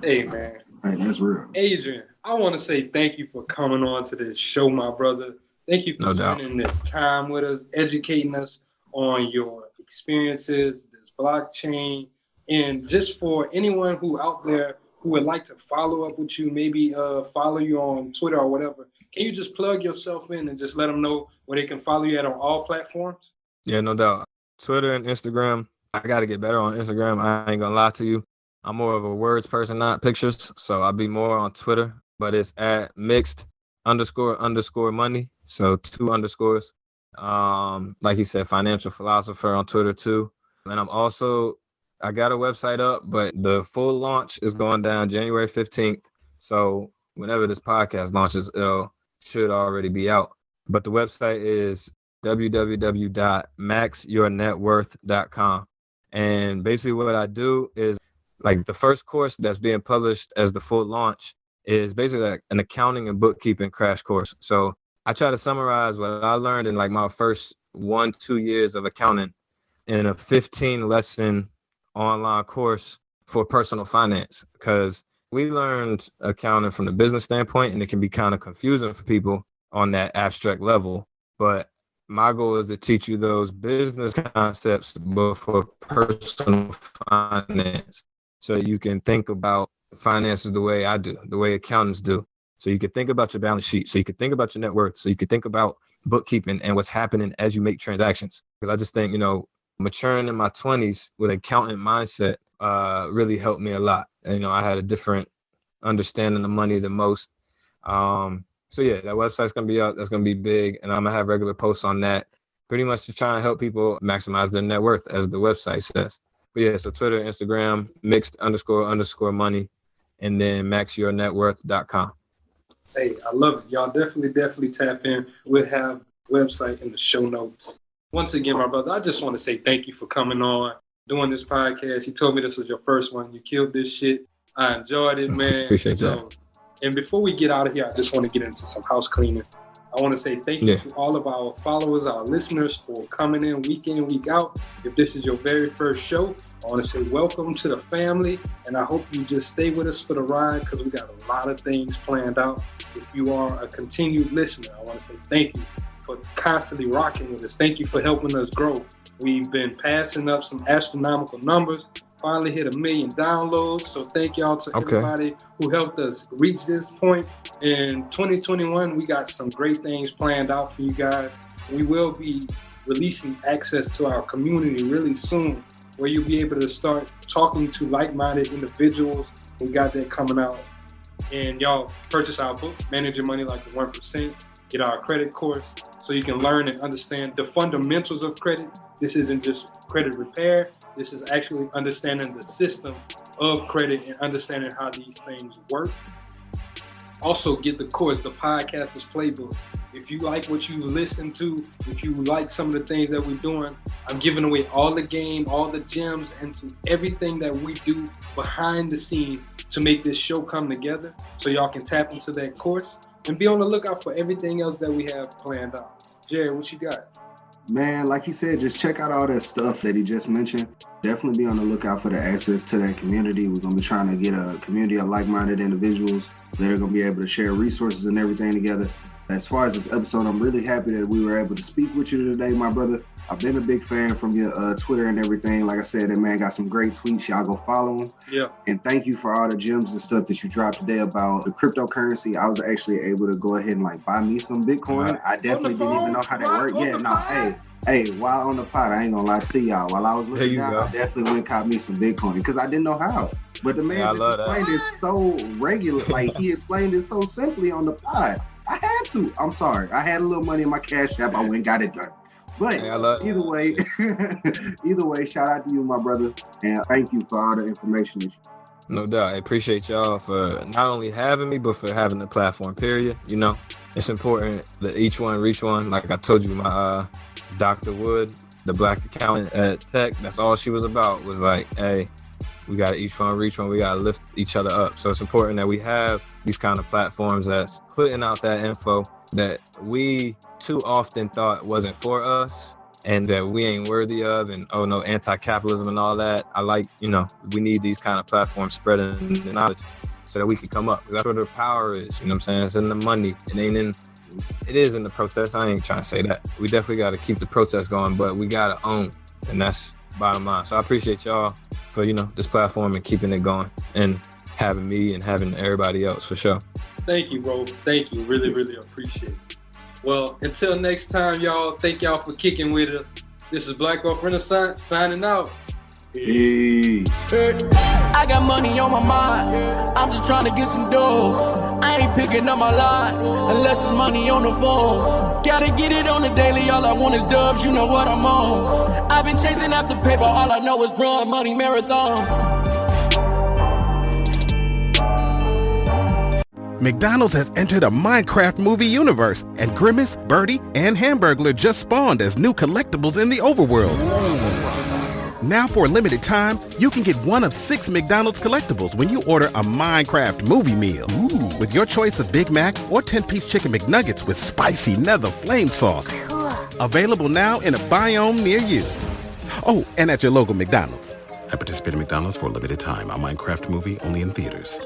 Speaker 10: Hey, man.
Speaker 8: Hey, that's real.
Speaker 10: Adrian, I want to say thank you for coming on to this show, my brother. Thank you for spending this time with us, educating us on your experiences, this blockchain, and just for anyone who out there who would like to follow up with you, maybe follow you on Twitter or whatever, can you just plug yourself in and just let them know where they can follow you at on all platforms?
Speaker 9: Yeah, no doubt. Twitter and Instagram. I got to get better on Instagram. I ain't going to lie to you. I'm more of a words person, not pictures. So I'll be more on Twitter, but it's at mixed__money. So 2 underscores. Like he said, Financial Philosopher on Twitter too. And I got a website up, but the full launch is going down January 15th. So whenever this podcast launches, it should already be out. But the website is www.maxyournetworth.com. And basically what I do is, like, the first course that's being published as the full launch is basically like an accounting and bookkeeping crash course. So I try to summarize what I learned in like my first 1-2 years of accounting in a 15-lesson online course for personal finance, because we learned accounting from the business standpoint and it can be kind of confusing for people on that abstract level. But my goal is to teach you those business concepts but for personal finance, so you can think about finances the way I do, the way accountants do. So you can think about your balance sheet, so you can think about your net worth, so you can think about bookkeeping and what's happening as you make transactions. Because I just think, you know, maturing in my 20s with an accountant mindset really helped me a lot. And, you know, I had a different understanding of money than most. So yeah, that website's going to be out. That's going to be big. And I'm going to have regular posts on that, pretty much to try and help people maximize their net worth, as the website says. But yeah, so Twitter, Instagram, mixed__money, and then maxyournetworth.com.
Speaker 10: Hey, I love it. Y'all definitely tap in. We'll have the website in the show notes. Once again, my brother, I just want to say thank you for coming on, doing this podcast. You told me this was your first one. You killed this shit. I enjoyed it, man.
Speaker 9: Appreciate that.
Speaker 10: And before we get out of here, I just want to get into some house cleaning. I want to say thank you to all of our followers, our listeners, for coming in, week out. If this is your very first show, I want to say welcome to the family, and I hope you just stay with us for the ride, because we got a lot of things planned out. If you are a continued listener, I want to say thank you for constantly rocking with us. Thank you for helping us grow. We've been passing up some astronomical numbers. Finally hit 1 million downloads. So thank y'all to everybody who helped us reach this point. In 2021, we got some great things planned out for you guys. We will be releasing access to our community really soon, where you'll be able to start talking to like-minded individuals. We got that coming out. And y'all purchase our book, Manage Your Money Like the 1%. Get our credit course so you can learn and understand the fundamentals of credit. This isn't just credit repair. This is actually understanding the system of credit and understanding how these things work. Also get the course, the Podcaster's Playbook. If you like what you listen to, if you like some of the things that we're doing, I'm giving away all the game, all the gems, and to everything that we do behind the scenes to make this show come together, so y'all can tap into that course and be on the lookout for everything else that we have planned out. Jared, what you got?
Speaker 8: Man, like he said, just check out all that stuff that he just mentioned. Definitely be on the lookout for the access to that community. We're going to be trying to get a community of like-minded individuals that are going to be able to share resources and everything together. As far as this episode, I'm really happy that we were able to speak with you today, my brother. I've been a big fan from your Twitter and everything. Like I said, that man got some great tweets. Y'all go follow him.
Speaker 10: Yeah.
Speaker 8: And thank you for all the gems and stuff that you dropped today about the cryptocurrency. I was actually able to go ahead and like buy me some Bitcoin. I definitely didn't even know how that worked. Yeah, no, hey, while on the pod, I ain't gonna lie to y'all. While I was looking out, I definitely went and caught me some Bitcoin because I didn't know how. But the man just explained it so regular. Like he explained it so simply on the pod. I had to. I'm sorry. I had a little money in my Cash App. I went and got it done. But either way, shout out to you, my brother. And thank you for all the information that you.
Speaker 9: No doubt. I appreciate y'all for not only having me, but for having the platform, period. You know, it's important that each one reach one. Like I told you, my Dr. Wood, the black accountant at Tech, that's all she was about, was like, hey, we got to each one reach one. We got to lift each other up. So it's important that we have these kind of platforms that's putting out that info that we too often thought wasn't for us and that we ain't worthy of, and anti-capitalism and all that. I like, we need these kind of platforms spreading the knowledge so that we can come up. That's where the power is, you know what I'm saying? It's in the money. It is in the protest. I ain't trying to say that. We definitely got to keep the protest going, but we got to own, and that's bottom line. So I appreciate y'all for, this platform and keeping it going and having me and having everybody else for sure.
Speaker 10: Thank you, bro. Thank you. Really, really appreciate it. Well, until next time, y'all, thank y'all for kicking with us. This is Black Off Renaissance signing out.
Speaker 8: Peace.
Speaker 6: I got money on my mind. I'm just trying to get some dough. I ain't picking up my line unless it's money on the phone. Gotta get it on the daily. All I want is dubs. You know what I'm on. I've been chasing after paper. All I know is run money marathon.
Speaker 1: McDonald's has entered a Minecraft movie universe, and Grimace, Birdie, and Hamburglar just spawned as new collectibles in the overworld. Now for a limited time, you can get one of 6 McDonald's collectibles when you order a Minecraft movie meal. Ooh. With your choice of Big Mac or 10-piece chicken McNuggets with spicy nether flame sauce. Available now in a biome near you. Oh, and at your local McDonald's. At participating McDonald's for a limited time. A Minecraft movie only in theaters.